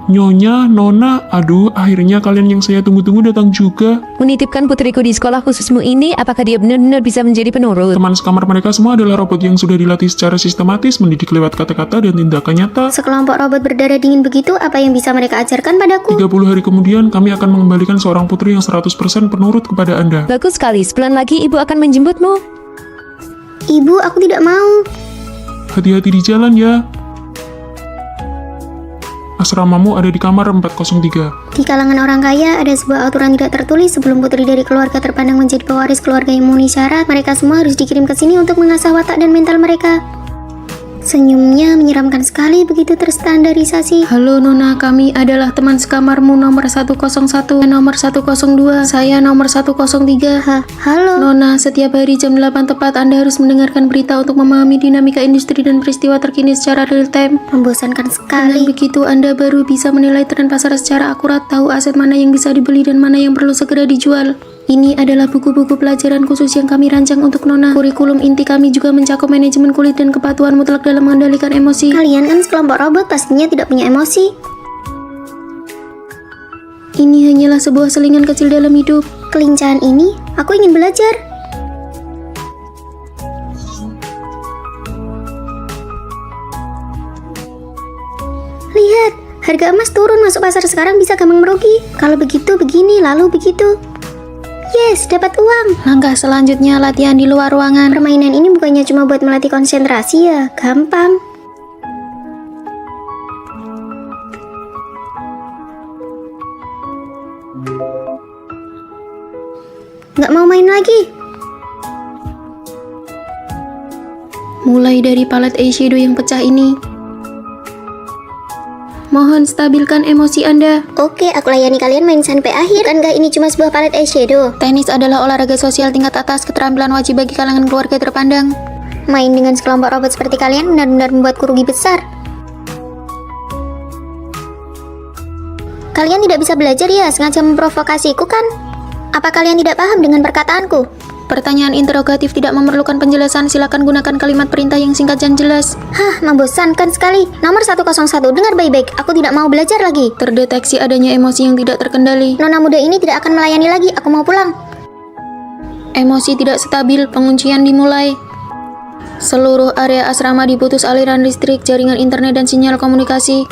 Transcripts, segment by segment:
Nyonya, Nona, aduh, akhirnya kalian yang saya tunggu-tunggu datang juga. Menitipkan putriku di sekolah khususmu ini, apakah dia benar-benar bisa menjadi penurut? Teman sekamar mereka semua adalah robot yang sudah dilatih secara sistematis, mendidik lewat kata-kata dan tindakan nyata. Sekelompok robot berdarah dingin begitu, apa yang bisa mereka ajarkan padaku? 30 hari kemudian, kami akan mengembalikan seorang putri yang 100% penurut kepada Anda. Bagus sekali, sebulan lagi ibu akan menjemputmu. Ibu, aku tidak mau. Hati-hati di jalan ya. Asramamu ada di kamar 403. Di kalangan orang kaya, ada sebuah aturan tidak tertulis sebelum putri dari keluarga terpandang menjadi pewaris keluarga yang memenuhi syarat, mereka semua harus dikirim ke sini untuk mengasah watak dan mental mereka. Senyumnya menyeramkan sekali, begitu terstandarisasi. Halo Nona, kami adalah teman sekamarmu nomor 101, nomor 102, saya nomor 103. Halo. Nona, setiap hari jam 8 tepat Anda harus mendengarkan berita untuk memahami dinamika industri dan peristiwa terkini secara real time. Membosankan Dengan sekali. begitu Anda baru bisa menilai tren pasar secara akurat, tahu aset mana yang bisa dibeli dan mana yang perlu segera dijual. Ini adalah buku-buku pelajaran khusus yang kami rancang untuk Nona. Kurikulum inti kami juga mencakup manajemen kulit dan kepatuhan mutlak dalam mengendalikan emosi. Kalian kan sekelompok robot, pastinya tidak punya emosi. Ini hanyalah sebuah selingan kecil dalam hidup. Kelincahan ini, aku ingin belajar. Lihat, harga emas turun, masuk pasar sekarang bisa gampang merugi. Kalau begitu begini, lalu begitu. Yes, dapat uang. Langkah selanjutnya latihan di luar ruangan. Permainan ini bukannya cuma buat melatih konsentrasi ya, gampang. Nggak mau main lagi. Mulai dari palet eyeshadow yang pecah ini. Mohon stabilkan emosi Anda. Oke, aku layani kalian main sampai akhir. Bukankah ini cuma sebuah palet eyeshadow? Tenis adalah olahraga sosial tingkat atas, keterampilan wajib bagi kalangan keluarga terpandang. Main dengan sekelompok robot seperti kalian benar-benar membuatku rugi besar. Kalian tidak bisa belajar ya, sengaja memprovokasiku kan? Apa kalian tidak paham dengan perkataanku? Pertanyaan interogatif tidak memerlukan penjelasan, silakan gunakan kalimat perintah yang singkat dan jelas. Hah, membosankan sekali. Nomor 101, dengar baik-baik. Aku tidak mau belajar lagi. Terdeteksi adanya emosi yang tidak terkendali. Nona muda ini tidak akan melayani lagi. Aku mau pulang. Emosi tidak stabil, penguncian dimulai. Seluruh area asrama diputus aliran listrik, jaringan internet, dan sinyal komunikasi.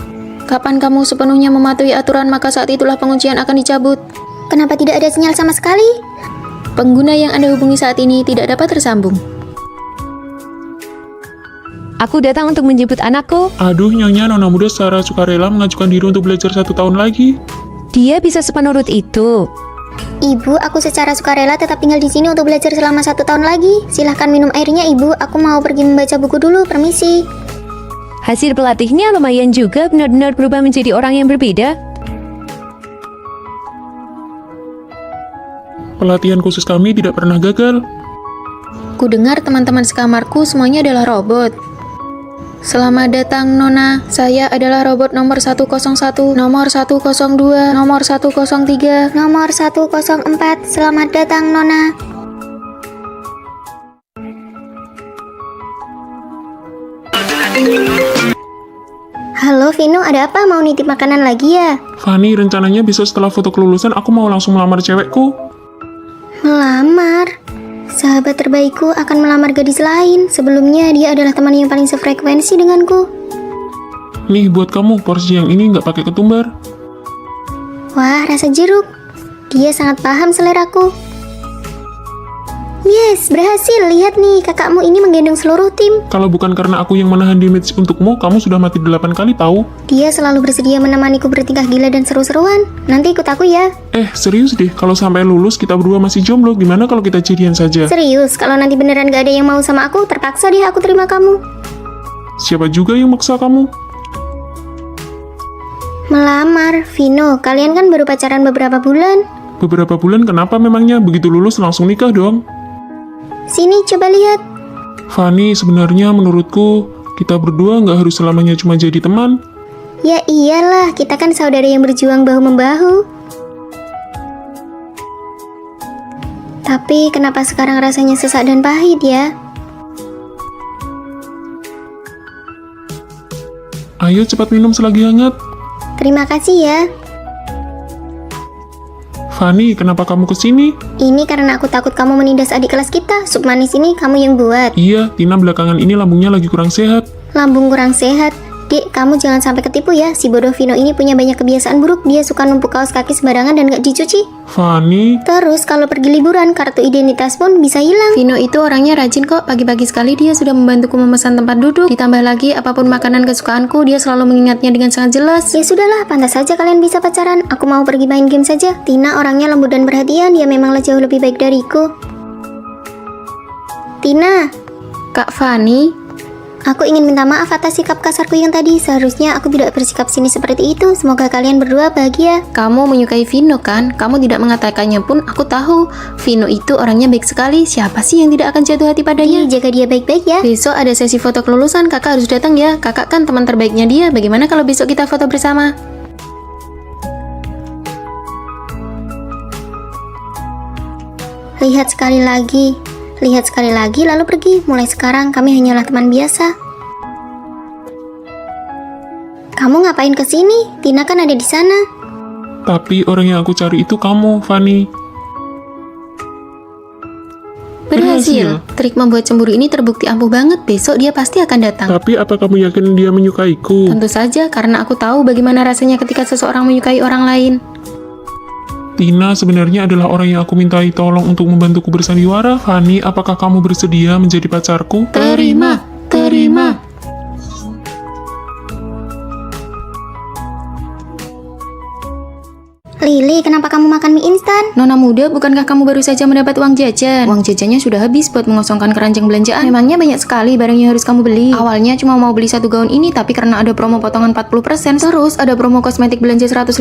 Kapan kamu sepenuhnya mematuhi aturan, maka saat itulah penguncian akan dicabut. Kenapa tidak ada sinyal sama sekali? Pengguna yang Anda hubungi saat ini tidak dapat tersambung. Aku datang untuk menjemput anakku. Aduh, Nyonya, Nona muda secara sukarela mengajukan diri untuk belajar 1 tahun lagi. Dia bisa sepenurut itu. Ibu, aku secara sukarela tetap tinggal di sini untuk belajar selama 1 tahun lagi. Silahkan minum airnya, Ibu. Aku mau pergi membaca buku dulu. Permisi. Hasil pelatihnya lumayan juga, benar-benar berubah menjadi orang yang berbeda. Pelatihan khusus kami tidak pernah gagal. Ku dengar teman-teman sekamarku semuanya adalah robot. Selamat datang Nona, saya adalah robot nomor 101, nomor 102, nomor 103, Nomor 104, selamat datang Nona. Halo Vino, ada apa? Mau nitip makanan lagi ya? Fanny, rencananya besok setelah foto kelulusan aku mau langsung melamar cewekku. Melamar? Sahabat terbaikku akan melamar gadis lain. Sebelumnya dia adalah teman yang paling sefrekuensi denganku. Nih, buat kamu, porsi yang ini nggak pakai ketumbar. Wah, rasa jeruk. Dia sangat paham seleraku. Yes, berhasil. Lihat nih, kakakmu ini menggendong seluruh tim. Kalau bukan karena aku yang menahan damage untukmu, kamu sudah mati 8 kali tahu. Dia selalu bersedia menemaniku bertingkah gila dan seru-seruan. Nanti ikut aku ya. Serius deh, kalau sampai lulus kita berdua masih jomblo, gimana kalau kita jadian saja? Serius, kalau nanti beneran gak ada yang mau sama aku, terpaksa deh aku terima kamu. Siapa juga yang maksa kamu? Melamar, Vino, kalian kan baru pacaran beberapa bulan. Beberapa bulan kenapa memangnya? Begitu lulus langsung nikah dong. Sini, coba lihat. Fanny, sebenarnya menurutku, kita berdua nggak harus selamanya cuma jadi teman. Ya iyalah, kita kan saudara yang berjuang bahu-membahu. Tapi kenapa sekarang rasanya sesak dan pahit ya? Ayo cepat minum selagi hangat. Terima kasih ya. Fani, kenapa kamu kesini? Ini karena aku takut kamu menindas adik kelas kita. Sup manis ini kamu yang buat. Iya, Tina belakangan ini lambungnya lagi kurang sehat. Lambung kurang sehat. Dik, kamu jangan sampai ketipu ya. Si bodoh Vino ini punya banyak kebiasaan buruk. Dia suka numpuk kaos kaki sembarangan dan gak dicuci. Fani, Terus kalau pergi liburan, kartu identitas pun bisa hilang. Vino itu orangnya rajin kok. Pagi-pagi sekali dia sudah membantuku memesan tempat duduk. Ditambah lagi apapun makanan kesukaanku, dia selalu mengingatnya dengan sangat jelas. Ya sudahlah, pantas saja kalian bisa pacaran. Aku mau pergi main game saja. Tina orangnya lembut dan perhatian. Dia memanglah jauh lebih baik dariku. Tina, Kak Fani, aku ingin minta maaf atas sikap kasarku yang tadi. Seharusnya aku tidak bersikap sinis seperti itu. Semoga kalian berdua bahagia. kamu menyukai Vino kan? Kamu tidak mengatakannya pun aku tahu. Vino itu orangnya baik sekali. Siapa sih yang tidak akan jatuh hati padanya? Jaga dia baik-baik ya. Besok ada sesi foto kelulusan, kakak harus datang ya. Kakak kan teman terbaiknya dia. Bagaimana kalau besok kita foto bersama? Lihat sekali lagi. Lihat sekali lagi lalu pergi. Mulai sekarang kami hanyalah teman biasa. Kamu ngapain kesini? Tina kan ada di sana. tapi orang yang aku cari itu kamu, Fani. Berhasil. Trik membuat cemburu ini terbukti ampuh banget. Besok dia pasti akan datang. Tapi apa kamu yakin dia menyukaiku? Tentu saja, karena aku tahu bagaimana rasanya ketika seseorang menyukai orang lain. Tina sebenarnya adalah orang yang aku mintai tolong untuk membantuku bersandiwara. Fani, apakah kamu bersedia menjadi pacarku? Terima. Lili, kenapa kamu makan mie instan? Nona muda, bukankah kamu baru saja mendapat uang jajan? Uang jajannya sudah habis buat mengosongkan keranjang belanjaan. Memangnya banyak sekali barang yang harus kamu beli. Awalnya cuma mau beli satu gaun ini, tapi karena ada promo potongan 40%, terus ada promo kosmetik belanja 150.000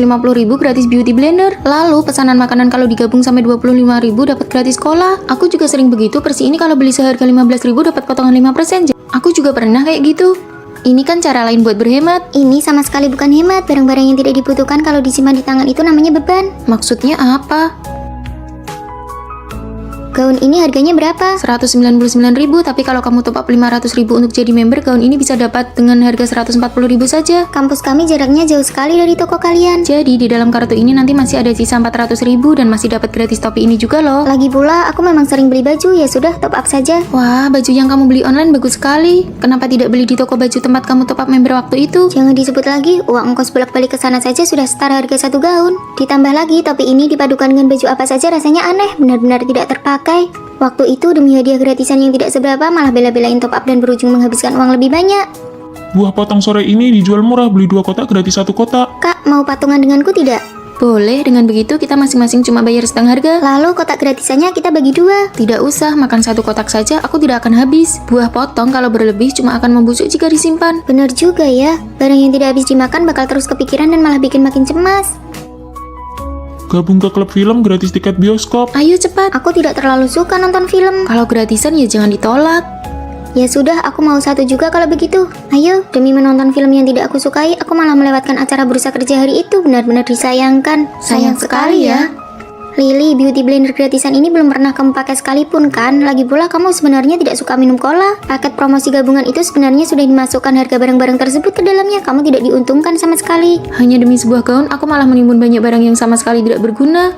gratis beauty blender. Lalu pesanan makanan kalau digabung sampai 25.000 dapat gratis cola. Aku juga sering begitu, persi ini kalau beli seharga 15.000 dapat potongan 5%. Aku juga pernah kayak gitu. Ini kan cara lain buat berhemat. Ini sama sekali bukan hemat. Barang-barang yang tidak dibutuhkan kalau disimpan di tangan itu namanya beban. Maksudnya apa? Gaun ini harganya berapa? 199.000, tapi kalau kamu top up 500.000 untuk jadi member, gaun ini bisa dapat dengan harga 140.000 saja. Kampus kami jaraknya jauh sekali dari toko kalian. Jadi di dalam kartu ini nanti masih ada sisa 400.000 dan masih dapat gratis topi ini juga loh. Lagi pula, aku memang sering beli baju. Ya sudah, top up saja. Wah, baju yang kamu beli online bagus sekali. Kenapa tidak beli di toko baju tempat kamu top up member waktu itu? Jangan disebut lagi, uang ongkos bolak-balik ke sana saja sudah setara harga satu gaun. Ditambah lagi, topi ini dipadukan dengan baju apa saja rasanya aneh, benar-benar tidak terpakai. Waktu itu demi hadiah gratisan yang tidak seberapa malah bela-belain top up dan berujung menghabiskan uang lebih banyak. Buah potong sore ini dijual murah, beli 2 kotak gratis 1 kotak. Kak, mau patungan denganku tidak? Boleh, dengan begitu kita masing-masing cuma bayar setengah harga. Lalu kotak gratisannya kita bagi 2. Tidak usah, makan 1 kotak saja, aku tidak akan habis. Buah potong kalau berlebih cuma akan membusuk jika disimpan. Benar juga ya, barang yang tidak habis dimakan bakal terus kepikiran dan malah bikin makin cemas. Gabung ke klub film gratis tiket bioskop. Ayo cepat. Aku tidak terlalu suka nonton film. Kalau gratisan ya jangan ditolak. Ya sudah, aku mau 1 juga kalau begitu. Ayo, demi menonton film yang tidak aku sukai, aku malah melewatkan acara bursa kerja hari itu. Benar-benar disayangkan. Sayang sekali ya. Lili, beauty blender gratisan ini belum pernah kamu pakai sekalipun kan? Lagi pula kamu sebenarnya tidak suka minum cola. Paket promosi gabungan itu sebenarnya sudah dimasukkan harga barang-barang tersebut ke dalamnya. Kamu tidak diuntungkan sama sekali. Hanya demi sebuah gaun, aku malah menimbun banyak barang yang sama sekali tidak berguna.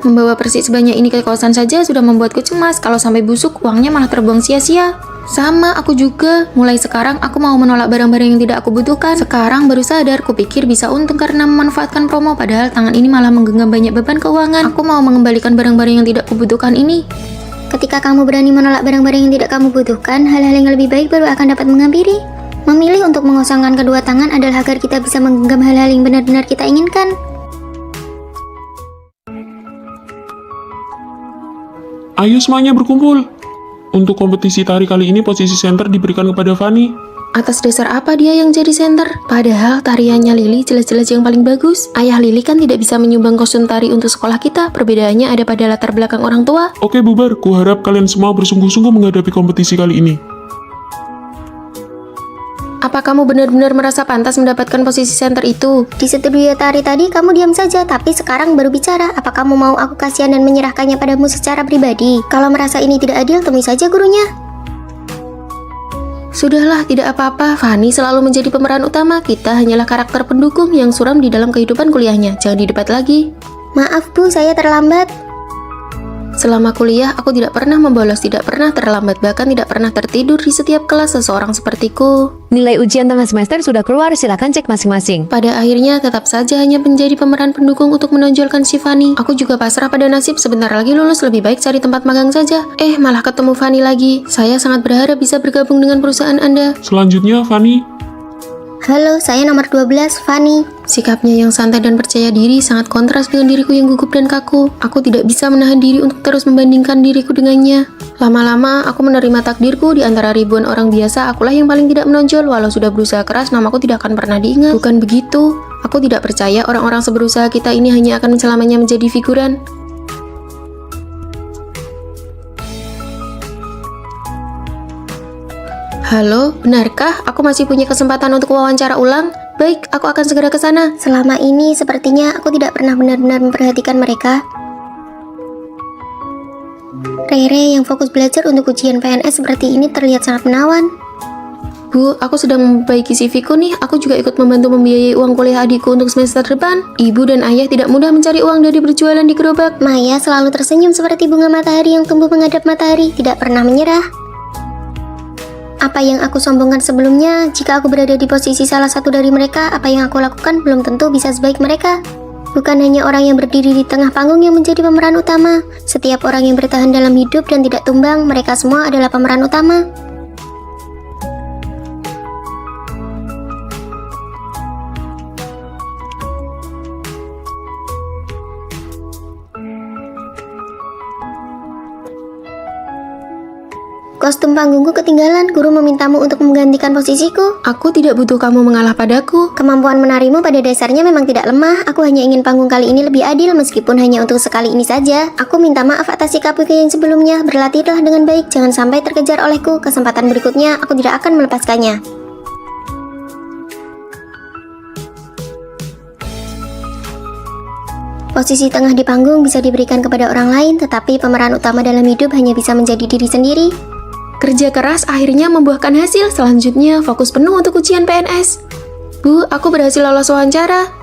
Membawa persi sebanyak ini ke kosan saja sudah membuatku cemas. Kalau sampai busuk, uangnya malah terbuang sia-sia. Sama, aku juga. Mulai sekarang, aku mau menolak barang-barang yang tidak aku butuhkan. Sekarang baru sadar, kupikir bisa untung karena memanfaatkan promo. Padahal tangan ini malah menggenggam banyak beban keuangan. Aku mau mengembalikan barang-barang yang tidak kubutuhkan ini. Ketika kamu berani menolak barang-barang yang tidak kamu butuhkan, hal-hal yang lebih baik baru akan dapat menghampiri. Memilih untuk mengosongkan kedua tangan adalah agar kita bisa menggenggam hal-hal yang benar-benar kita inginkan. Ayo semuanya berkumpul. Untuk kompetisi tari kali ini posisi center diberikan kepada Fani. Atas dasar apa dia yang jadi center? Padahal tariannya Lili jelas-jelas yang paling bagus. Ayah Lili kan tidak bisa menyumbang kostum tari untuk sekolah kita. Perbedaannya ada pada latar belakang orang tua. Oke bubar, kuharap kalian semua bersungguh-sungguh menghadapi kompetisi kali ini. Apa kamu benar-benar merasa pantas mendapatkan posisi center itu? Di studio tari tadi kamu diam saja, tapi sekarang baru bicara. Apa kamu mau aku kasihan dan menyerahkannya padamu secara pribadi? Kalau merasa ini tidak adil, temui saja gurunya. Sudahlah, tidak apa-apa. Fanny selalu menjadi pemeran utama. Kita hanyalah karakter pendukung yang suram di dalam kehidupan kuliahnya. Jangan didebat lagi. Maaf Bu, saya terlambat. Selama kuliah, aku tidak pernah membolos, tidak pernah terlambat, bahkan tidak pernah tertidur di setiap kelas seseorang sepertiku. Nilai ujian tengah semester sudah keluar, silakan cek masing-masing. Pada akhirnya, tetap saja hanya menjadi pemeran pendukung untuk menonjolkan si Fanny. Aku juga pasrah pada nasib, sebentar lagi lulus, lebih baik cari tempat magang saja. Malah ketemu Fanny lagi. Saya sangat berharap bisa bergabung dengan perusahaan Anda. Selanjutnya, Fanny. Halo, saya nomor 12, Fanny. Sikapnya yang santai dan percaya diri sangat kontras dengan diriku yang gugup dan kaku. Aku tidak bisa menahan diri untuk terus membandingkan diriku dengannya. Lama-lama, aku menerima takdirku di antara ribuan orang biasa, akulah yang paling tidak menonjol. Walau sudah berusaha keras, namaku tidak akan pernah diingat. Bukan begitu. Aku tidak percaya orang-orang seberusaha kita ini hanya akan selamanya menjadi figuran. Halo, benarkah aku masih punya kesempatan untuk wawancara ulang? Baik, aku akan segera ke sana. Selama ini sepertinya aku tidak pernah benar-benar memperhatikan mereka. Rere yang fokus belajar untuk ujian PNS seperti ini terlihat sangat menawan. Bu, aku sedang memperbaiki CV-ku nih. Aku juga ikut membantu membiayai uang kuliah adikku untuk semester depan. Ibu dan ayah tidak mudah mencari uang dari berjualan di gerobak. Maya selalu tersenyum seperti bunga matahari yang tumbuh menghadap matahari, tidak pernah menyerah. Apa yang aku sombongkan sebelumnya, jika aku berada di posisi salah satu dari mereka, apa yang aku lakukan belum tentu bisa sebaik mereka. Bukan hanya orang yang berdiri di tengah panggung yang menjadi pemeran utama. Setiap orang yang bertahan dalam hidup dan tidak tumbang, mereka semua adalah pemeran utama. Kostum panggungku ketinggalan, guru memintamu untuk menggantikan posisiku. Aku tidak butuh kamu mengalah padaku. Kemampuan menarimu pada dasarnya memang tidak lemah. Aku hanya ingin panggung kali ini lebih adil meskipun hanya untuk sekali ini saja. Aku minta maaf atas sikapku yang sebelumnya. Berlatihlah dengan baik, jangan sampai terkejar olehku. Kesempatan berikutnya aku tidak akan melepaskannya. Posisi tengah di panggung bisa diberikan kepada orang lain, tetapi pemeran utama dalam hidup hanya bisa menjadi diri sendiri. Kerja keras akhirnya membuahkan hasil. Selanjutnya, fokus penuh untuk ujian PNS. Bu, aku berhasil lolos wawancara.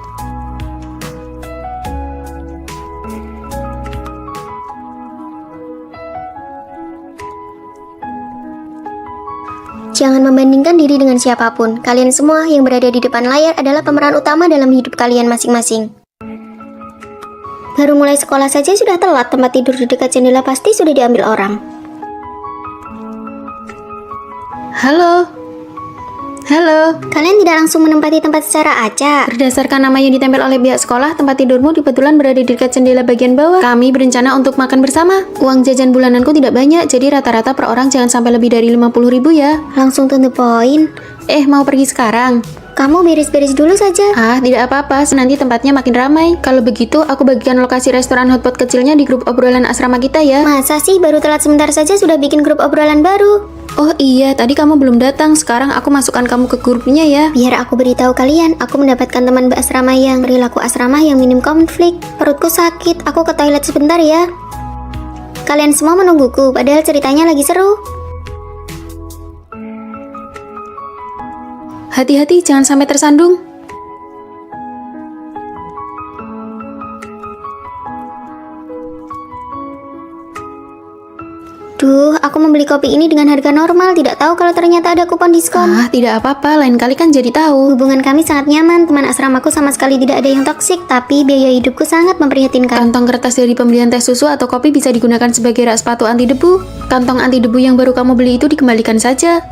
Jangan membandingkan diri dengan siapapun. Kalian semua yang berada di depan layar adalah pemeran utama dalam hidup kalian masing-masing. Baru mulai sekolah saja sudah telat, tempat tidur di dekat jendela pasti sudah diambil orang. Halo. Halo. Kalian tidak langsung menempati tempat secara acak. Berdasarkan nama yang ditempel oleh pihak sekolah, tempat tidurmu kebetulan berada di dekat jendela bagian bawah. Kami berencana untuk makan bersama. Uang jajan bulananku tidak banyak, jadi rata-rata per orang jangan sampai lebih dari 50.000 ya. Langsung to the point. Mau pergi sekarang? Kamu beres-beres dulu saja. Tidak apa-apa, nanti tempatnya makin ramai. Kalau begitu, aku bagikan lokasi restoran hotpot kecilnya di grup obrolan asrama kita ya. Masa sih baru telat sebentar saja sudah bikin grup obrolan baru? Oh iya, tadi kamu belum datang. Sekarang aku masukkan kamu ke grupnya ya. Biar aku beritahu kalian, aku mendapatkan teman asrama yang perilaku asrama yang minim konflik. Perutku sakit, aku ke toilet sebentar ya. Kalian semua menungguku, padahal ceritanya lagi seru. Hati-hati, jangan sampai tersandung. Duh, aku membeli kopi ini dengan harga normal, tidak tahu kalau ternyata ada kupon diskon. Tidak apa-apa, lain kali kan jadi tahu. Hubungan kami sangat nyaman, teman asramaku sama sekali tidak ada yang toksik, tapi biaya hidupku sangat memprihatinkan. Kantong kertas dari pembelian teh susu atau kopi bisa digunakan sebagai rak sepatu anti debu. Kantong anti debu yang baru kamu beli itu dikembalikan saja.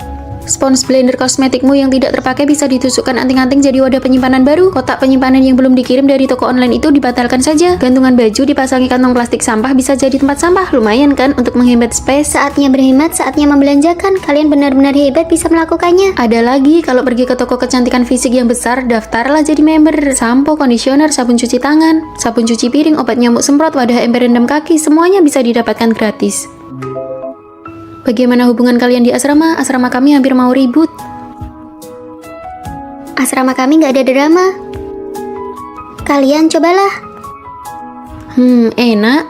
Spons blender kosmetikmu yang tidak terpakai bisa ditusukkan anting-anting jadi wadah penyimpanan baru. Kotak penyimpanan yang belum dikirim dari toko online itu dibatalkan saja. Gantungan baju dipasangi kantong plastik sampah bisa jadi tempat sampah. Lumayan kan untuk menghemat space. Saatnya berhemat, saatnya membelanjakan. Kalian benar-benar hebat bisa melakukannya. Ada lagi, kalau pergi ke toko kecantikan fisik yang besar, daftarlah jadi member. Sampo, kondisioner, sabun cuci tangan, sabun cuci piring, obat nyamuk semprot, wadah ember rendam kaki, semuanya bisa didapatkan gratis. Bagaimana hubungan kalian di asrama? Asrama kami hampir mau ribut. Asrama kami nggak ada drama. Kalian cobalah. Enak.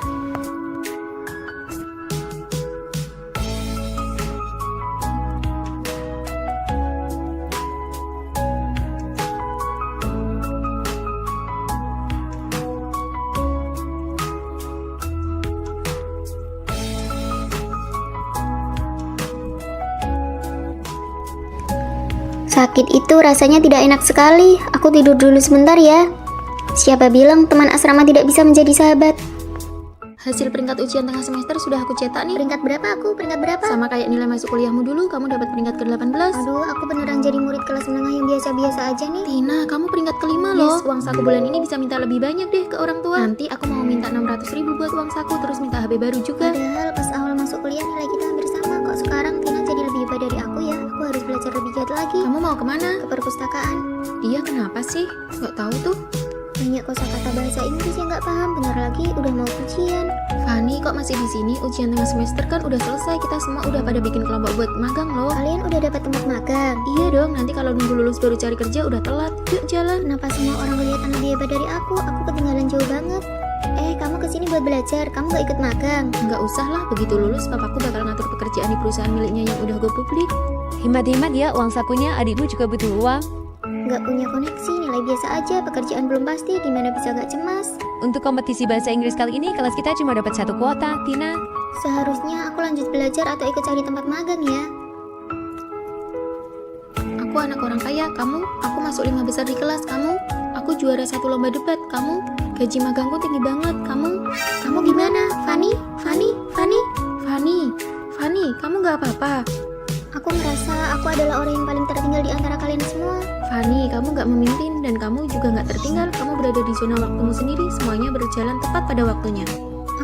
Sakit itu rasanya tidak enak sekali. Aku tidur dulu sebentar ya. Siapa bilang teman asrama tidak bisa menjadi sahabat? Hasil peringkat ujian tengah semester sudah aku cetak nih. Peringkat berapa aku? Peringkat berapa? Sama kayak nilai masuk kuliahmu dulu, kamu dapat peringkat ke-18. Aduh, aku beneran jadi murid kelas menengah yang biasa-biasa aja nih. Tina, kamu peringkat ke-5 loh. Uang saku bulan ini bisa minta lebih banyak deh ke orang tua. Nanti aku mau minta 600.000 buat uang saku, terus minta HP baru juga. Padahal pas awal masuk kuliah nilai kita hampir sama. Kok sekarang Tina jadi lebih hebat dari aku ya? Aku harus belajar lebih giat lagi. Kamu mau kemana? Ke perpustakaan. Dia kenapa sih? Nggak tahu tuh. Banyak kosakata bahasa Inggris yang nggak paham. Bentar lagi udah mau ujian. Fani, kok masih di sini? Ujian tengah semester kan udah selesai. Kita semua udah pada bikin kelompok buat magang loh. Kalian udah dapat tempat magang? Iya dong, nanti kalau nunggu lulus baru cari kerja udah telat. Yuk jalan. Kenapa semua orang kelihatan lebih hebat dari aku? Aku ketinggalan jauh banget. Kamu kesini buat belajar, kamu gak ikut magang? Nggak usah lah, begitu lulus papaku bakal ngatur pekerjaan di perusahaan miliknya yang udah go publik. Hemat-hemat ya uang sakunya, adikmu juga butuh uang. Gak punya koneksi, nilai biasa aja, pekerjaan belum pasti, gimana bisa gak cemas? Untuk kompetisi bahasa Inggris kali ini, kelas kita cuma dapat 1 kuota, Tina. Seharusnya aku lanjut belajar atau ikut cari tempat magang ya. Aku anak orang kaya, kamu? Aku masuk 5 besar di kelas, kamu? Aku juara 1 lomba debat, kamu? Gaji magangku tinggi banget, kamu? Kamu gimana? Fani? Fani? Fani? Fani, kamu gak apa-apa? Aku merasa aku adalah orang yang paling tertinggal di antara kalian semua. Fani, kamu gak memimpin dan kamu juga gak tertinggal. Kamu berada di zona waktumu sendiri, semuanya berjalan tepat pada waktunya.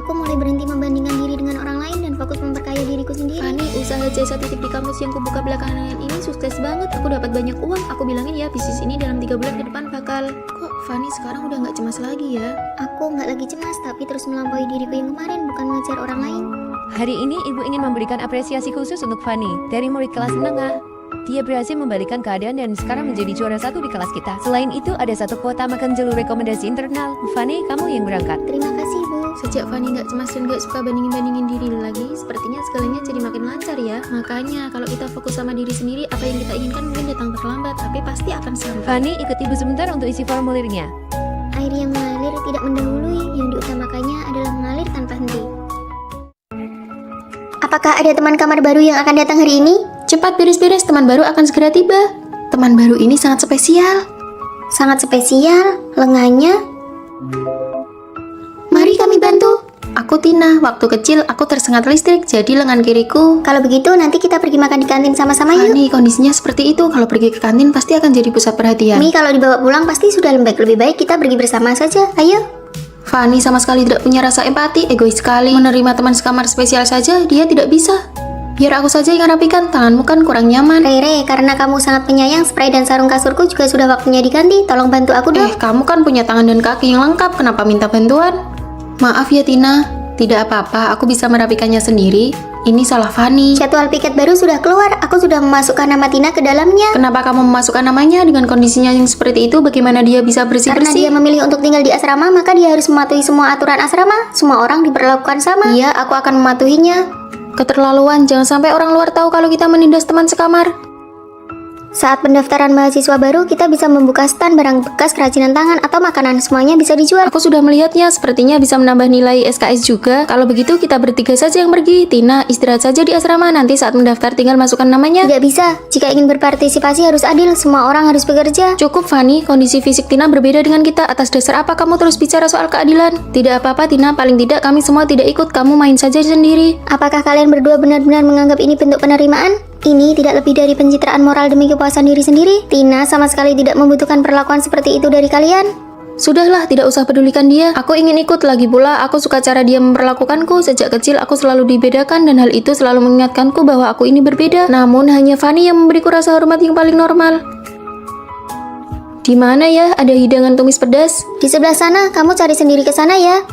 Aku mulai berhenti membandingkan diri dengan orang lain dan fokus memperkaya diriku sendiri. Fani, usaha jasa titip di kampus yang kubuka belakangan ini sukses banget. Aku dapat banyak uang. Aku bilangin ya, bisnis ini dalam 3 bulan ke depan bakal... Kok Fani sekarang udah gak cemas lagi ya? Aku gak lagi cemas, tapi terus melampaui diriku yang kemarin, bukan mengejar orang lain. Hari ini ibu ingin memberikan apresiasi khusus untuk Fani dari murid kelas menengah. Dia berhasil membalikan keadaan dan sekarang menjadi juara 1 di kelas kita. Selain itu ada 1 kuota makan jalur rekomendasi internal. Fani, kamu yang berangkat. Terima kasih, Bu. Sejak Fani gak cemas dan gak suka bandingin-bandingin diri lagi, sepertinya segalanya jadi makin lancar ya. Makanya kalau kita fokus sama diri sendiri, apa yang kita inginkan mungkin datang terlambat, tapi pasti akan sampai. Fani, ikut ibu sebentar untuk isi formulirnya. Air yang mengalir tidak mendahului, yang diutamakannya adalah mengalir tanpa henti. Apakah ada teman kamar baru yang akan datang hari ini? Cepat beres-beres, teman baru akan segera tiba. Teman baru ini sangat spesial. Sangat spesial, lengannya. Mari kami bantu. Aku Tina, waktu kecil aku tersengat listrik, jadi lengan kiriku. Kalau begitu nanti kita pergi makan di kantin sama-sama yuk. Fani, kondisinya seperti itu. Kalau pergi ke kantin pasti akan jadi pusat perhatian. Mi, kalau dibawa pulang pasti sudah lembek. Lebih baik kita pergi bersama saja. Ayo. Fani sama sekali tidak punya rasa empati, egois sekali. Menerima teman sekamar spesial saja, dia tidak bisa. Biar aku saja yang rapikan, tanganmu kan kurang nyaman. Rere, karena kamu sangat penyayang, spray dan sarung kasurku juga sudah waktunya diganti. Tolong bantu aku dong. Kamu kan punya tangan dan kaki yang lengkap, kenapa minta bantuan? Maaf ya Tina, tidak apa-apa, aku bisa merapikannya sendiri. Ini salah Fani. Jadwal piket baru sudah keluar, aku sudah memasukkan nama Tina ke dalamnya. Kenapa kamu memasukkan namanya dengan kondisinya yang seperti itu? Bagaimana dia bisa Karena bersih-bersih? dia memilih untuk tinggal di asrama, maka dia harus mematuhi semua aturan asrama. Semua orang diperlakukan sama. Iya, aku akan mematuhinya. Keterlaluan, jangan sampai orang luar tahu kalau kita menindas teman sekamar. Saat pendaftaran mahasiswa baru, kita bisa membuka stand barang bekas kerajinan tangan atau makanan, semuanya bisa dijual. Aku sudah melihatnya, sepertinya bisa menambah nilai SKS juga. Kalau begitu kita bertiga saja yang pergi. Tina, istirahat saja di asrama, nanti saat mendaftar tinggal masukkan namanya. Tidak bisa, jika ingin berpartisipasi harus adil, semua orang harus bekerja. Cukup Fani, kondisi fisik Tina berbeda dengan kita. Atas dasar apa kamu terus bicara soal keadilan? Tidak apa-apa Tina, paling tidak kami semua tidak ikut, kamu main saja sendiri. Apakah kalian berdua benar-benar menganggap ini bentuk penerimaan? Ini tidak lebih dari pencitraan moral demi kepuasan diri sendiri. Tina sama sekali tidak membutuhkan perlakuan seperti itu dari kalian. Sudahlah, tidak usah pedulikan dia. Aku ingin ikut, lagi pula aku suka cara dia memperlakukanku. Sejak kecil aku selalu dibedakan dan hal itu selalu mengingatkanku bahwa aku ini berbeda. Namun hanya Fani yang memberiku rasa hormat yang paling normal. Di mana ya ada hidangan tumis pedas? Di sebelah sana, kamu cari sendiri ke sana ya.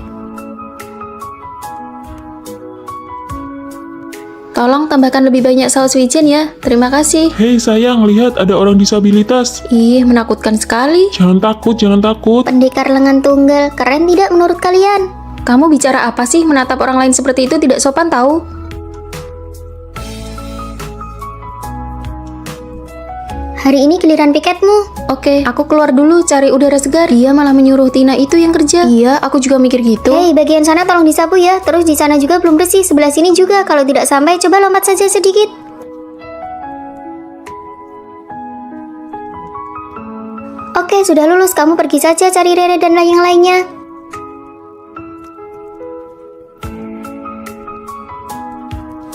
Tolong tambahkan lebih banyak saus wijen ya. Terima kasih. Hei sayang, lihat ada orang disabilitas. Ih, menakutkan sekali. Jangan takut, jangan takut. Pendekar lengan tunggal, keren tidak menurut kalian? Kamu bicara apa sih? Menatap orang lain seperti itu tidak sopan tahu. Hari ini giliran piketmu. Oke, aku keluar dulu cari udara segar. Dia malah menyuruh Tina itu yang kerja. Iya, aku juga mikir gitu. Hei, bagian sana tolong disapu ya. Terus di sana juga belum bersih, sebelah sini juga. Kalau tidak sampai, coba lompat saja sedikit. Oke, sudah lulus. Kamu pergi saja cari Rere dan yang lainnya.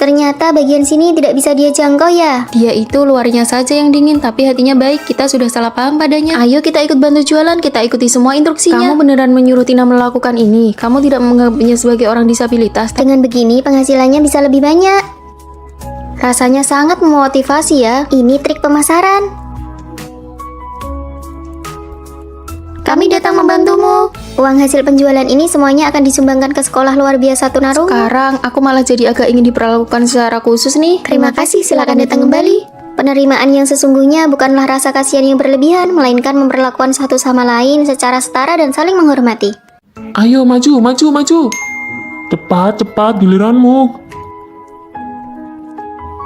Ternyata bagian sini tidak bisa dia jangkau ya. Dia itu luarnya saja yang dingin, tapi hatinya baik. Kita sudah salah paham padanya. Ayo kita ikut bantu jualan, kita ikuti semua instruksinya. Kamu beneran menyuruh Tina melakukan ini? Kamu tidak menganggapnya sebagai orang disabilitas? Dengan begini penghasilannya bisa lebih banyak. Rasanya sangat memotivasi ya. Ini trik pemasaran. Kami datang membantumu. Uang hasil penjualan ini semuanya akan disumbangkan ke sekolah luar biasa tunarungu. Sekarang aku malah jadi agak ingin diperlakukan secara khusus nih. Terima kasih, silakan datang kembali. Penerimaan yang sesungguhnya bukanlah rasa kasihan yang berlebihan, melainkan memperlakukan satu sama lain secara setara dan saling menghormati. Ayo maju, maju, maju. Cepat, cepat, giliranmu.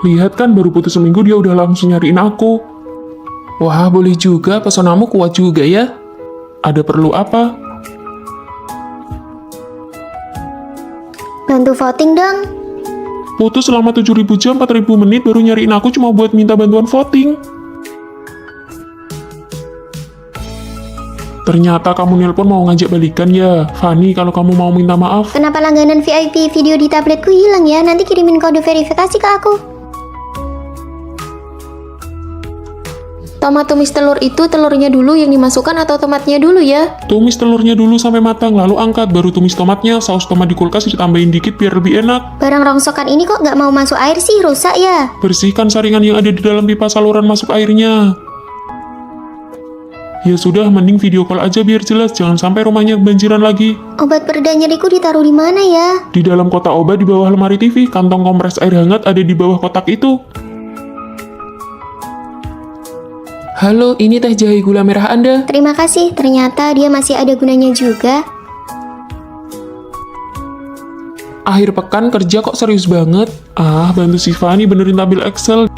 Lihat kan baru putus seminggu dia udah langsung nyariin aku. Wah, boleh juga, pesonamu kuat juga ya. Ada perlu apa? Bantu voting dong. Putus selama 7.000 jam, 4.000 menit baru nyariin aku cuma buat minta bantuan voting. Ternyata kamu nelpon mau ngajak balikan ya. Fanny, kalau kamu mau minta maaf. Kenapa langganan VIP video di tabletku hilang ya? Nanti kirimin kode verifikasi ke aku. Tomat tumis telur itu telurnya dulu yang dimasukkan atau tomatnya dulu ya? Tumis telurnya dulu sampai matang, lalu angkat, baru tumis tomatnya. Saus tomat di kulkas ditambahin dikit biar lebih enak. Barang rongsokan ini kok nggak mau masuk air sih? Rusak ya? Bersihkan saringan yang ada di dalam pipa saluran masuk airnya. Ya sudah, mending video call aja biar jelas. Jangan sampai rumahnya kebanjiran lagi. Obat pereda nyeriku ditaruh di mana ya? Di dalam kotak obat di bawah lemari TV. Kantong kompres air hangat ada di bawah kotak itu. Halo, ini teh jahe gula merah Anda. Terima kasih, ternyata dia masih ada gunanya juga. Akhir pekan kerja kok serius banget. Ah, bantu si Fanny benerin tabel Excel.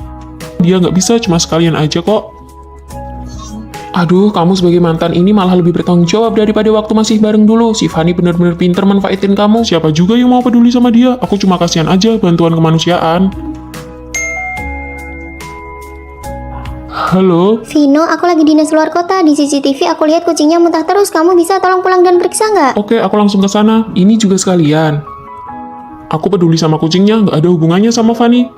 Dia nggak bisa, cuma sekalian aja kok. Aduh, kamu sebagai mantan ini malah lebih bertanggung jawab daripada waktu masih bareng dulu. Si Fanny bener-bener pinter manfaatin kamu. Siapa juga yang mau peduli sama dia? Aku cuma kasihan aja, bantuan kemanusiaan. Halo? Vino, aku lagi dinas luar kota. Di CCTV aku lihat kucingnya muntah terus. Kamu bisa tolong pulang dan periksa nggak? Oke, aku langsung ke sana. Ini juga sekalian. Aku peduli sama kucingnya, nggak ada hubungannya sama Fanny.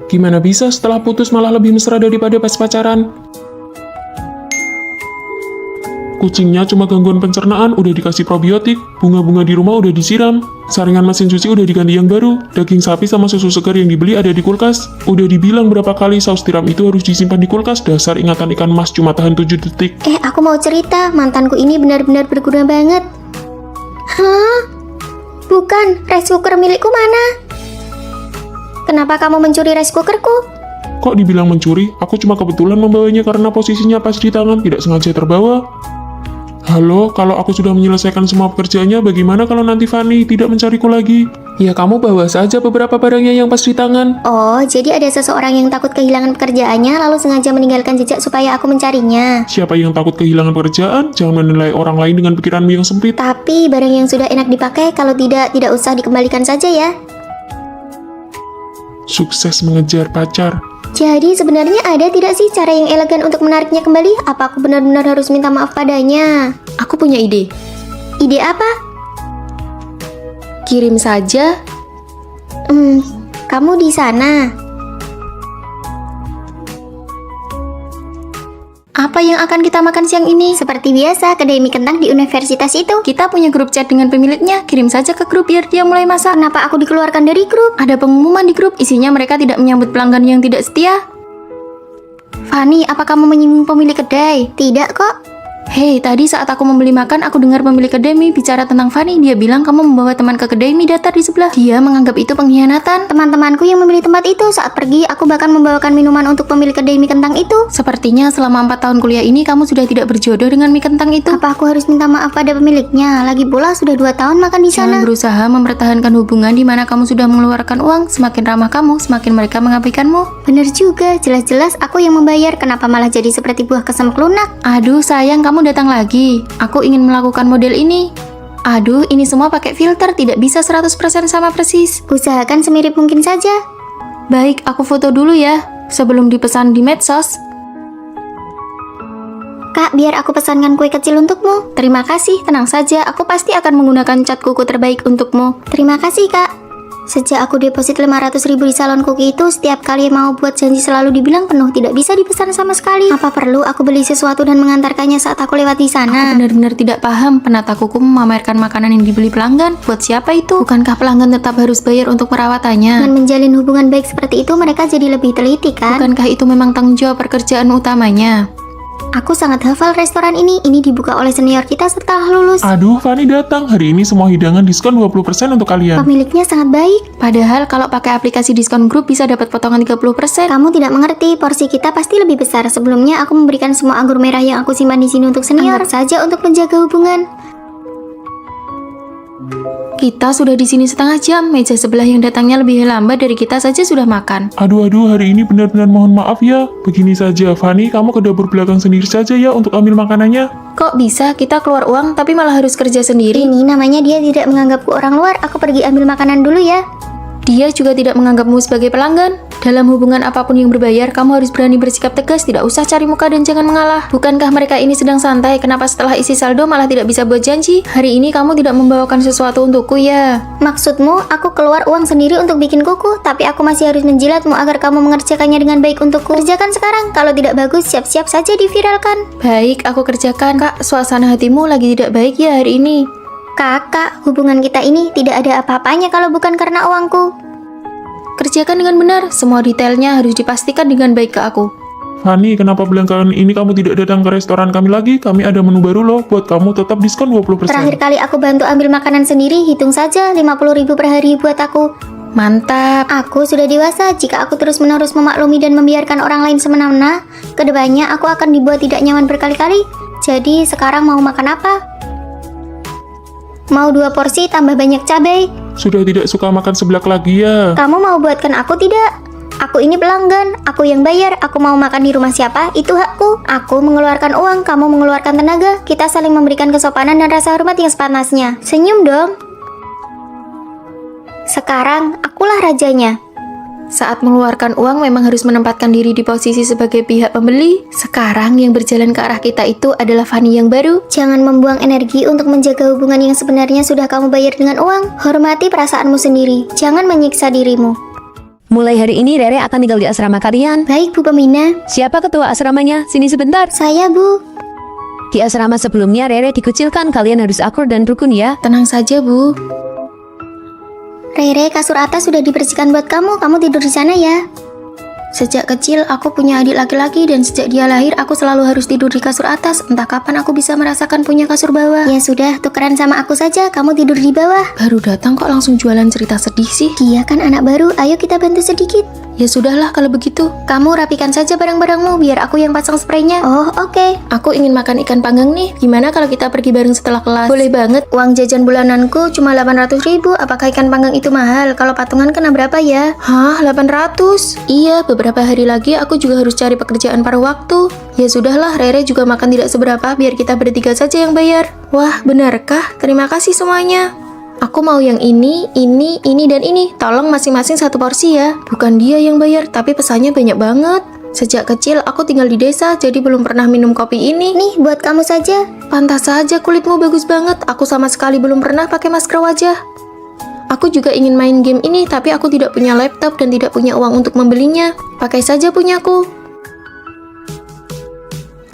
Gimana bisa setelah putus malah lebih mesra daripada pas pacaran? Kucingnya cuma gangguan pencernaan, udah dikasih probiotik, bunga-bunga di rumah udah disiram, saringan mesin cuci udah diganti yang baru, daging sapi sama susu segar yang dibeli ada di kulkas. Udah dibilang berapa kali saus tiram itu harus disimpan di kulkas, dasar ingatan ikan mas cuma tahan 7 detik. Aku mau cerita, mantanku ini benar-benar berguna banget. Hah? Bukan, rice cooker milikku mana? Kenapa kamu mencuri rice cookerku? Kok dibilang mencuri? Aku cuma kebetulan membawanya karena posisinya pas di tangan, tidak sengaja terbawa. Halo, kalau aku sudah menyelesaikan semua pekerjaannya, bagaimana kalau nanti Fanny tidak mencariku lagi? Ya kamu bawa saja beberapa barangnya yang pas di tangan. Oh, jadi ada seseorang yang takut kehilangan pekerjaannya lalu sengaja meninggalkan jejak supaya aku mencarinya. Siapa yang takut kehilangan pekerjaan? Jangan menilai orang lain dengan pikiranmu yang sempit. Tapi barang yang sudah enak dipakai, kalau tidak usah dikembalikan saja ya. Sukses mengejar pacar. Jadi sebenarnya ada tidak sih cara yang elegan untuk menariknya kembali? Apa aku benar-benar harus minta maaf padanya? Aku punya ide. Ide apa? Kirim saja. Kamu di sana. Apa yang akan kita makan siang ini? Seperti biasa, kedai mie kentang di universitas itu. Kita punya grup chat dengan pemiliknya. Kirim saja ke grup biar dia mulai masak. Kenapa aku dikeluarkan dari grup? Ada pengumuman di grup, isinya mereka tidak menyambut pelanggan yang tidak setia. Fanny, apa kamu menyinggung pemilik kedai? Tidak kok. Hei, tadi saat aku membeli makan, aku dengar pemilik kedai mie bicara tentang Fanny. Dia bilang kamu membawa teman ke kedai mie datar di sebelah. Dia menganggap itu pengkhianatan. Teman-temanku yang memilih tempat itu. Saat pergi, aku bahkan membawakan minuman untuk pemilik kedai mie kentang itu. Sepertinya selama 4 tahun kuliah ini kamu sudah tidak berjodoh dengan mie kentang itu. Apa aku harus minta maaf pada pemiliknya? Lagi pula sudah 2 tahun makan di sana. Jangan berusaha mempertahankan hubungan di mana kamu sudah mengeluarkan uang. Semakin ramah kamu, semakin mereka mengabaikanmu. Bener juga, jelas-jelas aku yang membayar. Kenapa malah jadi seperti buah kesem kelunak? Aduh sayang, kamu datang lagi. Aku ingin melakukan model ini. Aduh, ini semua pakai filter, tidak bisa 100% sama persis. Usahakan semirip mungkin saja. Baik, aku foto dulu ya, sebelum dipesan di medsos. Kak, biar aku pesankan kue kecil untukmu. Terima kasih, tenang saja, aku pasti akan menggunakan cat kuku terbaik untukmu. Terima kasih, Kak. Sejak aku deposit 500.000 di salon kuki itu, setiap kali mau buat janji selalu dibilang penuh, tidak bisa dipesan sama sekali. Apa perlu aku beli sesuatu dan mengantarkannya saat aku lewat di sana? Aku benar-benar tidak paham, penata kuku memamerkan makanan yang dibeli pelanggan. Buat siapa itu? Bukankah pelanggan tetap harus bayar untuk perawatannya? Dengan menjalin hubungan baik seperti itu, mereka jadi lebih teliti, kan? Bukankah itu memang tanggung jawab pekerjaan utamanya? Aku sangat hafal restoran ini. Ini dibuka oleh senior kita setelah lulus. Aduh, Fanny datang. Hari ini semua hidangan diskon 20% untuk kalian. Pemiliknya sangat baik. Padahal kalau pakai aplikasi diskon grup bisa dapat potongan 30%. Kamu tidak mengerti, porsi kita pasti lebih besar. Sebelumnya aku memberikan semua anggur merah yang aku simpan di sini untuk senior. Anggap saja untuk menjaga hubungan. Kita sudah di sini setengah jam, meja sebelah yang datangnya lebih lambat dari kita saja sudah makan. Aduh, hari ini benar-benar mohon maaf ya. Begini saja, Fanny, kamu ke dapur belakang sendiri saja ya untuk ambil makanannya. Kok bisa kita keluar uang tapi malah harus kerja sendiri? Ini namanya dia tidak menganggapku orang luar. Aku pergi ambil makanan dulu ya. Dia juga tidak menganggapmu sebagai pelanggan. Dalam hubungan apapun yang berbayar, kamu harus berani bersikap tegas, tidak usah cari muka dan jangan mengalah. Bukankah mereka ini sedang santai? Kenapa setelah isi saldo malah tidak bisa buat janji? Hari ini kamu tidak membawakan sesuatu untukku ya? Maksudmu, aku keluar uang sendiri untuk bikin kuku, tapi aku masih harus menjilatmu agar kamu mengerjakannya dengan baik untukku. Kerjakan sekarang, kalau tidak bagus, siap-siap saja diviralkan. Baik, aku kerjakan. Kak, suasana hatimu lagi tidak baik ya hari ini? Kakak, hubungan kita ini tidak ada apa-apanya kalau bukan karena uangku. Kerjakan dengan benar, semua detailnya harus dipastikan dengan baik ke aku. Fanny, kenapa belakangan ini kamu tidak datang ke restoran kami lagi? Kami ada menu baru loh, buat kamu tetap diskon 20%. Terakhir kali aku bantu ambil makanan sendiri, hitung saja 50.000 per hari buat aku. Mantap. Aku sudah dewasa, jika aku terus-menerus memaklumi dan membiarkan orang lain semena-mena, kedepannya aku akan dibuat tidak nyaman berkali-kali. Jadi sekarang mau makan apa? Mau 2 porsi tambah banyak cabai. Sudah tidak suka makan seblak lagi ya? Kamu mau buatkan aku tidak? Aku ini pelanggan, aku yang bayar, aku mau makan di rumah siapa, itu hakku. Aku mengeluarkan uang, kamu mengeluarkan tenaga. Kita saling memberikan kesopanan dan rasa hormat yang sepantasnya. Senyum dong. Sekarang, akulah rajanya. Saat mengeluarkan uang memang harus menempatkan diri di posisi sebagai pihak pembeli. Sekarang yang berjalan ke arah kita itu adalah Fanny yang baru. Jangan membuang energi untuk menjaga hubungan yang sebenarnya sudah kamu bayar dengan uang. Hormati perasaanmu sendiri, jangan menyiksa dirimu. Mulai hari ini Rere akan tinggal di asrama kalian. Baik, Bu Pembina. Siapa ketua asramanya? Sini sebentar. Saya, Bu. Di asrama sebelumnya Rere dikucilkan, kalian harus akur dan rukun ya. Tenang saja, Bu. Rere, kasur atas sudah dibersihkan buat kamu tidur di sana ya. Sejak kecil aku punya adik laki-laki dan sejak dia lahir aku selalu harus tidur di kasur atas. Entah kapan aku bisa merasakan punya kasur bawah. Ya sudah, tukeran sama aku saja, kamu tidur di bawah. Baru datang kok langsung jualan cerita sedih sih? Dia kan anak baru, ayo kita bantu sedikit. Ya sudahlah kalau begitu. Kamu rapikan saja barang-barangmu biar aku yang pasang spraynya. Oh, oke. Aku ingin makan ikan panggang nih. Gimana kalau kita pergi bareng setelah kelas? Boleh banget. Uang jajan bulananku cuma 800.000. Apakah ikan panggang itu mahal? Kalau patungan kena berapa ya? Hah, 800? Iya, beberapa hari lagi aku juga harus cari pekerjaan paruh waktu. Ya sudahlah, Rere juga makan tidak seberapa, biar kita bertiga saja yang bayar. Wah, benarkah? Terima kasih semuanya. Aku mau yang ini, dan ini. Tolong masing-masing 1 porsi ya. Bukan dia yang bayar, tapi pesannya banyak banget. Sejak kecil aku tinggal di desa, jadi belum pernah minum kopi ini. Nih, buat kamu saja. Pantas saja kulitmu bagus banget. Aku sama sekali belum pernah pakai masker wajah. Aku juga ingin main game ini, tapi aku tidak punya laptop dan tidak punya uang untuk membelinya. Pakai saja punyaku.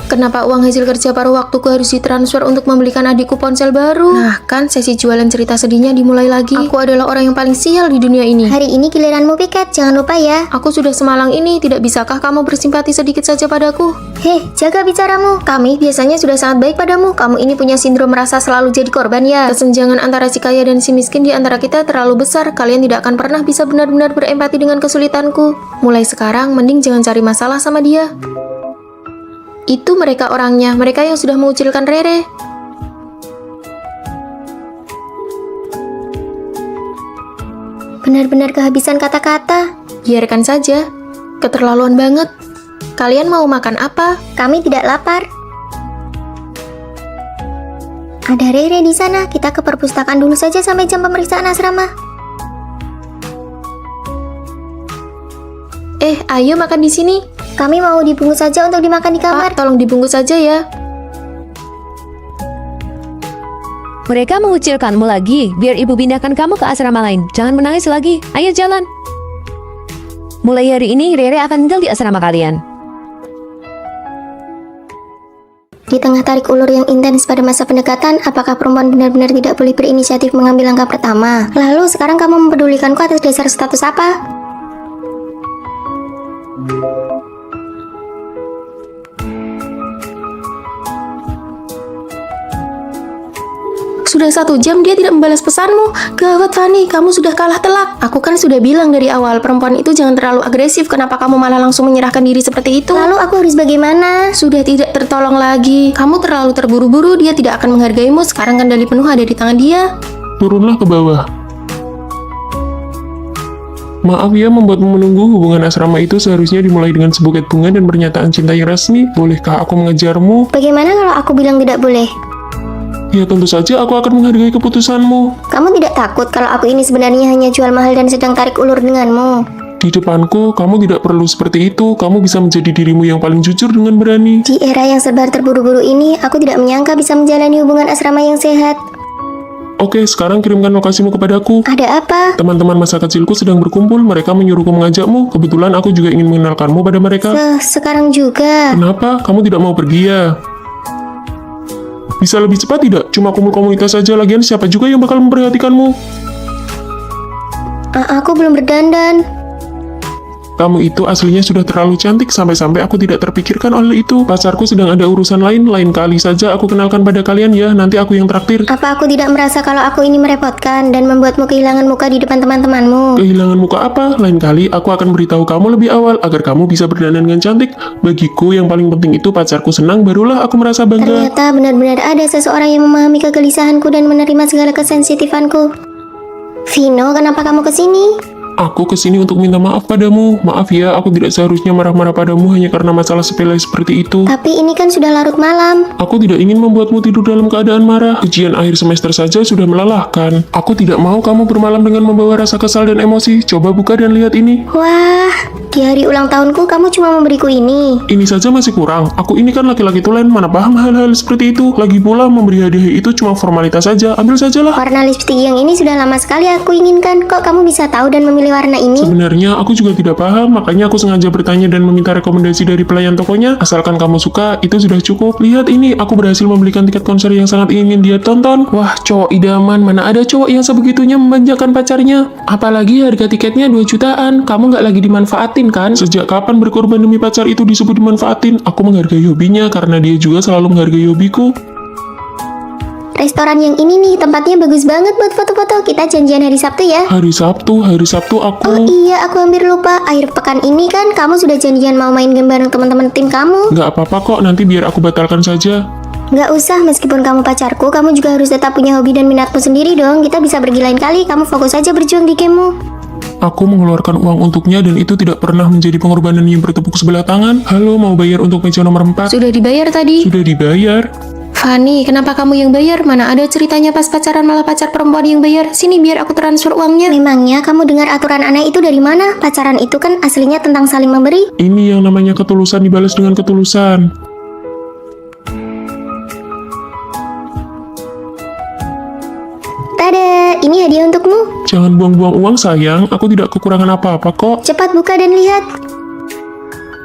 Kenapa uang hasil kerja paruh waktuku harus ditransfer untuk membelikan adikku ponsel baru? Nah, kan sesi jualan cerita sedihnya dimulai lagi. Aku adalah orang yang paling sial di dunia ini. Hari ini giliranmu piket, jangan lupa ya. Aku sudah semalang ini, tidak bisakah kamu bersimpati sedikit saja padaku? Hei, jaga bicaramu. Kami biasanya sudah sangat baik padamu. Kamu ini punya sindrom merasa selalu jadi korban ya. Kesenjangan antara si kaya dan si miskin di antara kita terlalu besar. Kalian tidak akan pernah bisa benar-benar berempati dengan kesulitanku. Mulai sekarang, mending jangan cari masalah sama dia. Itu mereka orangnya, mereka yang sudah mengucilkan Rere. Benar-benar kehabisan kata-kata. Biarkan saja, keterlaluan banget. Kalian mau makan apa? Kami tidak lapar. Ada Rere di sana, kita ke perpustakaan dulu saja sampai jam pemeriksaan asrama. Ayo makan di sini. Kami mau dibungkus saja untuk dimakan di kamar. Pak, tolong dibungkus saja ya. Mereka mengucilkanmu lagi. Biar ibu pindahkan kamu ke asrama lain. Jangan menangis lagi. Ayo jalan. Mulai hari ini Rere akan tinggal di asrama kalian. Di tengah tarik ulur yang intens pada masa pendekatan, apakah perempuan benar-benar tidak boleh berinisiatif mengambil langkah pertama? Lalu sekarang kamu mempedulikanku atas dasar status apa? Sudah 1 jam dia tidak membalas pesanmu. Gawat Fanny, kamu sudah kalah telak. Aku kan sudah bilang dari awal, perempuan itu jangan terlalu agresif. Kenapa kamu malah langsung menyerahkan diri seperti itu? Lalu aku harus bagaimana? Sudah tidak tertolong lagi. Kamu terlalu terburu-buru, dia tidak akan menghargaimu. Sekarang kendali penuh ada di tangan dia. Turunlah ke bawah. Maaf ya membuatmu menunggu. Hubungan asrama itu seharusnya dimulai dengan sebuket bunga dan pernyataan cinta yang resmi. Bolehkah aku mengejarmu? Bagaimana kalau aku bilang tidak boleh? Ya tentu saja aku akan menghargai keputusanmu. Kamu tidak takut kalau aku ini sebenarnya hanya jual mahal dan sedang tarik ulur denganmu? Di depanku, kamu tidak perlu seperti itu. Kamu bisa menjadi dirimu yang paling jujur dengan berani. Di era yang serba terburu-buru ini, aku tidak menyangka bisa menjalani hubungan asrama yang sehat. Oke, sekarang kirimkan lokasimu kepadaku. Ada apa? Teman-teman masa kecilku sedang berkumpul. Mereka menyuruhku mengajakmu. Kebetulan aku juga ingin mengenalkanmu pada mereka. Sekarang juga. Kenapa? Kamu tidak mau pergi ya? Bisa lebih cepat tidak? Cuma kumpul komunitas saja, lagian siapa juga yang bakal memperhatikanmu? Aku belum berdandan. Kamu itu aslinya sudah terlalu cantik, sampai-sampai aku tidak terpikirkan oleh itu. Pacarku sedang ada urusan lain kali saja aku kenalkan pada kalian ya, nanti aku yang traktir. Apa aku tidak merasa kalau aku ini merepotkan dan membuatmu kehilangan muka di depan teman-temanmu? Kehilangan muka apa? Lain kali aku akan beritahu kamu lebih awal, agar kamu bisa berdandan dengan cantik. Bagiku yang paling penting itu pacarku senang, barulah aku merasa bangga. Ternyata benar-benar ada seseorang yang memahami kegelisahanku dan menerima segala kesensitifanku. Vino, kenapa kamu kesini? Aku kesini untuk minta maaf padamu. Maaf ya, aku tidak seharusnya marah-marah padamu hanya karena masalah sepele seperti itu. Tapi ini kan sudah larut malam. Aku tidak ingin membuatmu tidur dalam keadaan marah. Ujian akhir semester saja sudah melelahkan. Aku tidak mau kamu bermalam dengan membawa rasa kesal dan emosi. Coba buka dan lihat ini. Wah, di hari ulang tahunku kamu cuma memberiku ini. Ini saja masih kurang. Aku ini kan laki-laki tulen, mana paham hal-hal seperti itu. Lagi pula memberi hadiah itu cuma formalitas saja. Ambil sajalah. Warna lipstik yang ini sudah lama sekali aku inginkan. Kok kamu bisa tahu dan memilih warna ini? Sebenarnya aku juga tidak paham, makanya aku sengaja bertanya dan meminta rekomendasi dari pelayan tokonya. Asalkan kamu suka, itu sudah cukup. Lihat ini, aku berhasil membelikan tiket konser yang sangat ingin dia tonton. Wah, cowok idaman. Mana ada cowok yang sebegitunya memanjakan pacarnya? Apalagi harga tiketnya 2 jutaan. Kamu nggak lagi dimanfaatin kan? Sejak kapan berkorban demi pacar itu disebut dimanfaatin? Aku menghargai hobinya karena dia juga selalu menghargai hobiku. Restoran yang ini nih, tempatnya bagus banget buat foto-foto. Kita janjian hari Sabtu ya. Hari Sabtu aku... Oh iya, aku hampir lupa. Akhir pekan ini kan kamu sudah janjian mau main game bareng teman-teman tim kamu. Nggak apa-apa kok, nanti biar aku batalkan saja. Nggak usah, meskipun kamu pacarku, kamu juga harus tetap punya hobi dan minatmu sendiri dong. Kita bisa pergi lain kali, kamu fokus aja berjuang di gamemu. Aku mengeluarkan uang untuknya dan itu tidak pernah menjadi pengorbanan yang bertepuk sebelah tangan. Halo, mau bayar untuk meja nomor 4? Sudah dibayar tadi. Sudah dibayar. Fanny, kenapa kamu yang bayar? Mana ada ceritanya pas pacaran malah pacar perempuan yang bayar? Sini biar aku transfer uangnya. Memangnya kamu dengar aturan aneh itu dari mana? Pacaran itu kan aslinya tentang saling memberi. Ini yang namanya ketulusan dibalas dengan ketulusan. Tada, ini hadiah untukmu. Jangan buang-buang uang sayang, aku tidak kekurangan apa-apa kok. Cepat buka dan lihat.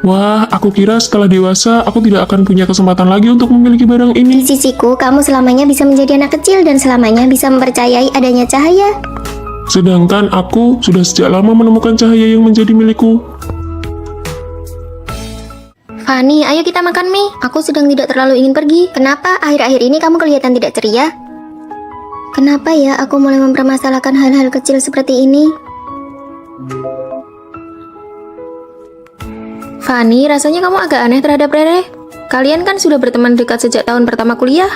Wah, aku kira setelah dewasa aku tidak akan punya kesempatan lagi untuk memiliki barang Di ini. sisiku, kamu selamanya bisa menjadi anak kecil dan selamanya bisa mempercayai adanya cahaya. Sedangkan aku sudah sejak lama menemukan cahaya yang menjadi milikku. Fanny, ayo kita makan mie. Aku sedang tidak terlalu ingin pergi. Kenapa akhir-akhir ini kamu kelihatan tidak ceria? Kenapa ya aku mulai mempermasalahkan hal-hal kecil seperti ini? Fanny, rasanya kamu agak aneh terhadap Rere. Kalian kan sudah berteman dekat sejak tahun pertama kuliah.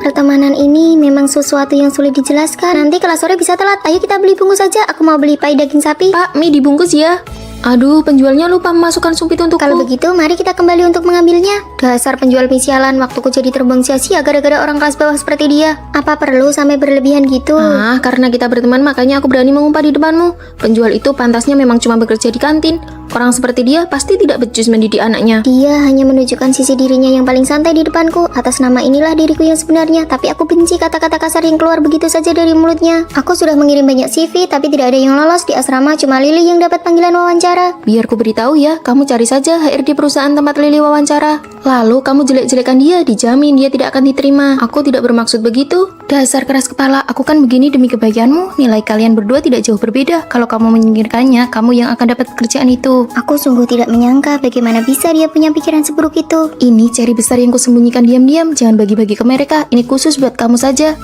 Pertemanan ini memang sesuatu yang sulit dijelaskan. Nanti kelas sore bisa telat. Ayo kita beli bungkus saja. Aku mau beli pai daging sapi. Pak, mie dibungkus ya. Aduh, penjualnya lupa memasukkan sumpit untukku. Kalau begitu, mari kita kembali untuk mengambilnya. Dasar penjual mie sialan, waktuku jadi terbuang sia-sia gara-gara orang kelas bawah seperti dia. Apa perlu sampai berlebihan gitu? Karena kita berteman makanya aku berani mengumpah di depanmu. Penjual itu pantasnya memang cuma bekerja di kantin. Orang seperti dia pasti tidak becus mendidik anaknya. Dia hanya menunjukkan sisi dirinya yang paling santai di depanku. Atas nama inilah diriku yang sebenarnya. Tapi aku benci kata-kata kasar yang keluar begitu saja dari mulutnya. Aku sudah mengirim banyak CV, tapi tidak ada yang lolos di asrama. Cuma Lily yang dapat panggilan wawancara. Biar ku beritahu ya, kamu cari saja HRD perusahaan tempat Lily wawancara. Lalu kamu jelek-jelekan dia, dijamin dia tidak akan diterima. Aku tidak bermaksud begitu. Dasar keras kepala, aku kan begini demi kebaikanmu. Nilai kalian berdua tidak jauh berbeda. Kalau kamu menyingkirkannya, kamu yang akan dapat pekerjaan itu. Aku sungguh tidak menyangka bagaimana bisa dia punya pikiran seburuk itu. Ini ceri besar yang kusembunyikan diam-diam. Jangan bagi-bagi ke mereka. Ini khusus buat kamu saja.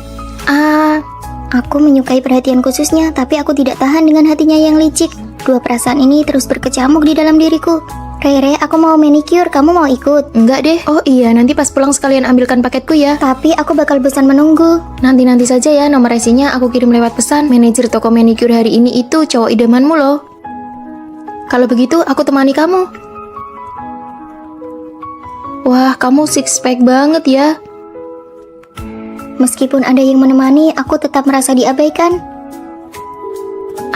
Aku menyukai perhatian khususnya, tapi aku tidak tahan dengan hatinya yang licik. Dua perasaan ini terus berkecamuk di dalam diriku. Rere, aku mau manicure, kamu mau ikut? Enggak deh. Oh iya, nanti pas pulang sekalian ambilkan paketku ya. Tapi aku bakal bosan menunggu. Nanti saja ya, nomor resinya aku kirim lewat pesan. Manajer toko manicure hari ini itu cowok idamanmu loh. Kalau begitu, aku temani kamu. Wah, kamu six pack banget ya. Meskipun ada yang menemani, aku tetap merasa diabaikan.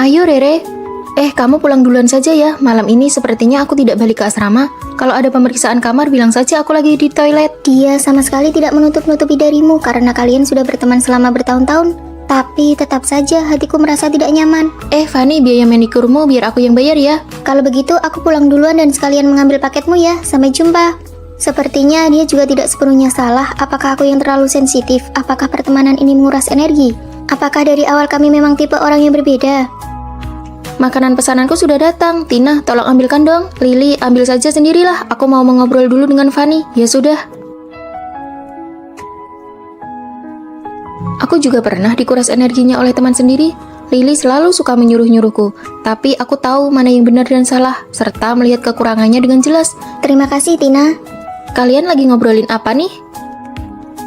Ayo Rere. Kamu pulang duluan saja ya. Malam ini sepertinya aku tidak balik ke asrama. Kalau ada pemeriksaan kamar, bilang saja aku lagi di toilet. Dia sama sekali tidak menutup-nutupi darimu karena kalian sudah berteman selama bertahun-tahun. Tapi tetap saja hatiku merasa tidak nyaman. Fanny, biaya manikurmu biar aku yang bayar ya. Kalau begitu, aku pulang duluan dan sekalian mengambil paketmu ya. Sampai jumpa. Sepertinya dia juga tidak sepenuhnya salah. Apakah aku yang terlalu sensitif? Apakah pertemanan ini menguras energi? Apakah dari awal kami memang tipe orang yang berbeda? Makanan pesananku sudah datang. Tina, tolong ambilkan dong. Lily, ambil saja sendirilah. Aku mau mengobrol dulu dengan Fanny. Ya sudah. Aku juga pernah dikuras energinya oleh teman sendiri. Lily selalu suka menyuruh-nyuruhku. Tapi aku tahu mana yang benar dan salah, serta melihat kekurangannya dengan jelas. Terima kasih, Tina. Kalian lagi ngobrolin apa nih?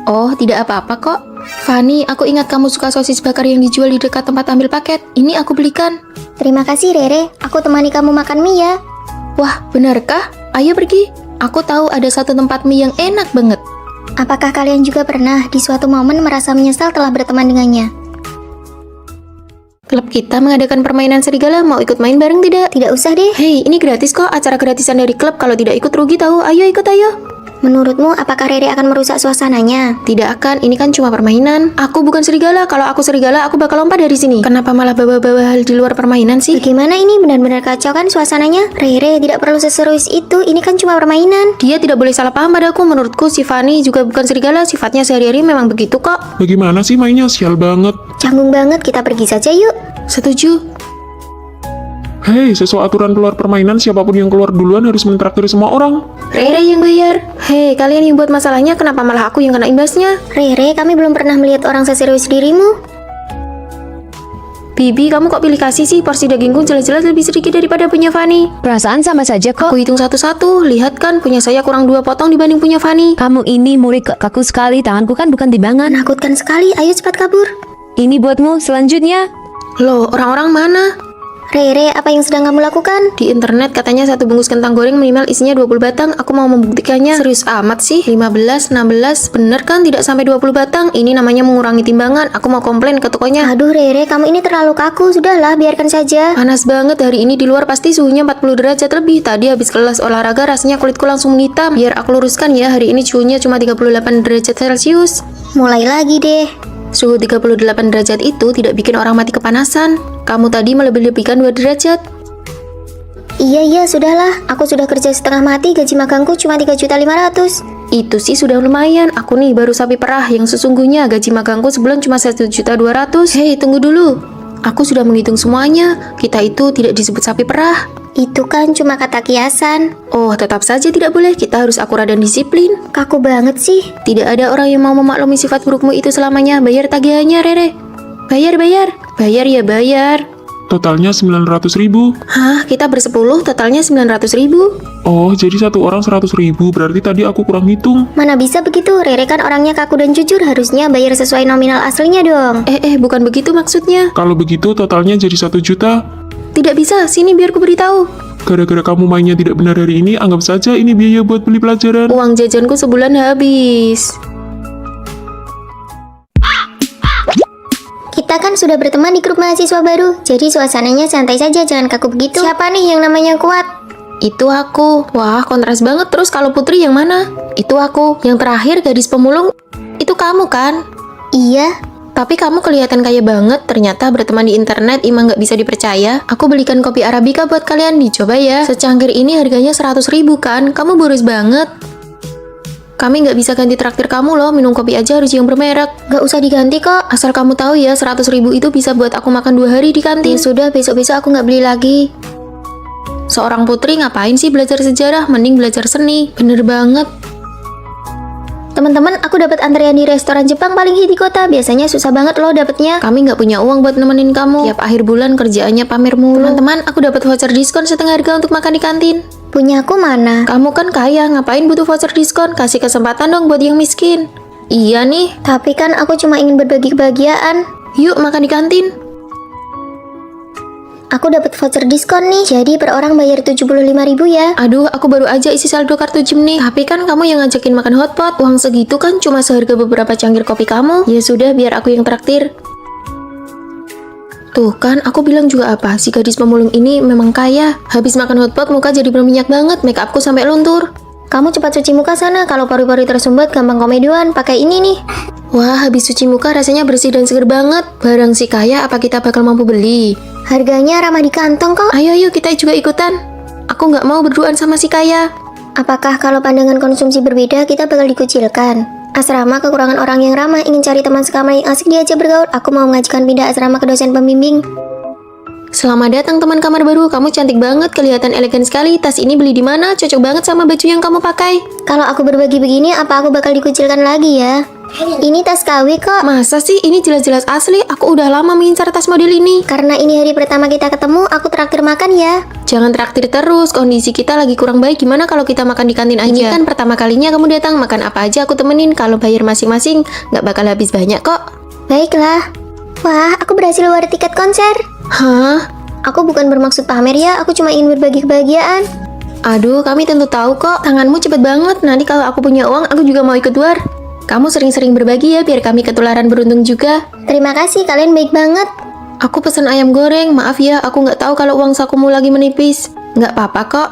Oh, tidak apa-apa kok. Fanny, aku ingat kamu suka sosis bakar yang dijual di dekat tempat ambil paket. Ini aku belikan. Terima kasih, Rere. Aku temani kamu makan mie ya. Wah, benarkah? Ayo pergi. Aku tahu ada satu tempat mie yang enak banget. Apakah kalian juga pernah di suatu momen merasa menyesal telah berteman dengannya? Klub kita mengadakan permainan serigala, mau ikut main bareng tidak? Tidak usah deh. Hei, ini gratis kok, acara gratisan dari klub. Kalau tidak ikut rugi tahu. Ayo ikut ayo. Menurutmu, apakah Rere akan merusak suasananya? Tidak akan, ini kan cuma permainan. Aku bukan serigala, kalau aku serigala aku bakal lompat dari sini. Kenapa malah bawa-bawa hal di luar permainan sih? Bagaimana ini? Benar-benar kacau kan suasananya? Rere, tidak perlu seserius itu, ini kan cuma permainan. Dia tidak boleh salah paham padaku. Menurutku si Fanny juga bukan serigala, sifatnya sehari-hari memang begitu kok. Bagaimana sih mainnya? Sial banget. Canggung banget, kita pergi saja yuk. Setuju. Hei, sesuai aturan keluar permainan, siapapun yang keluar duluan harus mentraktir semua orang. Rere yang bayar. Hei, kalian yang buat masalahnya, kenapa malah aku yang kena imbasnya? Rere, kami belum pernah melihat orang seserius dirimu. Bibi, kamu kok pilih kasih sih? Porsi dagingku jelas-jelas lebih sedikit daripada punya Fanny. Perasaan sama saja kok. Aku hitung satu-satu. Lihat kan, punya saya kurang 2 potong dibanding punya Fanny. Kamu ini murid kaku sekali, tanganku kan bukan timbangan. Menakutkan sekali, ayo cepat kabur. Ini buatmu selanjutnya. Loh, orang-orang mana? Rere, apa yang sedang kamu lakukan? Di internet katanya satu bungkus kentang goreng minimal isinya 20 batang. Aku mau membuktikannya. Serius amat sih. 15, 16, bener kan tidak sampai 20 batang? Ini namanya mengurangi timbangan. Aku mau komplain ke tokonya. Aduh Rere, kamu ini terlalu kaku. Sudahlah, biarkan saja. Panas banget hari ini, di luar pasti suhunya 40 derajat lebih. Tadi habis kelas olahraga rasanya kulitku langsung menghitam. Biar aku luruskan ya, hari ini suhunya cuma 38 derajat Celcius. Mulai lagi deh. Suhu 38 derajat itu tidak bikin orang mati kepanasan. Kamu tadi melebih-lebihkan 2 derajat. Iya, sudahlah. Aku sudah kerja setengah mati, gaji magangku cuma 3.500.000. Itu sih sudah lumayan. Aku nih baru sapi perah yang sesungguhnya gaji magangku sebulan cuma 1.200.000. Hei, tunggu dulu. Aku sudah menghitung semuanya. Kita itu tidak disebut sapi perah. Itu kan cuma kata kiasan. Oh, tetap saja tidak boleh. Kita harus akurat dan disiplin. Kaku banget sih. Tidak ada orang yang mau memaklumi sifat burukmu itu selamanya. Bayar tagihannya, Rere. Bayar. Bayar ya, bayar. Totalnya 900.000. Hah, kita bersepuluh, totalnya 900.000. Oh, jadi satu orang 100.000. Berarti tadi aku kurang hitung. Mana bisa begitu? Rere kan orangnya kaku dan jujur. Harusnya bayar sesuai nominal aslinya dong. Bukan begitu maksudnya. Kalau begitu totalnya jadi 1 juta. Tidak bisa, sini biar ku beritahu. Gara-gara kamu mainnya tidak benar hari ini, anggap saja ini biaya buat beli pelajaran. Uang jajanku sebulan habis. Kita kan sudah berteman di grup mahasiswa baru, jadi suasananya santai saja, jangan kaku begitu. Siapa nih yang namanya kuat? Itu aku. Wah, kontras banget. Terus kalau Putri yang mana? Itu aku. Yang terakhir gadis pemulung. Itu kamu kan? Iya. Tapi kamu kelihatan kaya banget. Ternyata berteman di internet emang nggak bisa dipercaya. Aku belikan kopi Arabica buat kalian, dicoba ya. Secangkir ini harganya 100.000 kan? Kamu boros banget. Kami nggak bisa ganti traktir kamu loh. Minum kopi aja harus yang bermerek. Gak usah diganti kok. Asal kamu tahu ya, 100.000 itu bisa buat aku makan 2 hari di kantin. Ya sudah, besok-besok aku nggak beli lagi. Seorang putri ngapain sih belajar sejarah? Mending belajar seni. Bener banget. Teman-teman, aku dapat antrean di restoran Jepang paling hit di kota. Biasanya susah banget loh dapetnya. Kami nggak punya uang buat nemenin kamu. Tiap akhir bulan kerjaannya pamer mulu. Teman-teman, aku dapat voucher diskon setengah harga untuk makan di kantin. Punya aku mana? Kamu kan kaya, ngapain butuh voucher diskon? Kasih kesempatan dong buat yang miskin. Iya nih. Tapi kan aku cuma ingin berbagi kebahagiaan. Yuk makan di kantin. Aku dapat voucher diskon nih. Jadi per orang bayar 75.000 ya. Aduh, aku baru aja isi saldo kartu gym nih. Tapi kan kamu yang ngajakin makan hotpot. Uang segitu kan cuma seharga beberapa cangkir kopi kamu. Ya sudah, biar aku yang traktir. Tuh kan, aku bilang juga apa, si gadis pemulung ini memang kaya. Habis makan hotpot, muka jadi berminyak banget, make upku sampai luntur. Kamu cepat cuci muka sana. Kalau pori-pori tersumbat gampang komedian. Pakai ini nih. Wah, habis cuci muka rasanya bersih dan seger banget. Barang si kaya, apa kita bakal mampu beli? Harganya ramah di kantong kok. Ayo, kita juga ikutan. Aku nggak mau berduaan sama si kaya. Apakah kalau pandangan konsumsi berbeda kita bakal dikucilkan? Asrama kekurangan orang yang ramah, ingin cari teman sekamar yang asik diajak bergaul. Aku mau mengajukan pindah asrama ke dosen pembimbing. Selamat datang teman kamar baru. Kamu cantik banget, kelihatan elegan sekali. Tas ini beli di mana? Cocok banget sama baju yang kamu pakai. Kalau aku berbagi begini, apa aku bakal dikucilkan lagi ya? Ini tas KW kok. Masa sih? Ini jelas-jelas asli. Aku udah lama mengincar tas model ini. Karena ini hari pertama kita ketemu, aku traktir makan ya. Jangan traktir terus, kondisi kita lagi kurang baik. Gimana kalau kita makan di kantin aja? Ini kan pertama kalinya kamu datang, makan apa aja aku temenin. Kalau bayar masing-masing, nggak bakal habis banyak kok. Baiklah. Wah, aku berhasil war tiket konser. Hah? Aku bukan bermaksud pamer ya, aku cuma ingin berbagi kebahagiaan. Aduh, kami tentu tahu kok. Tanganmu cepet banget. Nanti kalau aku punya uang, aku juga mau ikut war. Kamu sering-sering berbagi ya, biar kami ketularan beruntung juga. Terima kasih, kalian baik banget. Aku pesan ayam goreng, maaf ya, aku nggak tahu kalau uang sakumu lagi menipis. Nggak apa-apa kok.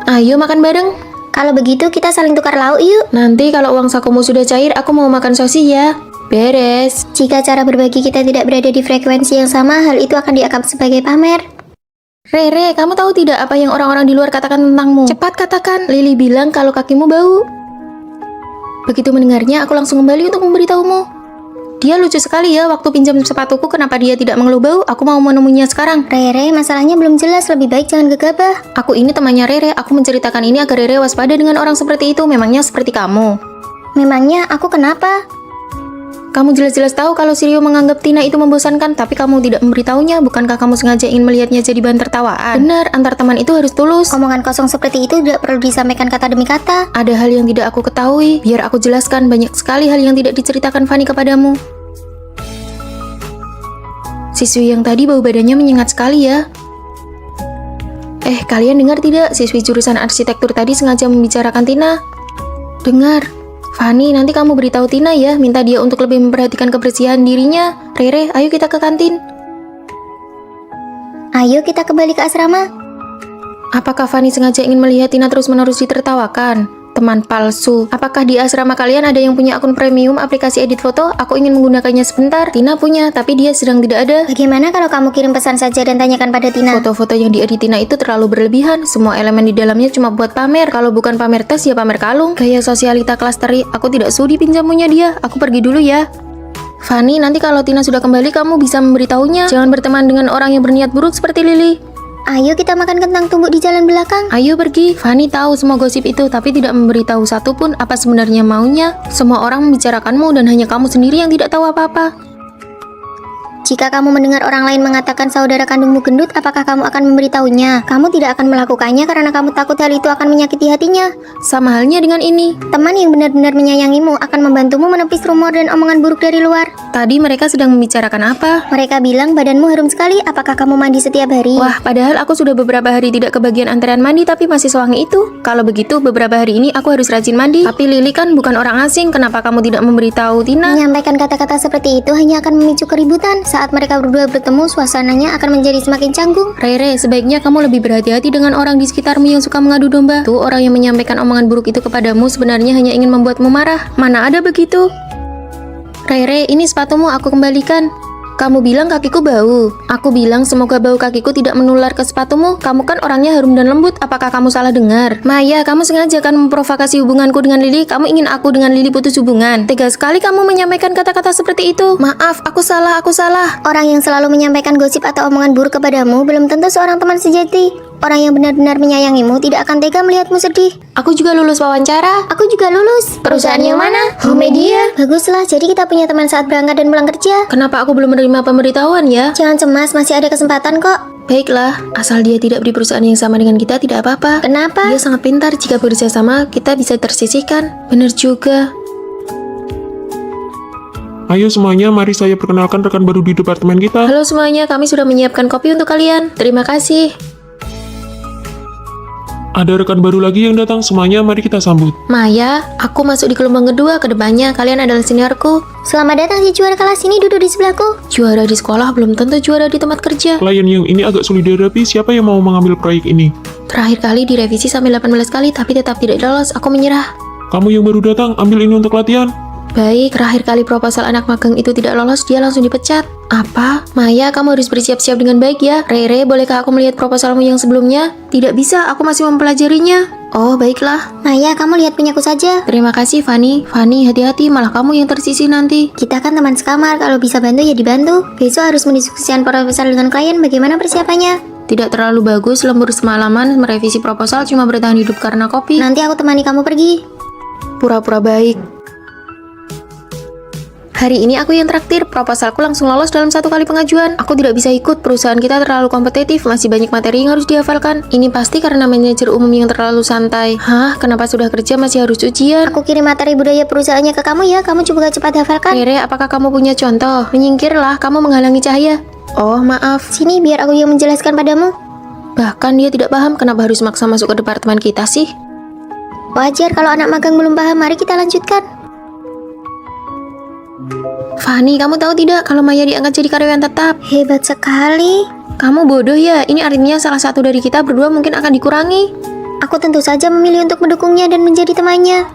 Ayo makan bareng. Kalau begitu kita saling tukar lauk yuk. Nanti kalau uang sakumu sudah cair, aku mau makan sosis ya. Beres. Jika cara berbagi kita tidak berada di frekuensi yang sama, hal itu akan dianggap sebagai pamer. Rere, kamu tahu tidak apa yang orang-orang di luar katakan tentangmu? Cepat katakan. Lily bilang kalau kakimu bau. Begitu mendengarnya, aku langsung kembali untuk memberitahumu. Dia lucu sekali ya, waktu pinjam sepatuku kenapa dia tidak mengeluh bau? Aku mau menemuinya sekarang. Rere, masalahnya belum jelas, lebih baik jangan gegabah. Aku ini temannya Rere, aku menceritakan ini agar Rere waspada dengan orang seperti itu, memangnya seperti kamu. Memangnya aku kenapa? Kamu jelas-jelas tahu kalau Sirio menganggap Tina itu membosankan, tapi kamu tidak memberitahunya. Bukankah kamu sengaja ingin melihatnya jadi bahan tertawaan? Benar, antar teman itu harus tulus. Omongan kosong seperti itu tidak perlu disampaikan kata demi kata. Ada hal yang tidak aku ketahui, biar aku jelaskan. Banyak sekali hal yang tidak diceritakan Fanny kepadamu. Siswi yang tadi bau badannya menyengat sekali ya. Kalian dengar tidak? Siswi jurusan arsitektur tadi sengaja membicarakan Tina. Dengar. Fanny, nanti kamu beritahu Tina ya, minta dia untuk lebih memperhatikan kebersihan dirinya. Rere, ayo kita ke kantin. Ayo kita kembali ke asrama. Apakah Fanny sengaja ingin melihat Tina terus-menerus ditertawakan? Teman palsu. Apakah di asrama kalian ada yang punya akun premium aplikasi edit foto? Aku ingin menggunakannya sebentar. Tina punya, tapi dia sedang tidak ada. Bagaimana kalau kamu kirim pesan saja dan tanyakan pada Tina? Foto-foto yang diedit Tina itu terlalu berlebihan. Semua elemen di dalamnya cuma buat pamer. Kalau bukan pamer tas, ya pamer kalung. Gaya sosialita kelas teri. Aku tidak sudi pinjamunya dia. Aku pergi dulu ya. Fanny, nanti kalau Tina sudah kembali, kamu bisa memberitahunya. Jangan berteman dengan orang yang berniat buruk seperti Lily. Ayo kita makan kentang tumbuk di jalan belakang. Ayo pergi. Fanny tahu semua gosip itu, tapi tidak memberitahu satupun apa sebenarnya maunya. Semua orang membicarakanmu dan hanya kamu sendiri yang tidak tahu apa-apa. Jika kamu mendengar orang lain mengatakan saudara kandungmu gendut, apakah kamu akan memberitahunya? Kamu tidak akan melakukannya karena kamu takut hal itu akan menyakiti hatinya. Sama halnya dengan ini. Teman yang benar-benar menyayangimu akan membantumu menepis rumor dan omongan buruk dari luar. Tadi mereka sedang membicarakan apa? Mereka bilang badanmu harum sekali, apakah kamu mandi setiap hari? Wah, padahal aku sudah beberapa hari tidak kebagian antrean mandi tapi masih sewangi itu. Kalau begitu, beberapa hari ini aku harus rajin mandi. Tapi Lily kan bukan orang asing, kenapa kamu tidak memberitahu Tina? Menyampaikan kata-kata seperti itu hanya akan memicu keributan. Saat saat mereka berdua bertemu, suasananya akan menjadi semakin canggung. Rere, sebaiknya kamu lebih berhati-hati dengan orang di sekitarmu yang suka mengadu domba. Tuh, orang yang menyampaikan omongan buruk itu kepadamu sebenarnya hanya ingin membuatmu marah. Mana ada begitu? Rere, ini sepatumu aku kembalikan. Kamu bilang kakiku bau. Aku bilang semoga bau kakiku tidak menular ke sepatumu. Kamu kan orangnya harum dan lembut. Apakah kamu salah dengar? Maya, kamu sengaja kan memprovokasi hubunganku dengan Lily. Kamu ingin aku dengan Lily putus hubungan. Tega sekali kamu menyampaikan kata-kata seperti itu. Maaf, aku salah. Orang yang selalu menyampaikan gosip atau omongan buruk kepadamu belum tentu seorang teman sejati. Orang yang benar-benar menyayangimu tidak akan tega melihatmu sedih. Aku juga lulus wawancara. Aku juga lulus. Perusahaan yang mana? Home Media. Baguslah, jadi kita punya teman saat berangkat dan pulang kerja. Kenapa aku belum menerima pemberitahuan ya? Jangan cemas, masih ada kesempatan kok. Baiklah, asal dia tidak di perusahaan yang sama dengan kita tidak apa-apa. Kenapa? Dia sangat pintar, jika bekerja sama kita bisa tersisihkan. Benar juga. Ayo semuanya, mari saya perkenalkan rekan baru di departemen kita. Halo semuanya, kami sudah menyiapkan kopi untuk kalian. Terima kasih. Ada rekan baru lagi yang datang, semuanya mari kita sambut. Maya, aku masuk di gelombang kedua. Kedepannya kalian adalah seniorku. Selamat datang si juara kelas ini, duduk di sebelahku. Juara di sekolah belum tentu juara di tempat kerja. Klien yang ini agak sulit dihadapi, siapa yang mau mengambil proyek ini? Terakhir kali direvisi sampai 18 kali tapi tetap tidak lolos. Aku menyerah. Kamu yang baru datang, ambil ini untuk latihan. Baik, terakhir kali proposal anak magang itu tidak lolos, dia langsung dipecat. Apa? Maya, kamu harus bersiap-siap dengan baik ya. Rere, bolehkah aku melihat proposalmu yang sebelumnya? Tidak bisa, aku masih mempelajarinya. Oh, baiklah. Maya, kamu lihat punyaku saja. Terima kasih, Fanny. Fanny, hati-hati, malah kamu yang tersisih nanti. Kita kan teman sekamar, kalau bisa bantu ya dibantu. Besok harus mendiskusikan proposal dengan klien, bagaimana persiapannya? Tidak terlalu bagus, lembur semalaman, merevisi proposal cuma bertahan hidup karena kopi. Nanti aku temani kamu pergi. Pura-pura baik. Hari ini aku yang traktir, proposalku langsung lolos dalam 1 kali pengajuan. Aku tidak bisa ikut, perusahaan kita terlalu kompetitif, masih banyak materi yang harus dihafalkan. Ini pasti karena manajer umum yang terlalu santai. Hah, kenapa sudah kerja masih harus ujian? Aku kirim materi budaya perusahaannya ke kamu ya, kamu coba cepat hafalkan. Rere, apakah kamu punya contoh? Menyingkirlah, kamu menghalangi cahaya. Oh, maaf. Sini biar aku yang menjelaskan padamu. Bahkan dia tidak paham kenapa harus maksa masuk ke departemen kita sih. Wajar kalau anak magang belum paham, mari kita lanjutkan. Fanny, kamu tahu tidak kalau Maya diangkat jadi karyawan tetap? Hebat sekali. Kamu bodoh ya, ini artinya salah satu dari kita berdua mungkin akan dikurangi. Aku tentu saja memilih untuk mendukungnya dan menjadi temannya.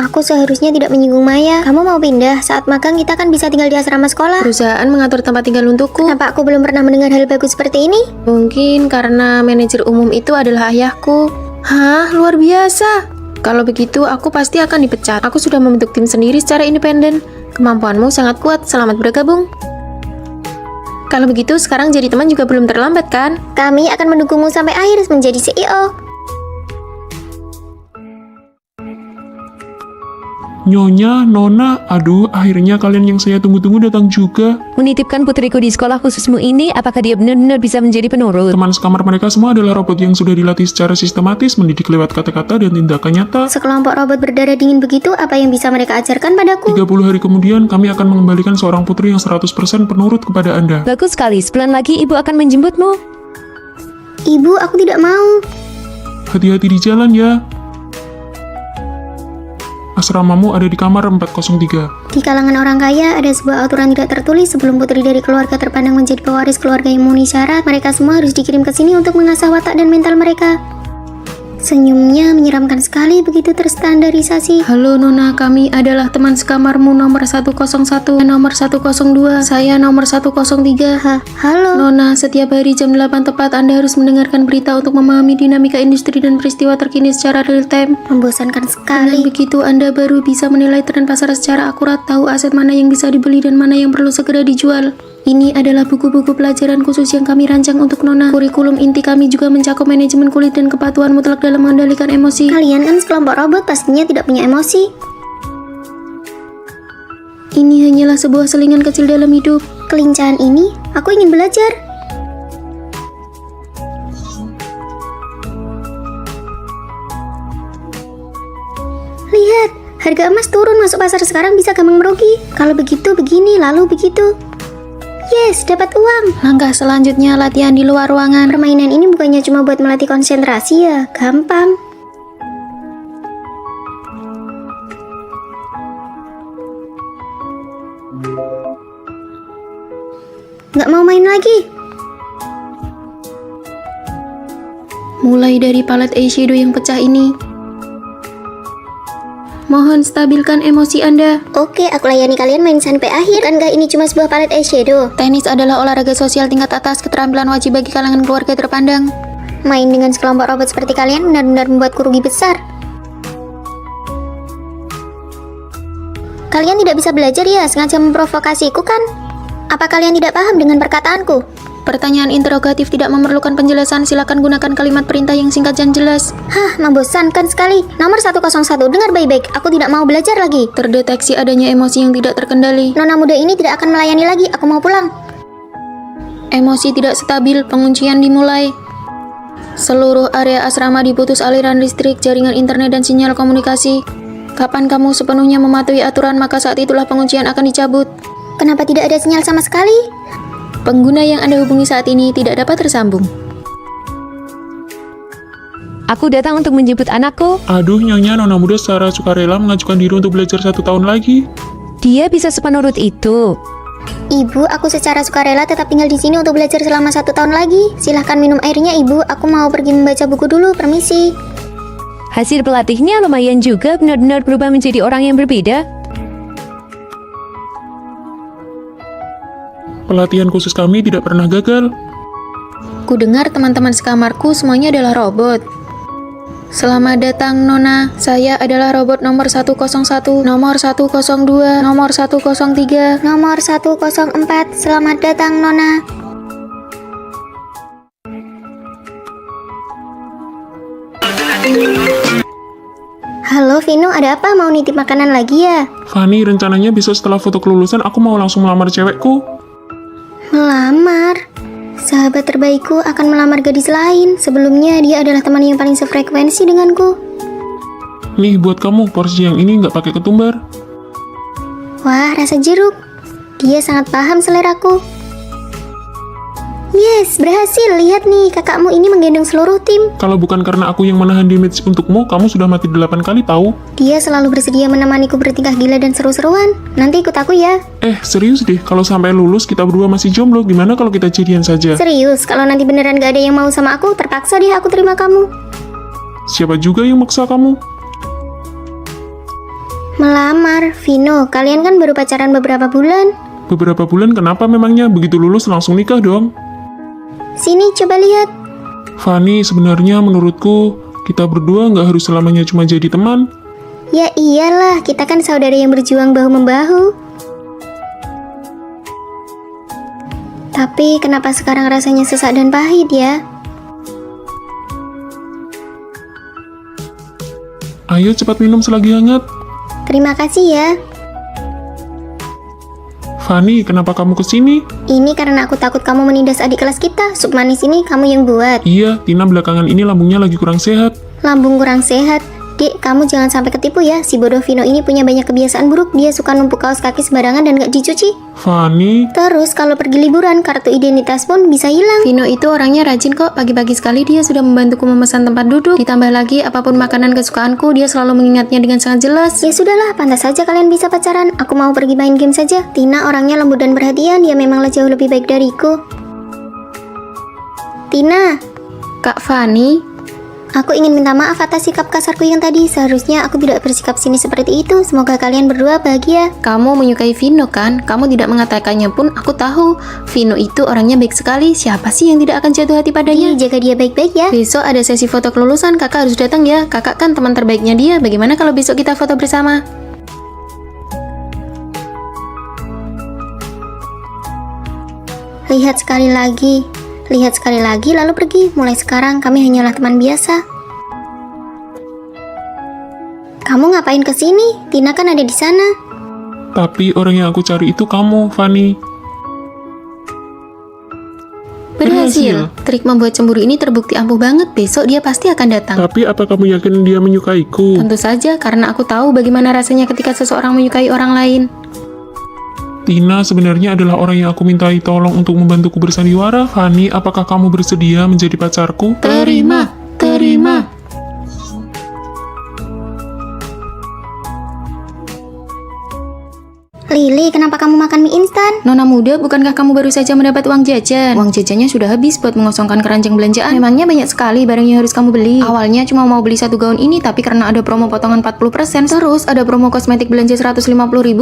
Aku seharusnya tidak menyinggung Maya. Kamu mau pindah? Saat magang kita kan bisa tinggal di asrama sekolah. Perusahaan mengatur tempat tinggal untukku. Kenapa aku belum pernah mendengar hal bagus seperti ini? Mungkin karena manajer umum itu adalah ayahku. Hah, luar biasa. Kalau begitu, aku pasti akan dipecat. Aku sudah membentuk tim sendiri secara independen. Kemampuanmu sangat kuat, selamat bergabung. Kalau begitu, sekarang jadi teman juga belum terlambat kan? Kami akan mendukungmu sampai akhir menjadi CEO. Nyonya, Nona, aduh, akhirnya kalian yang saya tunggu-tunggu datang juga. Menitipkan putriku di sekolah khususmu ini, apakah dia benar-benar bisa menjadi penurut? Teman sekamar mereka semua adalah robot yang sudah dilatih secara sistematis, mendidik lewat kata-kata dan tindakan nyata. Sekelompok robot berdarah dingin begitu, apa yang bisa mereka ajarkan padaku? 30 hari kemudian, kami akan mengembalikan seorang putri yang 100% penurut kepada Anda. Bagus sekali, sebulan lagi ibu akan menjemputmu. Ibu, aku tidak mau. Hati-hati di jalan ya. Asramamu ada di kamar 403. Di kalangan orang kaya, ada sebuah aturan tidak tertulis sebelum putri dari keluarga terpandang menjadi pewaris keluarga yang memenuhi syarat, mereka semua harus dikirim ke sini untuk mengasah watak dan mental mereka. Senyumnya menyeramkan sekali, begitu terstandarisasi. Halo Nona, kami adalah teman sekamarmu nomor 101, nomor 102, saya nomor 103. Halo. Nona, setiap hari jam 8 tepat Anda harus mendengarkan berita untuk memahami dinamika industri dan peristiwa terkini secara real time. Membosankan Dengan sekali. begitu Anda baru bisa menilai tren pasar secara akurat, tahu aset mana yang bisa dibeli dan mana yang perlu segera dijual. Ini adalah buku-buku pelajaran khusus yang kami rancang untuk Nona. Kurikulum inti kami juga mencakup manajemen kulit dan kepatuhan mutlak dalam mengendalikan emosi. Kalian kan sekelompok robot, pastinya tidak punya emosi. Ini hanyalah sebuah selingan kecil dalam hidup. Kelincahan ini, aku ingin belajar. Lihat, harga emas turun, masuk pasar sekarang bisa gampang merugi. Kalau begitu begini, lalu begitu. Yes, dapat uang. Langkah selanjutnya latihan di luar ruangan. Permainan ini bukannya cuma buat melatih konsentrasi ya, gampang. Nggak mau main lagi. Mulai dari palet eyeshadow yang pecah ini. Mohon stabilkan emosi Anda. Oke, aku layani kalian main sampai akhir. Bukankah ini cuma sebuah palet eyeshadow? Tenis adalah olahraga sosial tingkat atas, keterampilan wajib bagi kalangan keluarga terpandang. Main dengan sekelompok robot seperti kalian benar-benar membuatku rugi besar. Kalian tidak bisa belajar ya, sengaja memprovokasiku kan? Apa kalian tidak paham dengan perkataanku? Pertanyaan interrogatif tidak memerlukan penjelasan, silakan gunakan kalimat perintah yang singkat dan jelas. Hah, membosankan sekali. Nomor 101, dengar baik-baik. Aku tidak mau belajar lagi. Terdeteksi adanya emosi yang tidak terkendali. Nona muda ini tidak akan melayani lagi. Aku mau pulang. Emosi tidak stabil, penguncian dimulai. Seluruh area asrama diputus aliran listrik, jaringan internet, dan sinyal komunikasi. Kapan kamu sepenuhnya mematuhi aturan, maka saat itulah penguncian akan dicabut. Kenapa tidak ada sinyal sama sekali? Pengguna yang Anda hubungi saat ini tidak dapat tersambung. Aku datang untuk menjemput anakku. Aduh, Nyonya, Nona muda secara sukarela mengajukan diri untuk belajar 1 tahun lagi. Dia bisa sepenurut itu. Ibu, aku secara sukarela tetap tinggal di sini untuk belajar selama 1 tahun lagi. Silahkan minum airnya, Ibu. Aku mau pergi membaca buku dulu, permisi. Hasil pelatihnya lumayan juga, benar-benar berubah menjadi orang yang berbeda. Pelatihan khusus kami tidak pernah gagal. Ku dengar teman-teman sekamarku semuanya adalah robot. Selamat datang, Nona. Saya adalah robot nomor 101, nomor 102, nomor 103. Nomor 104, selamat datang, Nona. Halo Vino, ada apa? Mau nitip makanan lagi ya? Fanny, rencananya besok setelah foto kelulusan aku mau langsung melamar cewekku. Melamar? Sahabat terbaikku akan melamar gadis lain. Sebelumnya dia adalah teman yang paling sefrekuensi denganku. Nih, buat kamu, porsi yang ini nggak pakai ketumbar. Wah, rasa jeruk. Dia sangat paham seleraku. Yes, berhasil. Lihat nih, kakakmu ini menggendong seluruh tim. Kalau bukan karena aku yang menahan damage untukmu, kamu sudah mati 8 kali tahu. Dia selalu bersedia menemaniku bertingkah gila dan seru-seruan. Nanti ikut aku ya. Serius deh, kalau sampai lulus kita berdua masih jomblo, gimana kalau kita jadian saja? Serius, kalau nanti beneran gak ada yang mau sama aku, terpaksa deh aku terima kamu. Siapa juga yang maksa kamu? Melamar, Vino, kalian kan baru pacaran beberapa bulan. Beberapa bulan kenapa memangnya? Begitu lulus langsung nikah dong. Sini, coba lihat. Fanny, sebenarnya menurutku, kita berdua nggak harus selamanya cuma jadi teman. Ya iyalah, kita kan saudara yang berjuang bahu-membahu. Tapi kenapa sekarang rasanya sesak dan pahit ya? Ayo cepat minum selagi hangat. Terima kasih ya. Fanny, kenapa kamu kesini? Ini karena aku takut kamu menindas adik kelas kita. Sup manis ini kamu yang buat. Iya, Tina belakangan ini lambungnya lagi kurang sehat. Lambung kurang sehat. Dik, kamu jangan sampai ketipu ya. Si bodoh Vino ini punya banyak kebiasaan buruk. Dia suka numpuk kaos kaki sembarangan dan gak dicuci. Fanny, Terus kalau pergi liburan, kartu identitas pun bisa hilang. Vino itu orangnya rajin kok. Pagi-pagi sekali dia sudah membantuku memesan tempat duduk. Ditambah lagi, apapun makanan kesukaanku, dia selalu mengingatnya dengan sangat jelas. Ya sudahlah, pantas saja kalian bisa pacaran. Aku mau pergi main game saja. Tina orangnya lembut dan perhatian. Dia memanglah jauh lebih baik dariku. Tina, Kak Fanny, aku ingin minta maaf atas sikap kasarku yang tadi. Seharusnya aku tidak bersikap sinis seperti itu. Semoga kalian berdua bahagia. kamu menyukai Vino kan? Kamu tidak mengatakannya pun aku tahu. Vino itu orangnya baik sekali. Siapa sih yang tidak akan jatuh hati padanya? Jaga dia baik-baik ya. Besok ada sesi foto kelulusan, kakak harus datang ya. Kakak kan teman terbaiknya dia. Bagaimana kalau besok kita foto bersama? Lihat sekali lagi. Lihat sekali lagi lalu pergi. Mulai sekarang kami hanyalah teman biasa. Kamu ngapain kesini? Tina kan ada di sana. tapi orang yang aku cari itu kamu, Fanny. Berhasil. Trik membuat cemburu ini terbukti ampuh banget. Besok dia pasti akan datang. Tapi apa kamu yakin dia menyukaiku? Tentu saja, karena aku tahu bagaimana rasanya ketika seseorang menyukai orang lain. Tina sebenarnya adalah orang yang aku mintai tolong untuk membantuku bersandiwara. Fanny, apakah kamu bersedia menjadi pacarku? Terima. Lili, kenapa kamu makan mie instan? Nona muda, bukankah kamu baru saja mendapat uang jajan? Uang jajannya sudah habis buat mengosongkan keranjang belanjaan. Memangnya banyak sekali barang yang harus kamu beli. Awalnya cuma mau beli satu gaun ini, tapi karena ada promo potongan 40%, terus ada promo kosmetik belanja 150.000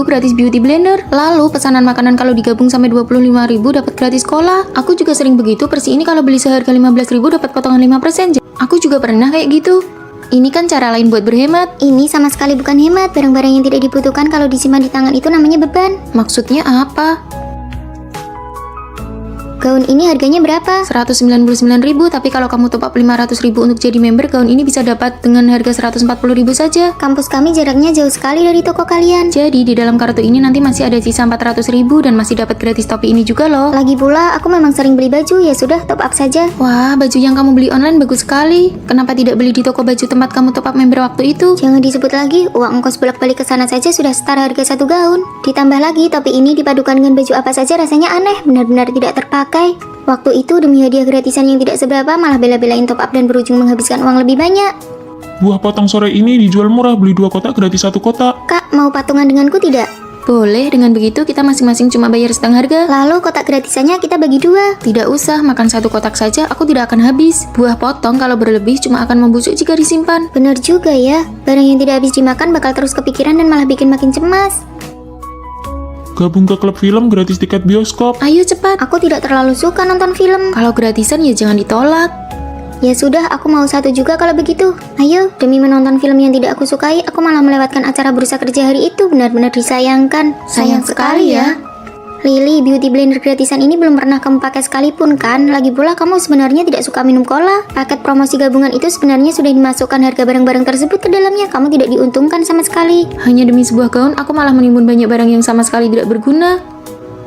gratis beauty blender. Lalu pesanan makanan kalau digabung sampai 25.000 dapat gratis cola. Aku juga sering begitu, persi ini kalau beli seharga 15.000 dapat potongan 5%. Aku juga pernah kayak gitu. Ini kan cara lain buat berhemat. Ini sama sekali bukan hemat. Barang-barang yang tidak dibutuhkan kalau disimpan di tangan itu namanya beban. Maksudnya apa? Gaun ini harganya berapa? 199.000, tapi kalau kamu top up 500.000 untuk jadi member, gaun ini bisa dapat dengan harga 140.000 saja. Kampus kami jaraknya jauh sekali dari toko kalian. Jadi di dalam kartu ini nanti masih ada sisa 400.000 dan masih dapat gratis topi ini juga loh. Lagi pula, aku memang sering beli baju, ya sudah top up saja. Wah, baju yang kamu beli online bagus sekali. Kenapa tidak beli di toko baju tempat kamu top up member waktu itu? Jangan disebut lagi, uang ongkos bolak-balik ke sana saja sudah setara harga satu gaun. Ditambah lagi, topi ini dipadukan dengan baju apa saja rasanya aneh, benar-benar tidak terpakai. Waktu itu demi hadiah gratisan yang tidak seberapa malah bela-belain top up dan berujung menghabiskan uang lebih banyak. Buah potong sore ini dijual murah, beli 2 kotak gratis 1 kotak. Kak, mau patungan denganku tidak? Boleh, dengan begitu kita masing-masing cuma bayar setengah harga. Lalu kotak gratisannya kita bagi 2. Tidak usah, makan 1 kotak saja, aku tidak akan habis. Buah potong kalau berlebih cuma akan membusuk jika disimpan. Benar juga ya, barang yang tidak habis dimakan bakal terus kepikiran dan malah bikin makin cemas. Gabung ke klub film gratis tiket bioskop. Ayo cepat. Aku tidak terlalu suka nonton film. Kalau gratisan ya jangan ditolak. Ya sudah, aku mau 1 juga kalau begitu. Ayo, demi menonton film yang tidak aku sukai, aku malah melewatkan acara bursa kerja hari itu. Benar-benar disayangkan. Sayang sekali ya. Lili, beauty blender gratisan ini belum pernah kamu pakai sekalipun kan? Lagi pula kamu sebenarnya tidak suka minum cola. Paket promosi gabungan itu sebenarnya sudah dimasukkan harga barang-barang tersebut ke dalamnya. Kamu tidak diuntungkan sama sekali. Hanya demi sebuah gaun, aku malah menimbun banyak barang yang sama sekali tidak berguna.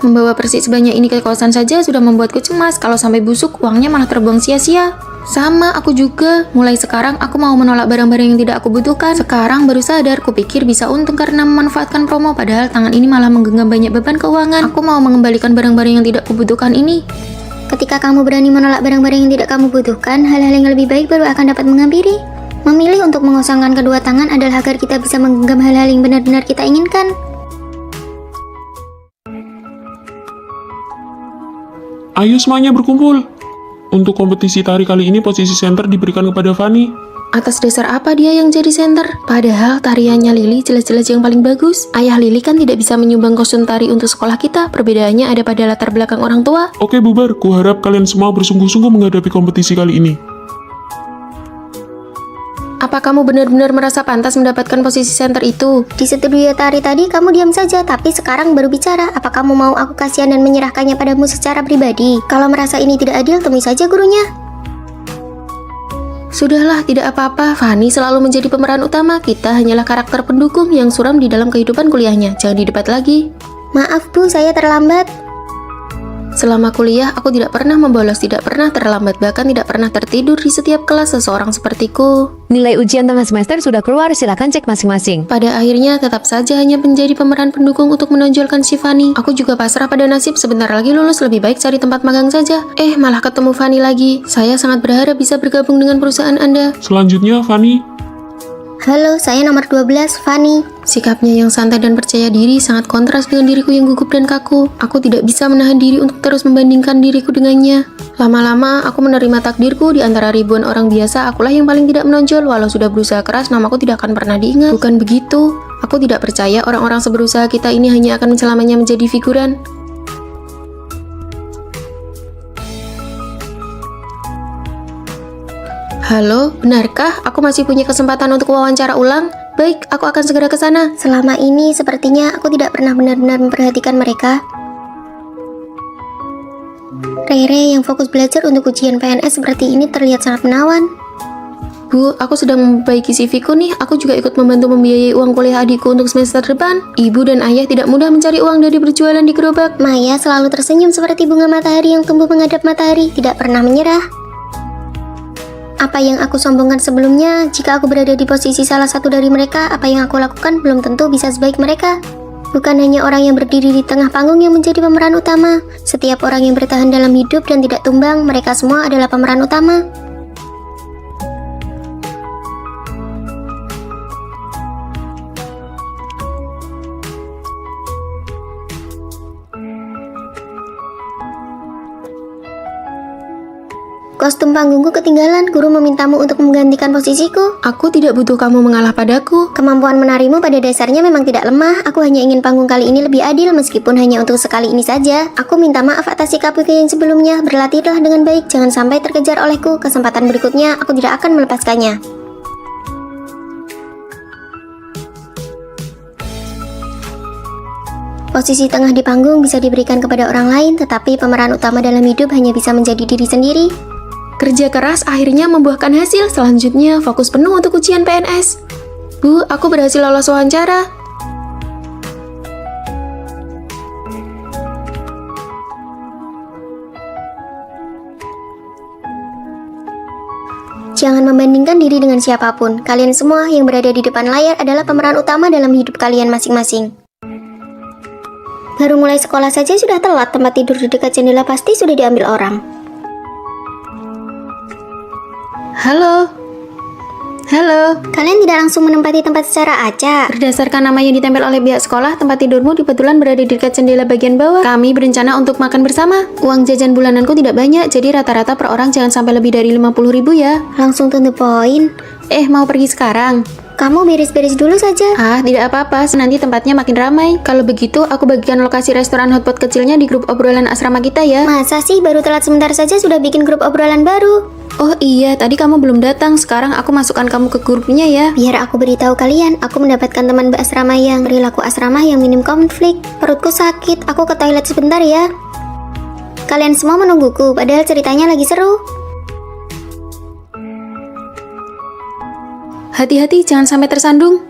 Membawa persi sebanyak ini ke kosan saja sudah membuatku cemas. Kalau sampai busuk, uangnya malah terbuang sia-sia. Sama, aku juga. Mulai sekarang, aku mau menolak barang-barang yang tidak aku butuhkan. Sekarang baru sadar, kupikir bisa untung karena memanfaatkan promo. Padahal tangan ini malah menggenggam banyak beban keuangan. Aku mau mengembalikan barang-barang yang tidak kubutuhkan ini. Ketika kamu berani menolak barang-barang yang tidak kamu butuhkan, hal-hal yang lebih baik baru akan dapat menghampiri. Memilih untuk mengosongkan kedua tangan adalah agar kita bisa menggenggam hal-hal yang benar-benar kita inginkan. Ayo semuanya berkumpul. Untuk kompetisi tari kali ini posisi center diberikan kepada Fanny. Atas dasar apa dia yang jadi center? Padahal tariannya Lili jelas-jelas yang paling bagus. Ayah Lili kan tidak bisa menyumbang kostum tari untuk sekolah kita. Perbedaannya ada pada latar belakang orang tua. Oke bubar, kuharap kalian semua bersungguh-sungguh menghadapi kompetisi kali ini. Apa kamu benar-benar merasa pantas mendapatkan posisi center itu? Di studio tari tadi kamu diam saja, tapi sekarang baru bicara. Apa kamu mau aku kasihan dan menyerahkannya padamu secara pribadi? Kalau merasa ini tidak adil, temui saja gurunya. Sudahlah, tidak apa-apa. Fanny selalu menjadi pemeran utama. Kita hanyalah karakter pendukung yang suram di dalam kehidupan kuliahnya. Jangan didebat lagi. Maaf Bu, saya terlambat. Selama kuliah, aku tidak pernah membolos, tidak pernah terlambat, bahkan tidak pernah tertidur di setiap kelas seseorang sepertiku. Nilai ujian tengah semester sudah keluar, silakan cek masing-masing. Pada akhirnya, tetap saja hanya menjadi pemeran pendukung untuk menonjolkan si Fanny. Aku juga pasrah pada nasib, sebentar lagi lulus, lebih baik cari tempat magang saja. Malah ketemu Fanny lagi. Saya sangat berharap bisa bergabung dengan perusahaan Anda. Selanjutnya Fanny. Halo, saya nomor 12, Fanny. Sikapnya yang santai dan percaya diri sangat kontras dengan diriku yang gugup dan kaku. Aku tidak bisa menahan diri untuk terus membandingkan diriku dengannya. Lama-lama, aku menerima takdirku di antara ribuan orang biasa, akulah yang paling tidak menonjol. Walau sudah berusaha keras, namaku tidak akan pernah diingat. Bukan begitu. Aku tidak percaya orang-orang seberusaha kita ini hanya akan selamanya menjadi figuran. Halo, benarkah aku masih punya kesempatan untuk wawancara ulang? Baik, aku akan segera ke sana. Selama ini sepertinya aku tidak pernah benar-benar memperhatikan mereka. Rere yang fokus belajar untuk ujian PNS seperti ini terlihat sangat menawan. Bu, aku sedang memperbaiki CV-ku nih. Aku juga ikut membantu membiayai uang kuliah adikku untuk semester depan. Ibu dan ayah tidak mudah mencari uang dari berjualan di gerobak. Maya selalu tersenyum seperti bunga matahari yang tumbuh menghadap matahari, tidak pernah menyerah. Apa yang aku sombongkan sebelumnya, jika aku berada di posisi salah satu dari mereka, apa yang aku lakukan belum tentu bisa sebaik mereka. Bukan hanya orang yang berdiri di tengah panggung yang menjadi pemeran utama. Setiap orang yang bertahan dalam hidup dan tidak tumbang, mereka semua adalah pemeran utama. Kostum panggungku ketinggalan, guru memintamu untuk menggantikan posisiku. Aku tidak butuh kamu mengalah padaku. Kemampuan menarimu pada dasarnya memang tidak lemah. Aku hanya ingin panggung kali ini lebih adil meskipun hanya untuk sekali ini saja. Aku minta maaf atas sikapku yang sebelumnya. Berlatihlah dengan baik, jangan sampai terkejar olehku. Kesempatan berikutnya aku tidak akan melepaskannya. Posisi tengah di panggung bisa diberikan kepada orang lain, tetapi pemeran utama dalam hidup hanya bisa menjadi diri sendiri. Kerja keras akhirnya membuahkan hasil. Selanjutnya fokus penuh untuk ujian PNS. Bu, aku berhasil lolos wawancara. Jangan membandingkan diri dengan siapapun. Kalian semua yang berada di depan layar adalah pemeran utama dalam hidup kalian masing-masing. Baru mulai sekolah saja sudah telat, tempat tidur di dekat jendela pasti sudah diambil orang. Halo. Halo. Kalian tidak langsung menempati tempat secara acak. Berdasarkan nama yang ditempel oleh pihak sekolah, tempat tidurmu kebetulan berada di dekat jendela bagian bawah. Kami berencana untuk makan bersama. Uang jajan bulananku tidak banyak, jadi rata-rata per orang jangan sampai lebih dari 50.000 ya. Langsung to the point. Mau pergi sekarang? Kamu beres-beres dulu saja. Tidak apa-apa, nanti tempatnya makin ramai. Kalau begitu, aku bagikan lokasi restoran hotpot kecilnya di grup obrolan asrama kita ya. Masa sih baru telat sebentar saja sudah bikin grup obrolan baru? Oh iya, tadi kamu belum datang. Sekarang aku masukkan kamu ke grupnya ya. Biar aku beritahu kalian, aku mendapatkan teman asrama yang perilaku asrama yang minim konflik. Perutku sakit, aku ke toilet sebentar ya. Kalian semua menungguku, padahal ceritanya lagi seru. Hati-hati, jangan sampai tersandung.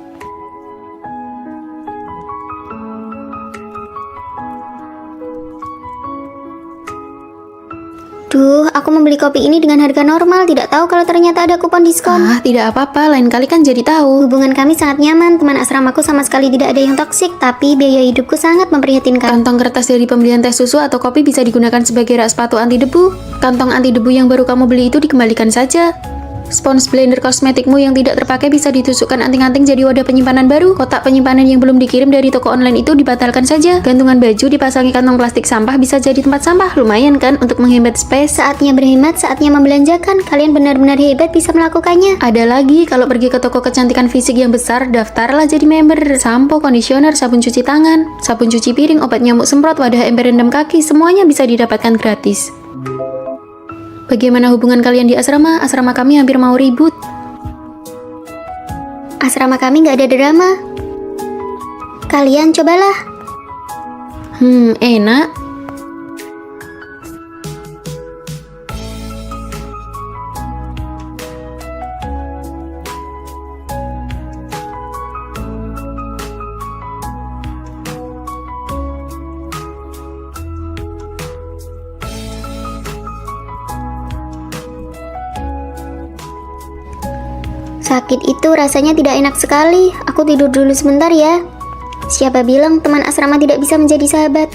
Duh, aku membeli kopi ini dengan harga normal, tidak tahu kalau ternyata ada kupon diskon. Tidak apa-apa, lain kali kan jadi tahu. Hubungan kami sangat nyaman, teman asramaku sama sekali tidak ada yang toksik, tapi biaya hidupku sangat memprihatinkan. Kantong kertas dari pembelian teh susu atau kopi bisa digunakan sebagai rak sepatu anti debu. Kantong anti debu yang baru kamu beli itu dikembalikan saja. Spons blender kosmetikmu yang tidak terpakai bisa ditusukkan anting-anting jadi wadah penyimpanan baru. Kotak penyimpanan yang belum dikirim dari toko online itu dibatalkan saja. Gantungan baju dipasangi kantong plastik sampah bisa jadi tempat sampah. Lumayan kan untuk menghemat space. Saatnya berhemat, saatnya membelanjakan. Kalian benar-benar hebat bisa melakukannya. Ada lagi, kalau pergi ke toko kecantikan fisik yang besar, daftarlah jadi member. Sampo, kondisioner, sabun cuci tangan, sabun cuci piring, obat nyamuk semprot, wadah ember rendam kaki, semuanya bisa didapatkan gratis. Bagaimana hubungan kalian di asrama? Asrama kami hampir mau ribut. Asrama kami nggak ada drama. Kalian cobalah. Enak. Sakit itu rasanya tidak enak sekali. Aku tidur dulu sebentar ya. Siapa bilang teman asrama tidak bisa menjadi sahabat?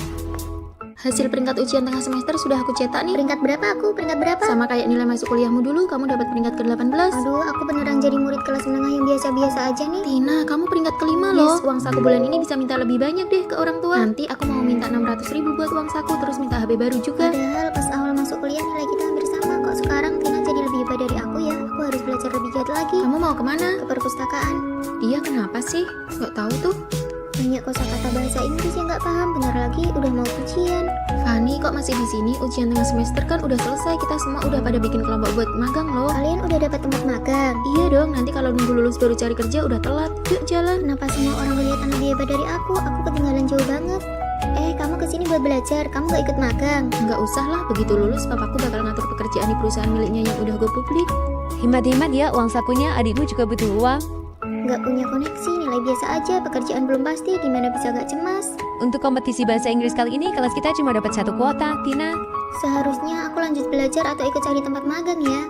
Hasil peringkat ujian tengah semester sudah aku cetak nih. Peringkat berapa aku? Peringkat berapa? Sama kayak nilai masuk kuliahmu dulu, kamu dapat peringkat ke-18. Aduh, aku beneran jadi murid kelas menengah yang biasa-biasa aja nih. Tina, kamu peringkat ke-5 loh. Uang saku bulan ini bisa minta lebih banyak deh ke orang tua. Nanti aku mau minta 600.000 buat uang saku, terus minta HP baru juga. Padahal pas awal masuk kuliah nilai kita hampir sama. Kok sekarang Tina jadi lebih hebat dari aku ya? Aku harus belajar lebih giat lagi. Kamu mau kemana? Ke perpustakaan. Dia kenapa sih? Nggak tahu tuh. Banyak kosakata bahasa Inggris yang nggak paham. Bentar lagi udah mau ujian. Fani, kok masih di sini? Ujian tengah semester kan udah selesai. Kita semua udah pada bikin kelompok buat magang loh. Kalian udah dapat tempat magang? Iya dong, nanti kalau nunggu lulus baru cari kerja udah telat. Yuk jalan. Kenapa semua orang kelihatan lebih hebat dari aku? Aku ketinggalan jauh banget. Kamu kesini buat belajar, kamu gak ikut magang? Nggak usah lah, begitu lulus papaku bakal ngatur pekerjaan di perusahaan miliknya yang udah go publik. Hemat-hemat ya uang sakunya, adikmu juga butuh uang. Gak punya koneksi, nilai biasa aja, pekerjaan belum pasti, gimana bisa gak cemas? Untuk kompetisi bahasa Inggris kali ini, kelas kita cuma dapat 1 kuota, Tina. Seharusnya aku lanjut belajar atau ikut cari tempat magang ya.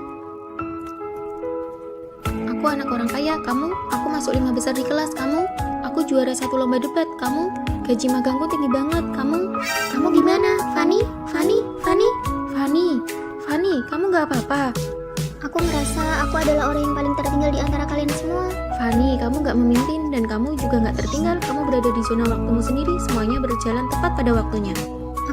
Aku anak orang kaya, kamu? Aku masuk 5 besar di kelas, kamu? Aku juara 1 lomba debat, kamu? Gaji magangku tinggi banget, kamu? Kamu gimana? Fani? Fani? Fani? Fani, kamu gak apa-apa? Aku merasa aku adalah orang yang paling tertinggal di antara kalian semua. Fani, kamu gak memimpin dan kamu juga gak tertinggal. Kamu berada di zona waktumu sendiri, semuanya berjalan tepat pada waktunya.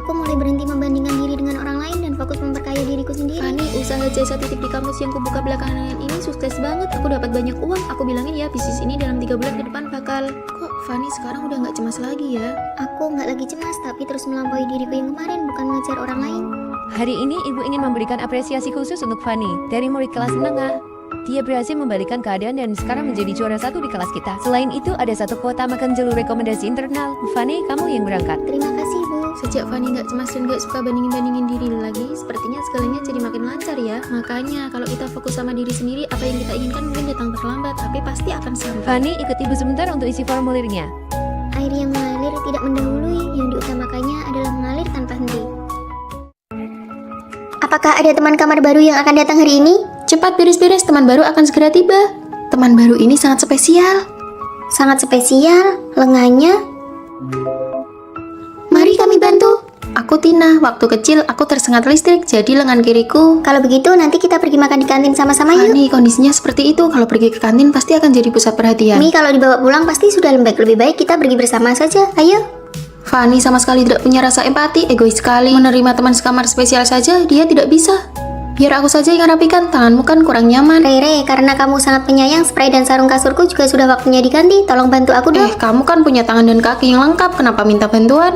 Aku mulai berhenti membandingkan diri dengan orang lain dan fokus memperkaya diriku sendiri. Fanny, usaha jasa titip di kampus yang kubuka belakangan ini sukses banget. Aku dapat banyak uang. Aku bilangin ya, bisnis ini dalam 3 bulan ke depan bakal. Kok Fanny sekarang udah nggak cemas lagi ya? Aku nggak lagi cemas, tapi terus melampaui diriku yang kemarin, bukan mengejar orang lain. Hari ini ibu ingin memberikan apresiasi khusus untuk Fanny dari murid kelas menengah. Dia berhasil membalikan keadaan dan sekarang menjadi juara 1 di kelas kita. Selain itu, ada 1 kuota makan jalur rekomendasi internal. Fanny, kamu yang berangkat. Terima kasih, Bu. Sejak Fanny nggak cemas dan nggak suka bandingin-bandingin diri lagi, sepertinya segalanya jadi makin lancar ya. Makanya kalau kita fokus sama diri sendiri, apa yang kita inginkan mungkin datang terlambat, tapi pasti akan sampai. Fanny, ikut ibu sebentar untuk isi formulirnya. Air yang mengalir tidak mendahului, yang diutamakannya adalah mengalir tanpa henti. Apakah ada teman kamar baru yang akan datang hari ini? Cepat beres-beres, teman baru akan segera tiba. Teman baru ini sangat spesial. Sangat spesial, lengannya. Mari kami bantu. Aku Tina, waktu kecil aku tersengat listrik, jadi lengan kiriku. Kalau begitu, nanti kita pergi makan di kantin sama-sama yuk. Fanny, kondisinya seperti itu. Kalau pergi ke kantin pasti akan jadi pusat perhatian. Mi, kalau dibawa pulang pasti sudah lembek. Lebih baik kita pergi bersama saja. Ayo. Fanny sama sekali tidak punya rasa empati, egois sekali. Menerima teman sekamar spesial saja, dia tidak bisa. Biar aku saja yang rapikan, tanganmu kan kurang nyaman. Rere, karena kamu sangat penyayang, spray dan sarung kasurku juga sudah waktunya diganti. Tolong bantu aku dong. Kamu kan punya tangan dan kaki yang lengkap, kenapa minta bantuan?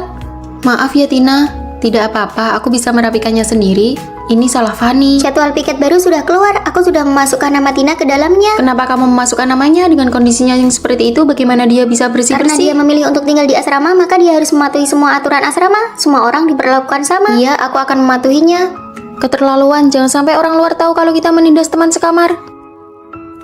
Maaf ya Tina, tidak apa-apa, aku bisa merapikannya sendiri. Ini salah Fanny. Jadwal piket baru sudah keluar. Aku sudah memasukkan nama Tina ke dalamnya. Kenapa kamu memasukkan namanya dengan kondisinya yang seperti itu? Bagaimana dia bisa Karena bersih-bersih? dia memilih untuk tinggal di asrama, maka dia harus mematuhi semua aturan asrama. Semua orang diperlakukan sama. Iya, aku akan mematuhinya. Keterlaluan, jangan sampai orang luar tahu kalau kita menindas teman sekamar.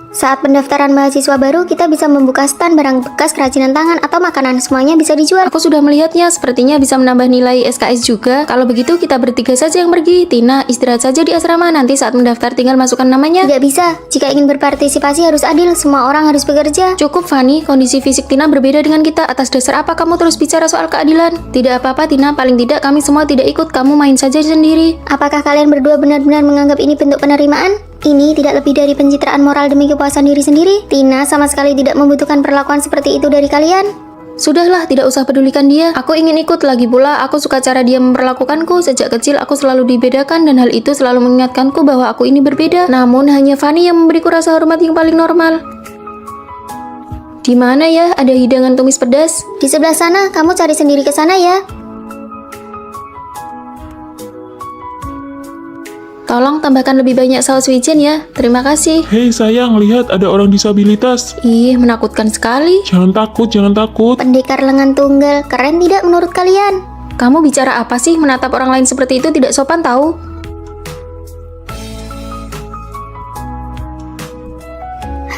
Saat pendaftaran mahasiswa baru, kita bisa membuka stand barang bekas kerajinan tangan atau makanan. Semuanya bisa dijual. Aku sudah melihatnya, sepertinya bisa menambah nilai SKS juga. Kalau begitu kita bertiga saja yang pergi. Tina, istirahat saja di asrama, nanti saat mendaftar tinggal masukkan namanya. Tidak bisa. Jika ingin berpartisipasi harus adil. Semua orang harus bekerja. Cukup Fanny, kondisi fisik Tina berbeda dengan kita. Atas dasar apa kamu terus bicara soal keadilan? Tidak apa-apa Tina, paling tidak kami semua tidak ikut. Kamu main saja sendiri. Apakah kalian berdua benar-benar menganggap ini bentuk penerimaan? Ini tidak lebih dari pencitraan moral demi kepuasan diri sendiri. Tina sama sekali tidak membutuhkan perlakuan seperti itu dari kalian. Sudahlah, tidak usah pedulikan dia. Aku ingin ikut, lagi pula aku suka cara dia memperlakukanku. Sejak kecil aku selalu dibedakan dan hal itu selalu mengingatkanku bahwa aku ini berbeda. Namun hanya Fanny yang memberiku rasa hormat yang paling normal. Di mana ya ada hidangan tumis pedas? Di sebelah sana, kamu cari sendiri ke sana ya. Tolong tambahkan lebih banyak saus wijen ya. Terima kasih. Hei sayang, lihat ada orang disabilitas. Ih, menakutkan sekali. Jangan takut, jangan takut. Pendekar lengan tunggal, keren tidak menurut kalian? Kamu bicara apa sih? Menatap orang lain seperti itu tidak sopan tahu.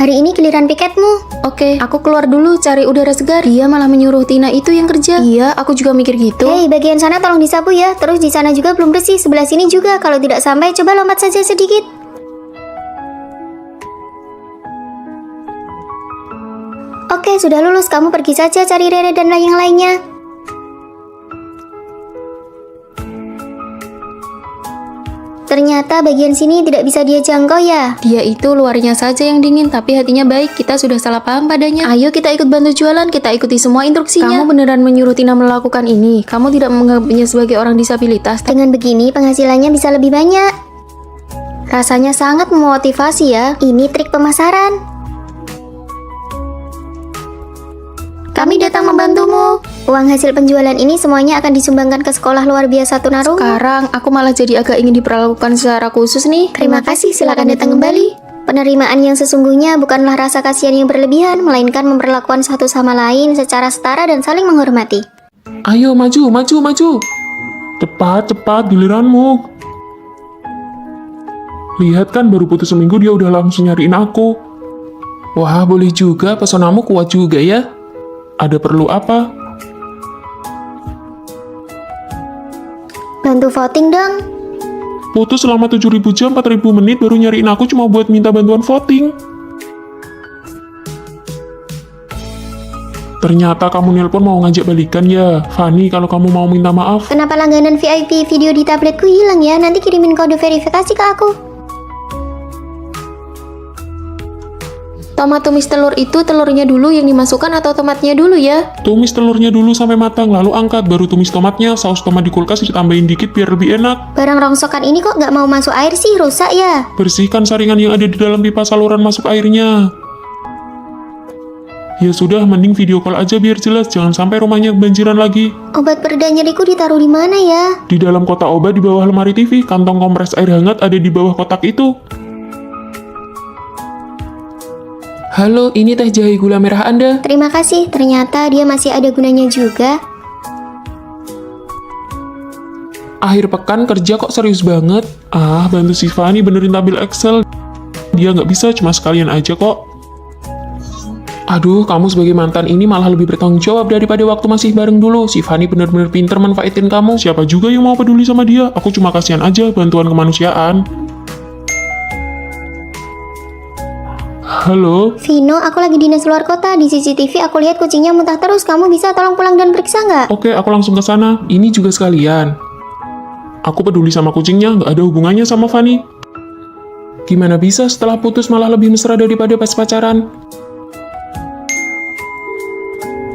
Hari ini giliran piketmu. Oke, aku keluar dulu cari udara segar. Dia malah menyuruh Tina itu yang kerja. Iya, aku juga mikir gitu. Hei, bagian sana tolong disapu ya. Terus di sana juga belum bersih, sebelah sini juga. Kalau tidak sampai, coba lompat saja sedikit. Oke, sudah lulus. Kamu pergi saja cari Rere dan yang lainnya. Ternyata bagian sini tidak bisa dia jangkau ya. Dia itu luarnya saja yang dingin, tapi hatinya baik. Kita sudah salah paham padanya. Ayo kita ikut bantu jualan, kita ikuti semua instruksinya. Kamu beneran menyuruh Tina melakukan ini? Kamu tidak menganggapnya sebagai orang disabilitas? Dengan begini penghasilannya bisa lebih banyak. Rasanya sangat memotivasi ya. Ini trik pemasaran. Kami datang membantumu. Uang hasil penjualan ini semuanya akan disumbangkan ke sekolah luar biasa tunarungu. Sekarang aku malah jadi agak ingin diperlakukan secara khusus nih. Terima kasih, silakan datang kembali. Penerimaan yang sesungguhnya bukanlah rasa kasihan yang berlebihan, melainkan memperlakukan satu sama lain secara setara dan saling menghormati. Ayo maju, maju, maju. Cepat, cepat, giliranmu. Lihat kan baru putus seminggu dia udah langsung nyariin aku. Wah, boleh juga, pesonamu kuat juga ya. Ada perlu apa? Bantu voting dong. Putus selama 7.000 jam, 4.000 menit baru nyariin aku cuma buat minta bantuan voting. Ternyata kamu nelpon mau ngajak balikan ya. Fanny, kalau kamu mau minta maaf. Kenapa langganan VIP video di tabletku hilang ya? Nanti kirimin kode verifikasi ke aku. Tomat tumis telur itu telurnya dulu yang dimasukkan atau tomatnya dulu ya? Tumis telurnya dulu sampai matang, lalu angkat, baru tumis tomatnya. Saus tomat di kulkas ditambahin dikit biar lebih enak. Barang rongsokan ini kok nggak mau masuk air sih, rusak ya? Bersihkan saringan yang ada di dalam pipa saluran masuk airnya. Ya sudah, mending video call aja biar jelas, jangan sampai rumahnya kebanjiran lagi. Obat pereda nyeriku ditaruh di mana ya? Di dalam kotak obat di bawah lemari TV, kantong kompres air hangat ada di bawah kotak itu. Halo, ini teh jahe gula merah Anda. Terima kasih, ternyata dia masih ada gunanya juga. Akhir pekan kerja kok serius banget. Bantu si Fanny benerin tabel Excel. Dia nggak bisa, cuma sekalian aja kok. Aduh, kamu sebagai mantan ini malah lebih bertanggung jawab daripada waktu masih bareng dulu. Si Fanny bener-bener pinter manfaatin kamu. Siapa juga yang mau peduli sama dia? Aku cuma kasihan aja, bantuan kemanusiaan. Halo? Vino, aku lagi dinas luar kota. Di CCTV aku lihat kucingnya muntah terus. Kamu bisa tolong pulang dan periksa nggak? Oke, aku langsung ke sana. Ini juga sekalian. Aku peduli sama kucingnya, nggak ada hubungannya sama Fanny. Gimana bisa setelah putus malah lebih mesra daripada pas pacaran?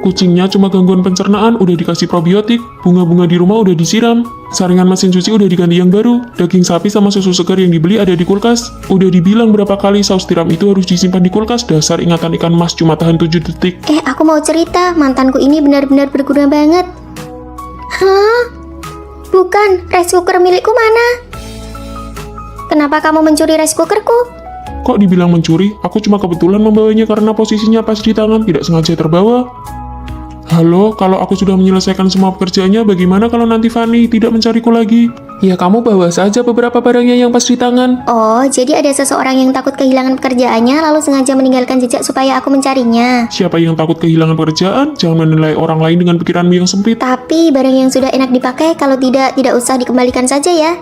Kucingnya cuma gangguan pencernaan, udah dikasih probiotik, bunga-bunga di rumah udah disiram, saringan mesin cuci udah diganti yang baru, daging sapi sama susu segar yang dibeli ada di kulkas. Udah dibilang berapa kali saus tiram itu harus disimpan di kulkas, dasar ingatan ikan mas cuma tahan 7 detik. Aku mau cerita, mantanku ini benar-benar berguna banget. Hah? Bukan, rice cooker milikku mana? Kenapa kamu mencuri rice cookerku? Kok dibilang mencuri? Aku cuma kebetulan membawanya karena posisinya pas di tangan, tidak sengaja terbawa. Halo, kalau aku sudah menyelesaikan semua pekerjaannya, bagaimana kalau nanti Fanny tidak mencariku lagi? Ya kamu bawa saja beberapa barangnya yang pas di tangan. Oh, jadi ada seseorang yang takut kehilangan pekerjaannya lalu sengaja meninggalkan jejak supaya aku mencarinya. Siapa yang takut kehilangan pekerjaan? Jangan menilai orang lain dengan pikiranmu yang sempit. Tapi barang yang sudah enak dipakai, kalau tidak usah dikembalikan saja ya.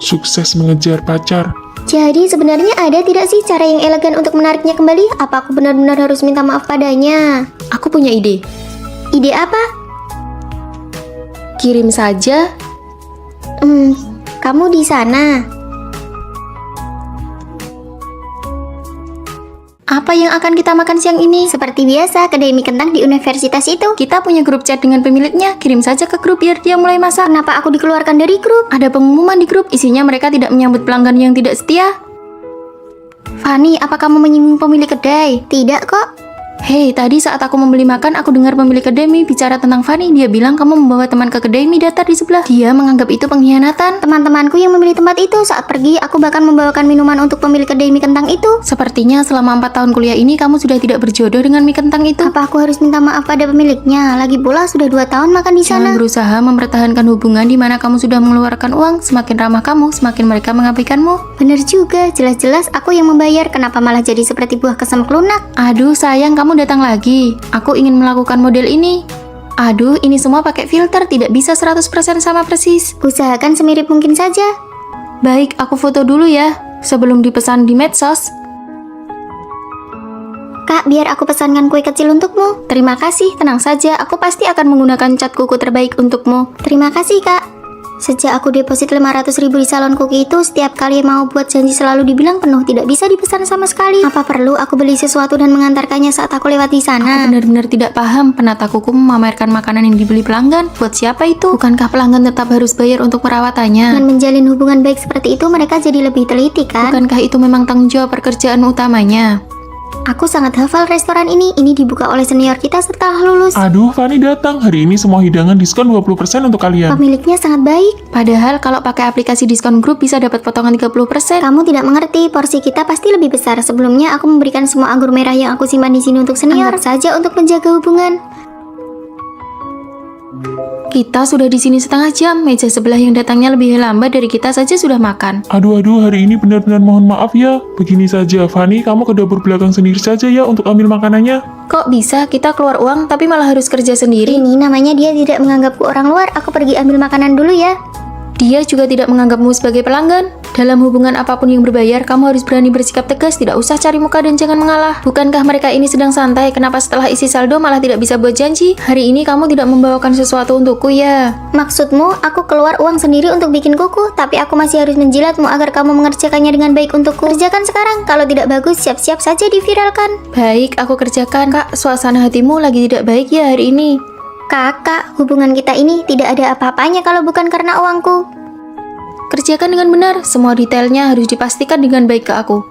Sukses mengejar pacar. Jadi sebenarnya ada tidak sih cara yang elegan untuk menariknya kembali? Apa aku benar-benar harus minta maaf padanya? Aku punya ide. Ide apa? Kirim saja. Kamu di sana. Apa yang akan kita makan siang ini? Seperti biasa, kedai mie kentang di universitas itu. Kita punya grup chat dengan pemiliknya. Kirim saja ke grup biar dia mulai masak. Kenapa aku dikeluarkan dari grup? Ada pengumuman di grup, isinya mereka tidak menyambut pelanggan yang tidak setia. Fanny, apa kamu menyinggung pemilik kedai? Tidak kok. Hei, tadi saat aku membeli makan, aku dengar pemilik kedai mie bicara tentang Fanny. Dia bilang kamu membawa teman ke kedai mie datar di sebelah. Dia menganggap itu pengkhianatan. Teman-temanku yang memilih tempat itu, saat pergi aku bahkan membawakan minuman untuk pemilik kedai mie kentang itu. Sepertinya selama 4 tahun kuliah ini kamu sudah tidak berjodoh dengan mie kentang itu. Apa aku harus minta maaf pada pemiliknya? Lagi pula sudah 2 tahun makan di sana. Jangan berusaha mempertahankan hubungan di mana kamu sudah mengeluarkan uang. Semakin ramah kamu, semakin mereka mengabaikanmu. Bener juga, jelas-jelas aku yang membayar. Kenapa malah jadi seperti buah kesemek lunak? Aduh sayang, kamu datang lagi. Aku ingin melakukan model ini. Aduh, ini semua pakai filter, tidak bisa 100% sama persis. Usahakan semirip mungkin saja. Baik, aku foto dulu ya, sebelum dipesan di medsos. Kak, biar aku pesankan kue kecil untukmu. Terima kasih, tenang saja, aku pasti akan menggunakan cat kuku terbaik untukmu. Terima kasih, Kak. Sejak aku deposit 500.000 di salon kuki itu, setiap kali mau buat janji selalu dibilang penuh, tidak bisa dipesan sama sekali. Apa perlu aku beli sesuatu dan mengantarkannya saat aku lewat di sana? Aku benar-benar tidak paham, penata kuku memamerkan makanan yang dibeli pelanggan. Buat siapa itu? Bukankah pelanggan tetap harus bayar untuk perawatannya? Dengan menjalin hubungan baik seperti itu, mereka jadi lebih teliti kan? Bukankah itu memang tanggung jawab pekerjaan utamanya? Aku sangat hafal restoran ini dibuka oleh senior kita setelah lulus. Aduh, Fanny datang. Hari ini semua hidangan diskon 20% untuk kalian. Pemiliknya sangat baik. Padahal kalau pakai aplikasi diskon grup bisa dapat potongan 30%. Kamu tidak mengerti, porsi kita pasti lebih besar. Sebelumnya aku memberikan semua anggur merah yang aku simpan di sini untuk senior. Anggap saja untuk menjaga hubungan. Kita sudah di sini setengah jam, meja sebelah yang datangnya lebih lambat dari kita saja sudah makan. Aduh, hari ini benar-benar mohon maaf ya. Begini saja, Fanny, kamu ke dapur belakang sendiri saja ya untuk ambil makanannya. Kok bisa kita keluar uang tapi malah harus kerja sendiri? Ini namanya dia tidak menganggapku orang luar. Aku pergi ambil makanan dulu ya. Dia juga tidak menganggapmu sebagai pelanggan. Dalam hubungan apapun yang berbayar, kamu harus berani bersikap tegas, tidak usah cari muka dan jangan mengalah. Bukankah mereka ini sedang santai? Kenapa setelah isi saldo malah tidak bisa buat janji? Hari ini kamu tidak membawakan sesuatu untukku ya? Maksudmu, aku keluar uang sendiri untuk bikin kuku, tapi aku masih harus menjilatmu agar kamu mengerjakannya dengan baik untukku. Kerjakan sekarang, kalau tidak bagus, siap-siap saja diviralkan. Baik, aku kerjakan. Kak, suasana hatimu lagi tidak baik ya hari ini? Kakak, hubungan kita ini tidak ada apa-apanya kalau bukan karena uangku. Kerjakan dengan benar, semua detailnya harus dipastikan dengan baik ke aku.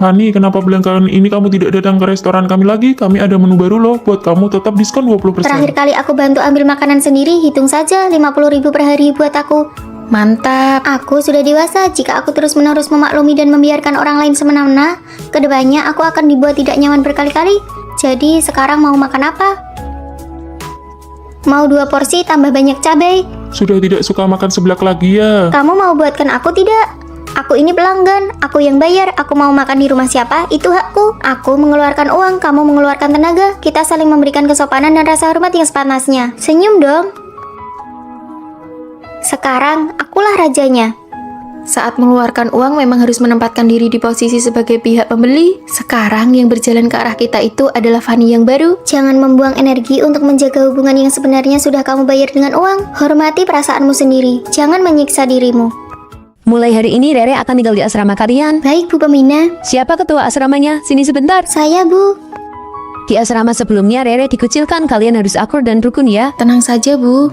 Fanny, kenapa belakangan ini kamu tidak datang ke restoran kami lagi? Kami ada menu baru loh, buat kamu tetap diskon 20%. Terakhir kali aku bantu ambil makanan sendiri, hitung saja 50.000 per hari buat aku. Mantap. Aku sudah dewasa, jika aku terus-menerus memaklumi dan membiarkan orang lain semena-mena, kedepannya aku akan dibuat tidak nyaman berkali-kali. Jadi sekarang mau makan apa? Mau 2 porsi tambah banyak cabai? Sudah tidak suka makan seblak lagi ya? Kamu mau buatkan aku tidak? Aku ini pelanggan, aku yang bayar, aku mau makan di rumah siapa, itu hakku. Aku mengeluarkan uang, kamu mengeluarkan tenaga, kita saling memberikan kesopanan dan rasa hormat yang sepantasnya. Senyum dong. Sekarang, akulah rajanya. Saat mengeluarkan uang memang harus menempatkan diri di posisi sebagai pihak pembeli. Sekarang yang berjalan ke arah kita itu adalah Fanny yang baru. Jangan membuang energi untuk menjaga hubungan yang sebenarnya sudah kamu bayar dengan uang. Hormati perasaanmu sendiri, jangan menyiksa dirimu. Mulai hari ini Rere akan tinggal di asrama kalian. Baik, Bu Pemina. Siapa ketua asramanya? Sini sebentar. Saya, Bu. Di asrama sebelumnya Rere dikucilkan, kalian harus akur dan rukun ya. Tenang saja, Bu.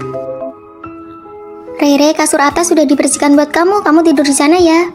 Rere, kasur atas sudah dibersihkan buat kamu tidur di sana ya.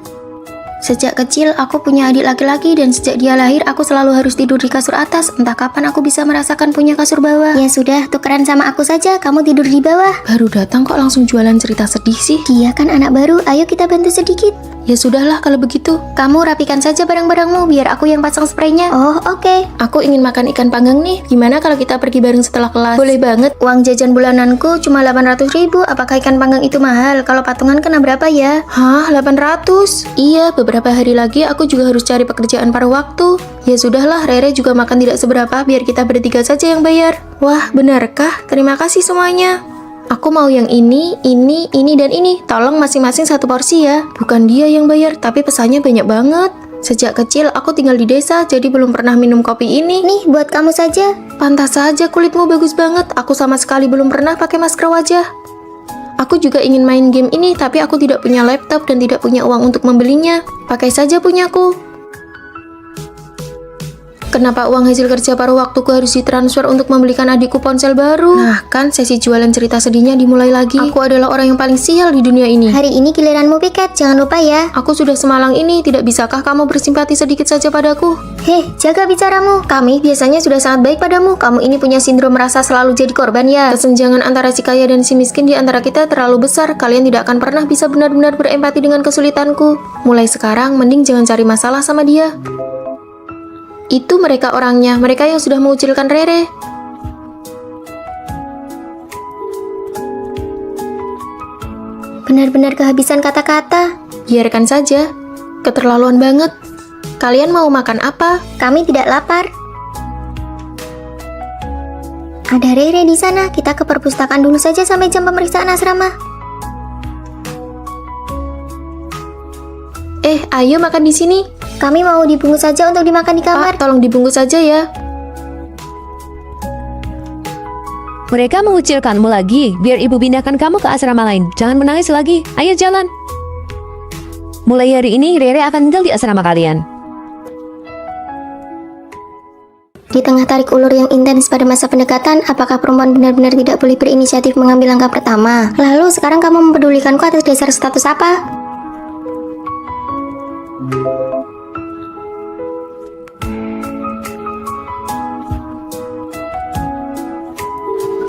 Sejak kecil aku punya adik laki-laki dan sejak dia lahir aku selalu harus tidur di kasur atas. Entah kapan aku bisa merasakan punya kasur bawah. Ya sudah, tukeran sama aku saja, kamu tidur di bawah. Baru datang kok langsung jualan cerita sedih sih. Dia kan anak baru, ayo kita bantu sedikit. Ya sudahlah kalau begitu. Kamu rapikan saja barang-barangmu, biar aku yang pasang spraynya. Oh, oke. Aku ingin makan ikan panggang nih. Gimana kalau kita pergi bareng setelah kelas? Boleh banget. Uang jajan bulananku cuma 800.000, apakah ikan panggang itu mahal? Kalau patungan kena berapa ya? Hah, 800? Iya, beberapa hari lagi aku juga harus cari pekerjaan paruh waktu. Ya sudahlah, Rere juga makan tidak seberapa, biar kita bertiga saja yang bayar. Wah, benarkah? Terima kasih semuanya. Aku mau yang ini, dan ini. Tolong masing-masing 1 porsi ya. Bukan dia yang bayar, tapi pesannya banyak banget. Sejak kecil aku tinggal di desa, jadi belum pernah minum kopi ini. Nih, buat kamu saja. Pantas saja kulitmu bagus banget. Aku sama sekali belum pernah pakai masker wajah. Aku juga ingin main game ini, tapi aku tidak punya laptop dan tidak punya uang untuk membelinya. Pakai saja punyaku. Kenapa uang hasil kerja paruh waktuku harus ditransfer untuk membelikan adikku ponsel baru? Nah, kan sesi jualan cerita sedihnya dimulai lagi. Aku adalah orang yang paling sial di dunia ini. Hari ini giliranmu piket, jangan lupa ya. Aku sudah semalang ini, tidak bisakah kamu bersimpati sedikit saja padaku? Heh, jaga bicaramu. Kami biasanya sudah sangat baik padamu. Kamu ini punya sindrom merasa selalu jadi korban ya. Kesenjangan antara si kaya dan si miskin di antara kita terlalu besar. Kalian tidak akan pernah bisa benar-benar berempati dengan kesulitanku. Mulai sekarang, mending jangan cari masalah sama dia. Itu mereka orangnya, mereka yang sudah mengucilkan Rere. Benar-benar kehabisan kata-kata. Biarkan saja, keterlaluan banget. Kalian mau makan apa? Kami tidak lapar. Ada Rere di sana, kita ke perpustakaan dulu saja sampai jam pemeriksaan asrama. Ayo makan di sini. Kami mau dibungkus saja untuk dimakan di kamar. Pak, tolong dibungkus saja ya. Mereka mengucilkanmu lagi, biar ibu pindahkan kamu ke asrama lain. Jangan menangis lagi, ayo jalan. Mulai hari ini Rere akan tinggal di asrama kalian. Di tengah tarik ulur yang intens pada masa pendekatan, apakah perempuan benar-benar tidak boleh berinisiatif mengambil langkah pertama? Lalu sekarang kamu mempedulikanku atas dasar status apa?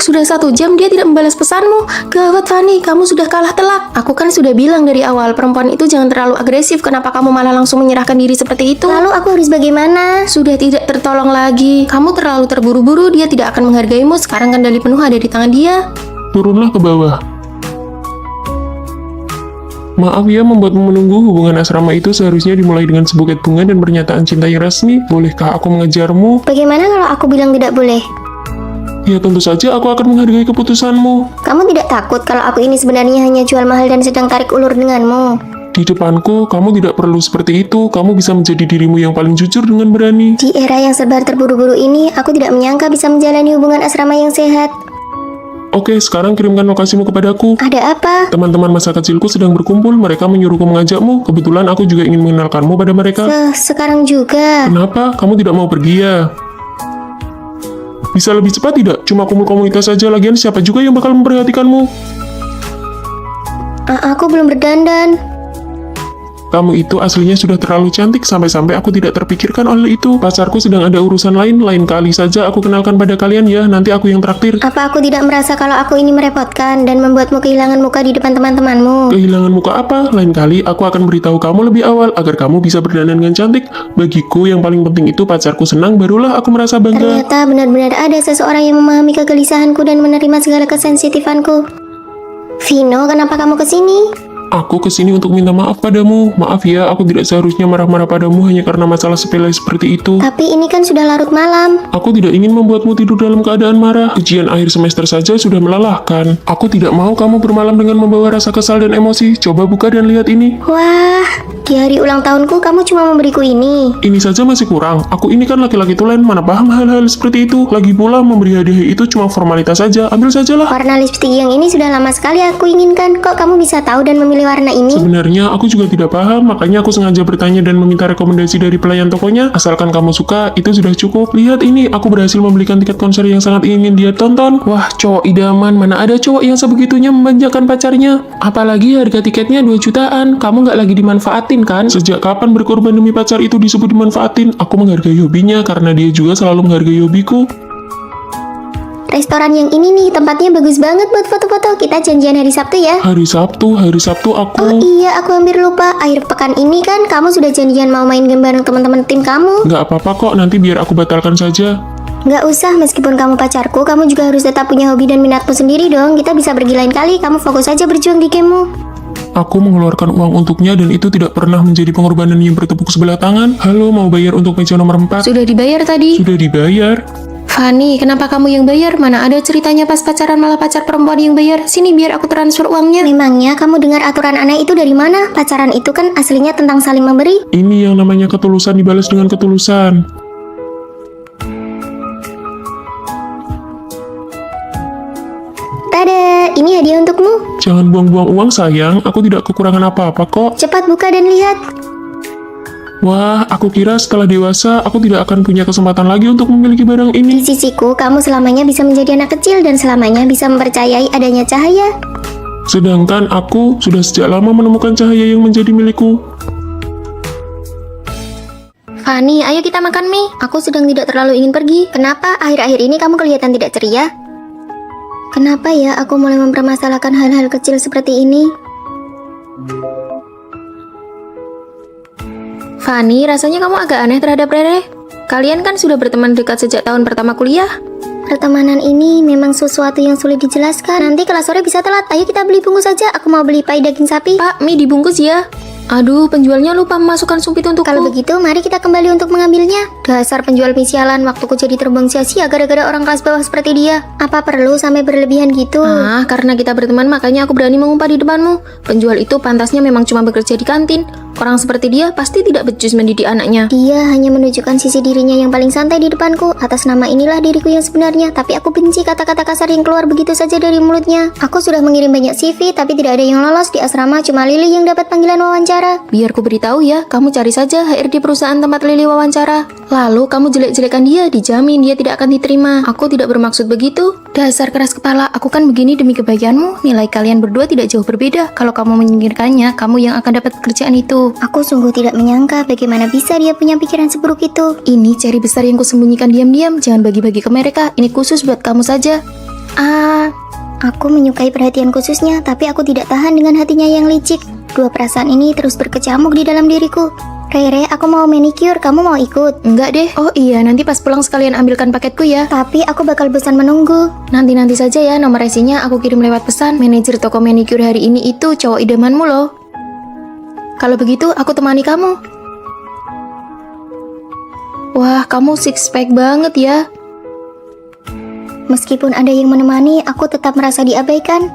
Sudah 1 jam dia tidak membalas pesanmu. Gawat Fanny, kamu sudah kalah telak. Aku kan sudah bilang dari awal, perempuan itu jangan terlalu agresif. Kenapa kamu malah langsung menyerahkan diri seperti itu? Lalu aku harus bagaimana? Sudah tidak tertolong lagi. Kamu terlalu terburu-buru, dia tidak akan menghargaimu. Sekarang kendali penuh ada di tangan dia. Turunlah ke bawah. Maaf ya membuatmu menunggu, hubungan asrama itu seharusnya dimulai dengan sebuket bunga dan pernyataan cinta yang resmi. Bolehkah aku mengejarmu? Bagaimana kalau aku bilang tidak boleh? Ya tentu saja aku akan menghargai keputusanmu. Kamu tidak takut kalau aku ini sebenarnya hanya jual mahal dan sedang tarik ulur denganmu? Di depanku, kamu tidak perlu seperti itu. Kamu bisa menjadi dirimu yang paling jujur dengan berani. Di era yang serba terburu-buru ini, aku tidak menyangka bisa menjalani hubungan asrama yang sehat. Oke, sekarang kirimkan lokasimu kepadaku. Ada apa? Teman-teman masa kecilku sedang berkumpul. Mereka menyuruhku mengajakmu. Kebetulan aku juga ingin mengenalkanmu pada mereka. Sekarang juga. Kenapa? Kamu tidak mau pergi ya? Bisa lebih cepat tidak? Cuma kumpul komunitas saja, lagian siapa juga yang bakal memperhatikanmu? Aku belum berdandan. Kamu itu aslinya sudah terlalu cantik sampai-sampai aku tidak terpikirkan oleh itu. Pacarku sedang ada urusan lain kali saja aku kenalkan pada kalian ya, nanti aku yang traktir. Apa aku tidak merasa kalau aku ini merepotkan dan membuatmu kehilangan muka di depan teman-temanmu? Kehilangan muka apa? Lain kali aku akan beritahu kamu lebih awal agar kamu bisa berdandan dengan cantik. Bagiku yang paling penting itu pacarku senang, barulah aku merasa bangga. Ternyata benar-benar ada seseorang yang memahami kegelisahanku dan menerima segala kesensitifanku. Vino, kenapa kamu kesini? Aku kesini untuk minta maaf padamu. Maaf ya, aku tidak seharusnya marah-marah padamu hanya karena masalah sepele seperti itu. Tapi ini kan sudah larut malam. Aku tidak ingin membuatmu tidur dalam keadaan marah. Ujian akhir semester saja sudah melelahkan. Aku tidak mau kamu bermalam dengan membawa rasa kesal dan emosi. Coba buka dan lihat ini. Wah, di hari ulang tahunku kamu cuma memberiku ini. Ini saja masih kurang. Aku ini kan laki-laki tulen, mana paham hal-hal seperti itu. Lagi pula memberi hadiah itu cuma formalitas saja. Ambil sajalah. Warna lipstik yang ini sudah lama sekali aku inginkan. Kok kamu bisa tahu dan memilih warna ini? Sebenarnya aku juga tidak paham, makanya aku sengaja bertanya dan meminta rekomendasi dari pelayan tokonya. Asalkan kamu suka, itu sudah cukup. Lihat ini, aku berhasil membelikan tiket konser yang sangat ingin dia tonton. Wah, cowok idaman. Mana ada cowok yang sebegitunya memanjakan pacarnya? Apalagi harga tiketnya 2 jutaan. Kamu nggak lagi dimanfaatin kan? Sejak kapan berkorban demi pacar itu disebut dimanfaatin? Aku menghargai hobinya karena dia juga selalu menghargai hobiku. Restoran yang ini nih, tempatnya bagus banget buat foto-foto. Kita janjian hari Sabtu ya. Hari Sabtu aku... Oh iya, aku hampir lupa. Akhir pekan ini kan kamu sudah janjian mau main game bareng teman-teman tim kamu. Nggak apa-apa kok, nanti biar aku batalkan saja. Nggak usah, meskipun kamu pacarku, kamu juga harus tetap punya hobi dan minatmu sendiri dong. Kita bisa pergi lain kali, kamu fokus aja berjuang di gamemu. Aku mengeluarkan uang untuknya dan itu tidak pernah menjadi pengorbanan yang bertepuk sebelah tangan. Halo, mau bayar untuk meja nomor 4? Sudah dibayar tadi. Sudah dibayar. Fanny, kenapa kamu yang bayar? Mana ada ceritanya pas pacaran malah pacar perempuan yang bayar? Sini biar aku transfer uangnya. Memangnya kamu dengar aturan aneh itu dari mana? Pacaran itu kan aslinya tentang saling memberi. Ini yang namanya ketulusan dibalas dengan ketulusan. Tada, ini hadiah untukmu. Jangan buang-buang uang sayang, aku tidak kekurangan apa-apa kok. Cepat buka dan lihat. Wah, aku kira setelah dewasa aku tidak akan punya kesempatan lagi untuk memiliki barang Di ini. sisiku, kamu selamanya bisa menjadi anak kecil dan selamanya bisa mempercayai adanya cahaya. Sedangkan aku sudah sejak lama menemukan cahaya yang menjadi milikku. Fanny, ayo kita makan mie. Aku sedang tidak terlalu ingin pergi. Kenapa akhir-akhir ini kamu kelihatan tidak ceria? Kenapa ya aku mulai mempermasalahkan hal-hal kecil seperti ini? Fanny, rasanya kamu agak aneh terhadap Rere. Kalian kan sudah berteman dekat sejak tahun pertama kuliah. Pertemanan ini memang sesuatu yang sulit dijelaskan. Nanti kelas sore bisa telat. Ayo kita beli bungkus saja. Aku mau beli pai daging sapi. Pak, mie dibungkus ya. Aduh, penjualnya lupa memasukkan sumpit untukku. Kalau begitu, mari kita kembali untuk mengambilnya. Dasar penjual mie sialan, waktuku jadi terbuang sia-sia gara-gara orang kelas bawah seperti dia. Apa perlu sampai berlebihan gitu? Ah, karena kita berteman makanya aku berani mengumpat di depanmu. Penjual itu pantasnya memang cuma bekerja di kantin. Orang seperti dia pasti tidak becus mendidik anaknya. Dia hanya menunjukkan sisi dirinya yang paling santai di depanku. Atas nama inilah diriku yang sebenarnya. Tapi aku benci kata-kata kasar yang keluar begitu saja dari mulutnya. Aku sudah mengirim banyak CV, tapi tidak ada yang lolos. Di asrama cuma Lily yang dapat panggilan wawancara. Biar ku beritahu ya, kamu cari saja HRD perusahaan tempat Lili wawancara. Lalu kamu jelek-jelekan dia, dijamin dia tidak akan diterima. Aku tidak bermaksud begitu. Dasar keras kepala, aku kan begini demi kebaikanmu. Nilai kalian berdua tidak jauh berbeda. Kalau kamu menyingkirkannya, kamu yang akan dapat pekerjaan itu. Aku sungguh tidak menyangka bagaimana bisa dia punya pikiran seburuk itu. Ini ceri besar yang kusembunyikan diam-diam. Jangan bagi-bagi ke mereka. Ini khusus buat kamu saja. Aku menyukai perhatian khususnya, tapi aku tidak tahan dengan hatinya yang licik. Dua perasaan ini terus berkecamuk di dalam diriku. Rere, aku mau manicure, kamu mau ikut? Enggak deh. Oh iya, nanti pas pulang sekalian ambilkan paketku ya. Tapi aku bakal bosan menunggu. Nanti saja ya, nomor resinya aku kirim lewat pesan. Manajer toko manicure hari ini itu cowok idamanmu loh. Kalau begitu, aku temani kamu. Wah, kamu six pack banget ya. Meskipun ada yang menemani, aku tetap merasa diabaikan.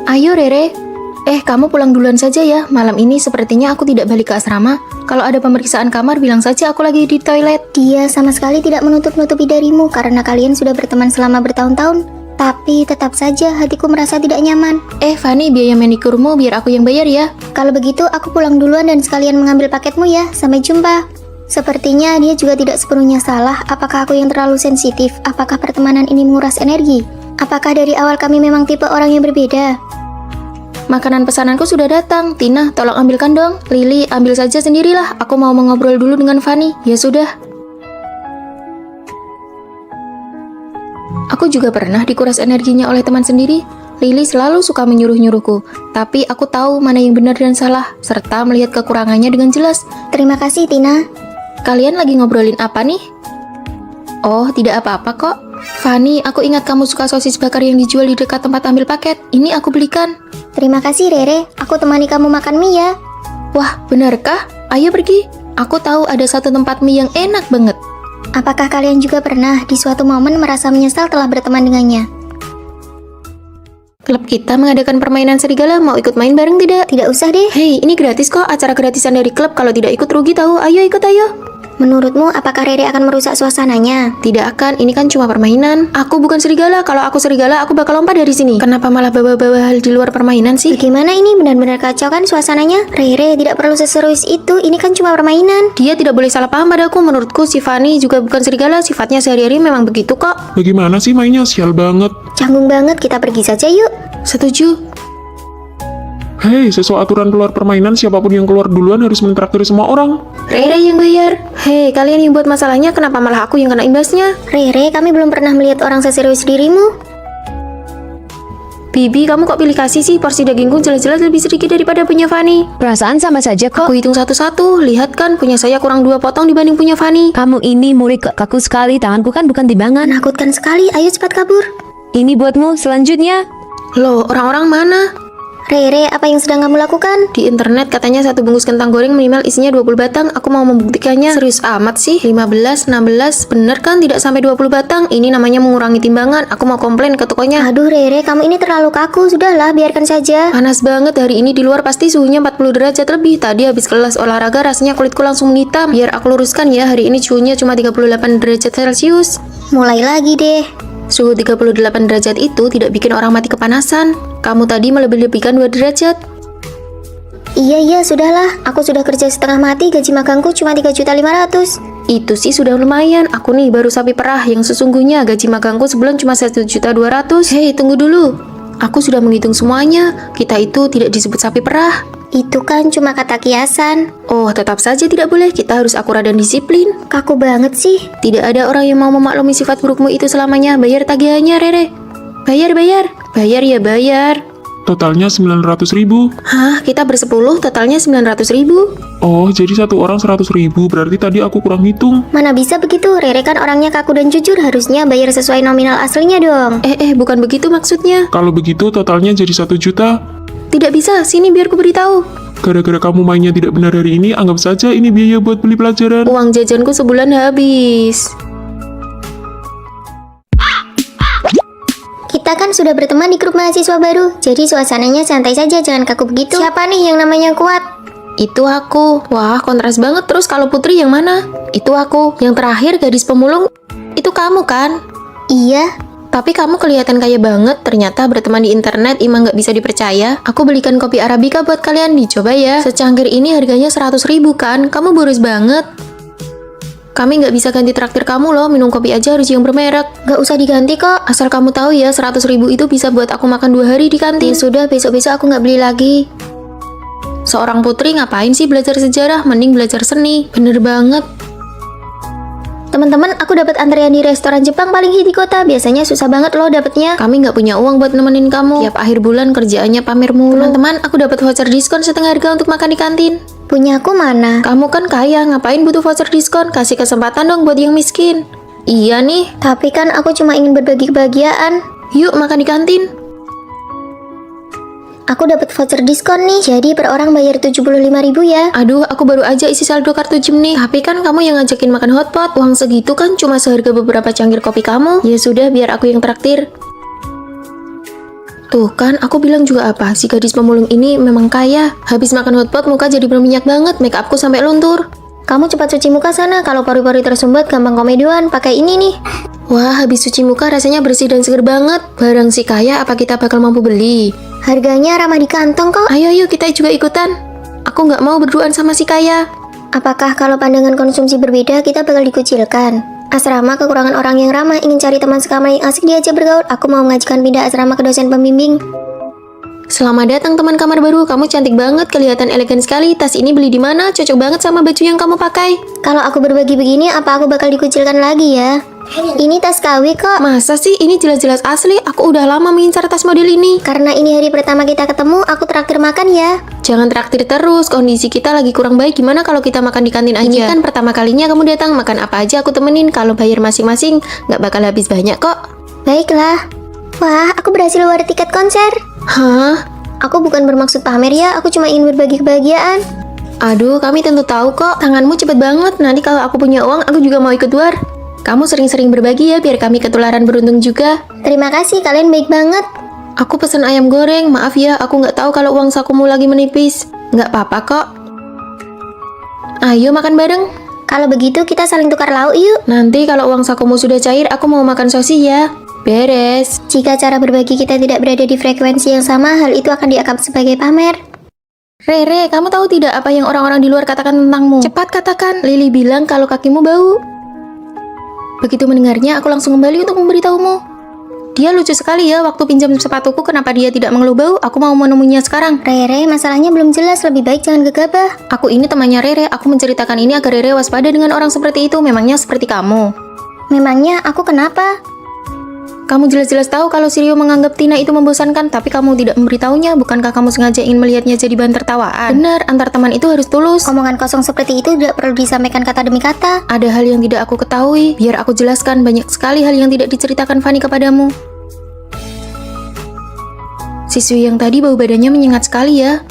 Ayo Rere. Kamu pulang duluan saja ya. Malam ini sepertinya aku tidak balik ke asrama. Kalau ada pemeriksaan kamar, bilang saja aku lagi di toilet. Dia sama sekali tidak menutup-nutupi darimu karena kalian sudah berteman selama bertahun-tahun. Tapi tetap saja hatiku merasa tidak nyaman. Fanny, biaya manikurmu biar aku yang bayar ya. Kalau begitu, aku pulang duluan dan sekalian mengambil paketmu ya. Sampai jumpa. Sepertinya dia juga tidak sepenuhnya salah. Apakah aku yang terlalu sensitif? Apakah pertemanan ini menguras energi? Apakah dari awal kami memang tipe orang yang berbeda? Makanan pesananku sudah datang. Tina, tolong ambilkan dong. Lily, ambil saja sendirilah. Aku mau mengobrol dulu dengan Fanny. Ya sudah. Aku juga pernah dikuras energinya oleh teman sendiri. Lily selalu suka menyuruh-nyuruhku, tapi aku tahu mana yang benar dan salah, serta melihat kekurangannya dengan jelas. Terima kasih, Tina. Kalian lagi ngobrolin apa nih? Oh, tidak apa-apa kok. Fanny, aku ingat kamu suka sosis bakar yang dijual di dekat tempat ambil paket. Ini aku belikan. Terima kasih, Rere. Aku temani kamu makan mie ya. Wah, benarkah? Ayo pergi. Aku tahu ada satu tempat mie yang enak banget. Apakah kalian juga pernah di suatu momen merasa menyesal telah berteman dengannya? Klub kita mengadakan permainan serigala, mau ikut main bareng tidak? Tidak usah deh. Hei, ini gratis kok, acara gratisan dari klub. Kalau tidak ikut rugi tahu. Ayo ikut ayo. Menurutmu, apakah Rere akan merusak suasananya? Tidak akan, ini kan cuma permainan. Aku bukan serigala, kalau aku serigala aku bakal lompat dari sini. Kenapa malah bawa-bawa hal di luar permainan sih? Bagaimana ini? Benar-benar kacau kan suasananya? Rere, tidak perlu seserius itu, ini kan cuma permainan. Dia tidak boleh salah paham padaku. Menurutku si Fanny juga bukan serigala, sifatnya sehari-hari memang begitu kok. Bagaimana sih mainnya? Sial banget. Canggung banget, kita pergi saja yuk. Setuju. Hei, sesuai aturan keluar permainan, siapapun yang keluar duluan harus mentraktir semua orang. Rere yang bayar. Hei, kalian yang buat masalahnya, kenapa malah aku yang kena imbasnya? Rere, kami belum pernah melihat orang seserius dirimu. Bibi, kamu kok pilih kasih sih? Porsi dagingku jelas-jelas lebih sedikit daripada punya Fanny. Perasaan sama saja kok. Aku hitung satu-satu. Lihat kan, punya saya kurang 2 potong dibanding punya Fanny. Kamu ini murid kaku sekali, tanganku kan bukan timbangan. Menakutkan sekali, ayo cepat kabur. Ini buatmu selanjutnya. Loh, orang-orang mana? Rere, apa yang sedang kamu lakukan? Di internet katanya satu bungkus kentang goreng minimal isinya 20 batang. Aku mau membuktikannya. Serius amat sih. 15, 16, bener kan tidak sampai 20 batang? Ini namanya mengurangi timbangan. Aku mau komplain ke tokonya. Aduh Rere, kamu ini terlalu kaku. Sudahlah, biarkan saja. Panas banget hari ini di luar, pasti suhunya 40 derajat lebih. Tadi habis kelas olahraga rasanya kulitku langsung menitam. Biar aku luruskan ya, hari ini suhunya cuma 38 derajat Celcius. Mulai lagi deh. Suhu 38 derajat itu tidak bikin orang mati kepanasan. Kamu tadi melebih-lebihkan 2 derajat. Iya, sudahlah. Aku sudah kerja setengah mati, gaji magangku cuma 3.500.000. Itu sih sudah lumayan. Aku nih baru sapi perah yang sesungguhnya gaji magangku sebulan cuma 1.200.000. Hei, tunggu dulu. Aku sudah menghitung semuanya. Kita itu tidak disebut sapi perah. Itu kan cuma kata kiasan. Oh, tetap saja tidak boleh. Kita harus akurat dan disiplin. Kaku banget sih. Tidak ada orang yang mau memaklumi sifat burukmu itu selamanya. Bayar tagihannya, Rere. Bayar. Bayar ya bayar. Totalnya 900.000. Hah, kita bersepuluh, totalnya 900.000. Oh, jadi satu orang 100.000. Berarti tadi aku kurang hitung. Mana bisa begitu? Rere kan orangnya kaku dan jujur. Harusnya bayar sesuai nominal aslinya dong. Bukan begitu maksudnya. Kalau begitu totalnya jadi 1 juta. Tidak bisa, sini biar ku beritahu. Gara-gara kamu mainnya tidak benar hari ini, anggap saja ini biaya buat beli pelajaran. Uang jajanku sebulan habis. Kita kan sudah berteman di grup mahasiswa baru. Jadi suasananya santai saja, jangan kaku begitu. Siapa nih yang namanya kuat? Itu aku. Wah, kontras banget. Terus kalau Putri yang mana? Itu aku. Yang terakhir gadis pemulung. Itu kamu kan? Iya. Tapi kamu kelihatan kaya banget. Ternyata berteman di internet emang nggak bisa dipercaya. Aku belikan kopi Arabica buat kalian, dicoba ya. Secangkir ini harganya 100.000 kan? Kamu boros banget. Kami nggak bisa ganti traktir kamu loh. Minum kopi aja harus yang bermerek. Gak usah diganti kok. Asal kamu tahu ya, 100.000 itu bisa buat aku makan 2 hari di kantin. Ya sudah, besok-besok aku nggak beli lagi. Seorang putri ngapain sih belajar sejarah? Mending belajar seni. Bener banget. Teman-teman, aku dapat antrean di restoran Jepang paling hit di kota. Biasanya susah banget loh dapetnya. Kami nggak punya uang buat nemenin kamu. Tiap akhir bulan kerjaannya pamer mulu. Teman-teman, aku dapat voucher diskon setengah harga untuk makan di kantin. Punya aku mana? Kamu kan kaya, ngapain butuh voucher diskon? Kasih kesempatan dong buat yang miskin. Iya nih. Tapi kan aku cuma ingin berbagi kebahagiaan. Yuk makan di kantin. Aku dapat voucher diskon nih, jadi per orang bayar 75.000 ya. Aduh, aku baru aja isi saldo kartu gym nih. Tapi kan kamu yang ngajakin makan hotpot. Uang segitu kan cuma seharga beberapa cangkir kopi kamu. Ya sudah, biar aku yang traktir. Tuh kan, aku bilang juga apa, si gadis pemulung ini memang kaya. Habis makan hotpot, muka jadi berminyak banget, make upku sampai luntur. Kamu cepat cuci muka sana, kalau pori-pori tersumbat gampang komedian, pakai ini nih. Wah, habis cuci muka rasanya bersih dan seger banget. Barang si kaya, apa kita bakal mampu beli? Harganya ramah di kantong kok. Ayo kita juga ikutan. Aku nggak mau berduaan sama si kaya. Apakah kalau pandangan konsumsi berbeda kita bakal dikucilkan? Asrama kekurangan orang yang ramah, ingin cari teman sekamar yang asik diajak bergaul. Aku mau mengajukan pindah asrama ke dosen pembimbing. Selamat datang teman kamar baru. Kamu cantik banget, kelihatan elegan sekali. Tas ini beli di mana? Cocok banget sama baju yang kamu pakai. Kalau aku berbagi begini, apa aku bakal dikucilkan lagi ya? Ini tas KW kok. Masa sih? Ini jelas-jelas asli. Aku udah lama mengincar tas model ini. Karena ini hari pertama kita ketemu, aku traktir makan ya. Jangan traktir terus. Kondisi kita lagi kurang baik. Gimana kalau kita makan di kantin aja? Ini kan pertama kalinya kamu datang. Makan apa aja aku temenin. Kalau bayar masing-masing, nggak bakal habis banyak kok. Baiklah. Wah, aku berhasil war tiket konser. Hah? Aku bukan bermaksud pamer ya, aku cuma ingin berbagi kebahagiaan. Aduh, kami tentu tahu kok. Tanganmu cepet banget. Nanti kalau aku punya uang, aku juga mau ikut war. Kamu sering-sering berbagi ya, biar kami ketularan beruntung juga. Terima kasih, kalian baik banget. Aku pesan ayam goreng. Maaf ya, aku nggak tahu kalau uang sakumu lagi menipis. Nggak apa-apa kok. Ayo makan bareng. Kalau begitu kita saling tukar lauk yuk. Nanti kalau uang sakumu sudah cair, aku mau makan sosis ya. Beres. Jika cara berbagi kita tidak berada di frekuensi yang sama, hal itu akan dianggap sebagai pamer. Rere, kamu tahu tidak apa yang orang-orang di luar katakan tentangmu? Cepat katakan. Lili bilang kalau kakimu bau. Begitu mendengarnya, aku langsung kembali untuk memberitahumu. Dia lucu sekali ya, waktu pinjam sepatuku kenapa dia tidak mengeluh bau? Aku mau menemuinya sekarang. Rere, masalahnya belum jelas, lebih baik jangan gegabah. Aku ini temannya Rere, aku menceritakan ini agar Rere waspada dengan orang seperti itu, memangnya seperti kamu. Memangnya aku kenapa? Kamu jelas-jelas tahu kalau Sirio menganggap Tina itu membosankan, tapi kamu tidak memberitahunya. Bukankah kamu sengaja ingin melihatnya jadi bahan tertawaan? Benar, antar teman itu harus tulus. Omongan kosong seperti itu tidak perlu disampaikan kata demi kata. Ada hal yang tidak aku ketahui, biar aku jelaskan. Banyak sekali hal yang tidak diceritakan Fanny kepadamu. Siswi yang tadi bau badannya menyengat sekali ya.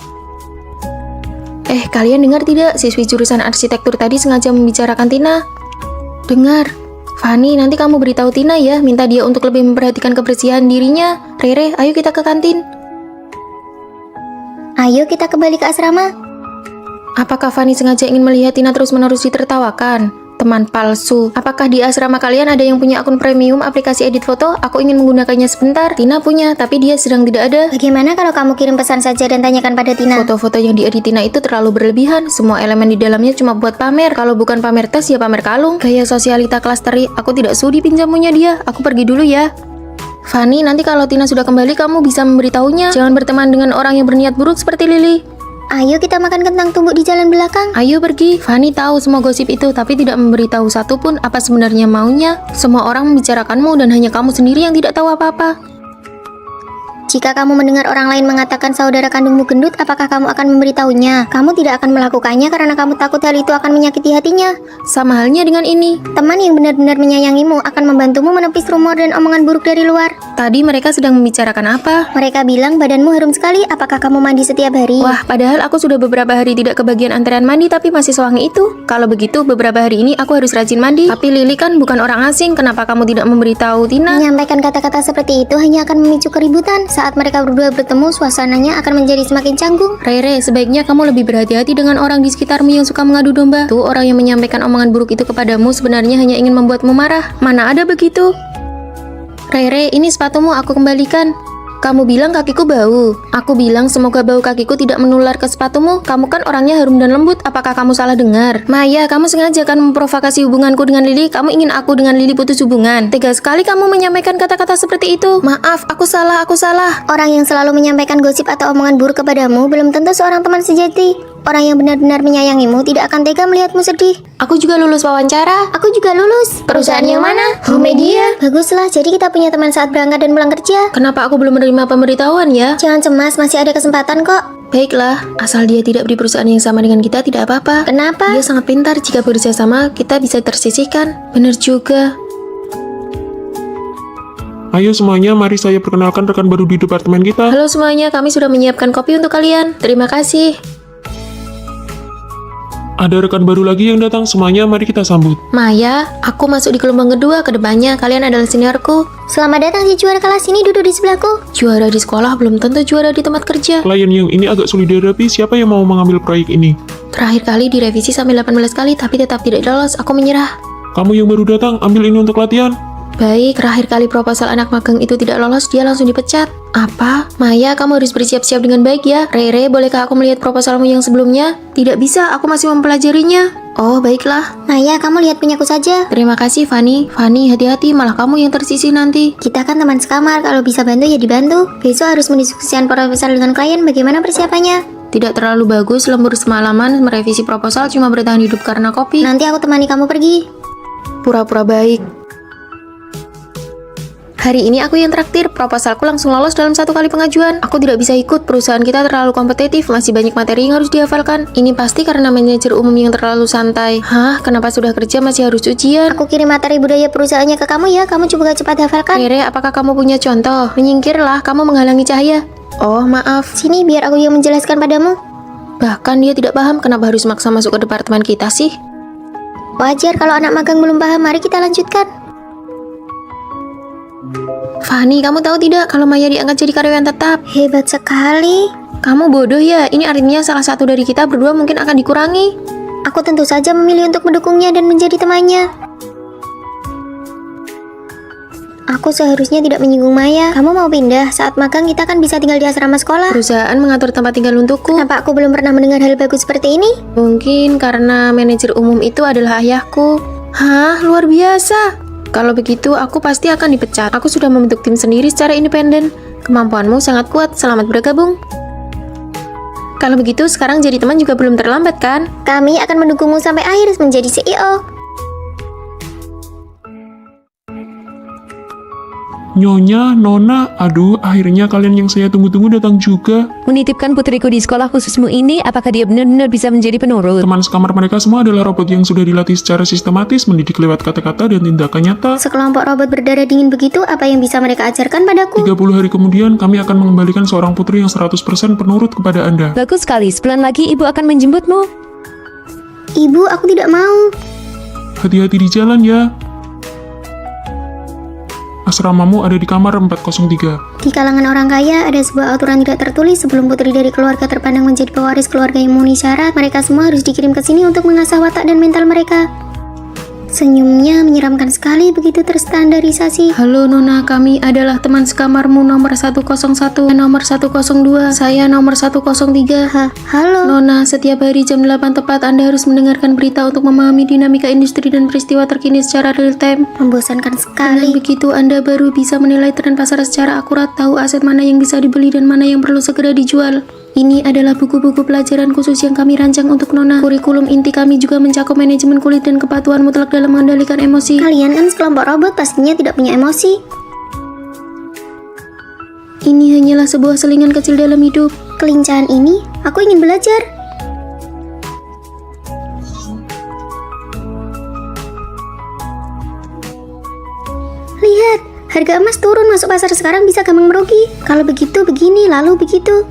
Kalian dengar tidak? Siswi jurusan arsitektur tadi sengaja membicarakan Tina. Dengar. Fanny, nanti kamu beritahu Tina ya, minta dia untuk lebih memperhatikan kebersihan dirinya. Rere, ayo kita ke kantin. Ayo kita kembali ke asrama. Apakah Fanny sengaja ingin melihat Tina terus-menerus ditertawakan? Teman palsu. Apakah di asrama kalian ada yang punya akun premium aplikasi edit foto? Aku ingin menggunakannya sebentar. Tina punya, tapi dia sedang tidak ada. Bagaimana kalau kamu kirim pesan saja dan tanyakan pada Tina? Foto-foto yang diedit Tina itu terlalu berlebihan. Semua elemen di dalamnya cuma buat pamer. Kalau bukan pamer tas, ya pamer kalung. Gaya sosialita kelas teri. Aku tidak sudi pinjamunya dia. Aku pergi dulu ya. Fanny, nanti kalau Tina sudah kembali, kamu bisa memberitahunya. Jangan berteman dengan orang yang berniat buruk seperti Lili. Ayo kita makan kentang tumbuk di jalan belakang. Ayo pergi. Fanny tahu semua gosip itu, tapi tidak memberitahu satupun apa sebenarnya maunya. Semua orang membicarakanmu dan hanya kamu sendiri yang tidak tahu apa-apa. Jika kamu mendengar orang lain mengatakan saudara kandungmu gendut, apakah kamu akan memberitahunya? Kamu tidak akan melakukannya karena kamu takut hal itu akan menyakiti hatinya. Sama halnya dengan ini. Teman yang benar-benar menyayangimu akan membantumu menepis rumor dan omongan buruk dari luar. Tadi mereka sedang membicarakan apa? Mereka bilang badanmu harum sekali, apakah kamu mandi setiap hari? Wah, padahal aku sudah beberapa hari tidak kebagian antrean mandi tapi masih sewangi itu. Kalau begitu, beberapa hari ini aku harus rajin mandi. Tapi Lili kan bukan orang asing, kenapa kamu tidak memberitahu Tina? Menyampaikan kata-kata seperti itu hanya akan memicu keributan. Saat mereka berdua bertemu, suasananya akan menjadi semakin canggung. Rere, sebaiknya kamu lebih berhati-hati dengan orang di sekitarmu yang suka mengadu domba. Tuh, orang yang menyampaikan omongan buruk itu kepadamu sebenarnya hanya ingin membuatmu marah. Mana ada begitu? Rere, ini sepatumu aku kembalikan. Kamu bilang kakiku bau. Aku bilang semoga bau kakiku tidak menular ke sepatumu. Kamu kan orangnya harum dan lembut. Apakah kamu salah dengar? Maya, kamu sengaja kan memprovokasi hubunganku dengan Lili. Kamu ingin aku dengan Lili putus hubungan. Tega sekali kamu menyampaikan kata-kata seperti itu. Maaf, aku salah. Orang yang selalu menyampaikan gosip atau omongan buruk kepadamu belum tentu seorang teman sejati. Orang yang benar-benar menyayangimu tidak akan tega melihatmu sedih. Aku juga lulus wawancara. Aku juga lulus. Perusahaan yang mana? Home Media. Baguslah, jadi kita punya teman saat berangkat dan pulang kerja. Kenapa aku belum menerima pemberitahuan ya? Jangan cemas, masih ada kesempatan kok. Baiklah, asal dia tidak di perusahaan yang sama dengan kita tidak apa-apa. Kenapa? Dia sangat pintar, jika bekerja sama kita bisa tersisihkan. Benar juga. Ayo semuanya, mari saya perkenalkan rekan baru di departemen kita. Halo semuanya, kami sudah menyiapkan kopi untuk kalian. Terima kasih. Ada rekan baru lagi yang datang, semuanya mari kita sambut. Maya, aku masuk di gelombang kedua. Kedepannya kalian adalah seniorku. Selamat datang si juara kelas ini, duduk di sebelahku. Juara di sekolah belum tentu juara di tempat kerja. Klien yang ini agak sulit dihadapi, siapa yang mau mengambil proyek ini? Terakhir kali direvisi sampai 18 kali tapi tetap tidak lolos. Aku menyerah. Kamu yang baru datang, ambil ini untuk latihan. Baik, terakhir kali proposal anak magang itu tidak lolos, dia langsung dipecat. Apa? Maya, kamu harus bersiap-siap dengan baik ya. Rere, bolehkah aku melihat proposalmu yang sebelumnya? Tidak bisa, aku masih mempelajarinya. Oh, baiklah. Maya, kamu lihat punyaku saja. Terima kasih, Fanny. Fanny, hati-hati, malah kamu yang tersisih nanti. Kita kan teman sekamar, kalau bisa bantu ya dibantu. Besok harus mendiskusikan proposal dengan klien, bagaimana persiapannya? Tidak terlalu bagus, lembur semalaman, merevisi proposal cuma bertahan hidup karena kopi. Nanti aku temani kamu pergi. Pura-pura baik. Hari ini aku yang traktir, proposalku langsung lolos dalam 1 kali pengajuan. Aku tidak bisa ikut, perusahaan kita terlalu kompetitif, masih banyak materi yang harus dihafalkan. Ini pasti karena manajer umum yang terlalu santai. Hah, kenapa sudah kerja masih harus ujian? Aku kirim materi budaya perusahaannya ke kamu ya, kamu coba cepat hafalkan. Rere, apakah kamu punya contoh? Menyingkirlah, kamu menghalangi cahaya. Oh, maaf. Sini biar aku yang menjelaskan padamu. Bahkan dia tidak paham kenapa harus maksa masuk ke departemen kita sih. Wajar kalau anak magang belum paham, mari kita lanjutkan. Fanny, kamu tahu tidak kalau Maya diangkat jadi karyawan tetap? Hebat sekali. Kamu bodoh ya, ini artinya salah satu dari kita berdua mungkin akan dikurangi. Aku tentu saja memilih untuk mendukungnya dan menjadi temannya. Aku seharusnya tidak menyinggung Maya. Kamu mau pindah? Saat magang kita kan bisa tinggal di asrama sekolah. Perusahaan mengatur tempat tinggal untukku. Kenapa aku belum pernah mendengar hal bagus seperti ini? Mungkin karena manajer umum itu adalah ayahku. Hah, luar biasa. Kalau begitu, aku pasti akan dipecat. Aku sudah membentuk tim sendiri secara independen. Kemampuanmu sangat kuat, selamat bergabung. Kalau begitu, sekarang jadi teman juga belum terlambat kan? Kami akan mendukungmu sampai akhir menjadi CEO. Nyonya, Nona, aduh, akhirnya kalian yang saya tunggu-tunggu datang juga. Menitipkan putriku di sekolah khususmu ini, apakah dia benar-benar bisa menjadi penurut? Teman sekamar mereka semua adalah robot yang sudah dilatih secara sistematis, mendidik lewat kata-kata dan tindakan nyata. Sekelompok robot berdarah dingin begitu, apa yang bisa mereka ajarkan padaku? 30 hari kemudian, kami akan mengembalikan seorang putri yang 100% penurut kepada Anda. Bagus sekali, sebulan lagi ibu akan menjemputmu. Ibu, aku tidak mau. Hati-hati di jalan ya. Asramamu ada di kamar 403. Di kalangan orang kaya, ada sebuah aturan tidak tertulis sebelum putri dari keluarga terpandang menjadi pewaris keluarga yang memenuhi syarat, mereka semua harus dikirim ke sini untuk mengasah watak dan mental mereka. Senyumnya menyeramkan sekali, begitu terstandarisasi. Halo Nona, kami adalah teman sekamarmu nomor 101, nomor 102, saya nomor 103. Halo. Nona, setiap hari jam 8 tepat Anda harus mendengarkan berita untuk memahami dinamika industri dan peristiwa terkini secara real time. Membosankan Dengan sekali. begitu Anda baru bisa menilai tren pasar secara akurat, tahu aset mana yang bisa dibeli dan mana yang perlu segera dijual. Ini adalah buku-buku pelajaran khusus yang kami rancang untuk Nona. Kurikulum inti kami juga mencakup manajemen kulit dan kepatuhan mutlak dalam mengendalikan emosi. Kalian kan sekelompok robot, pastinya tidak punya emosi. Ini hanyalah sebuah selingan kecil dalam hidup. Kelincahan ini, aku ingin belajar. Lihat, harga emas turun, masuk pasar sekarang bisa gampang merugi. Kalau begitu begini, lalu begitu.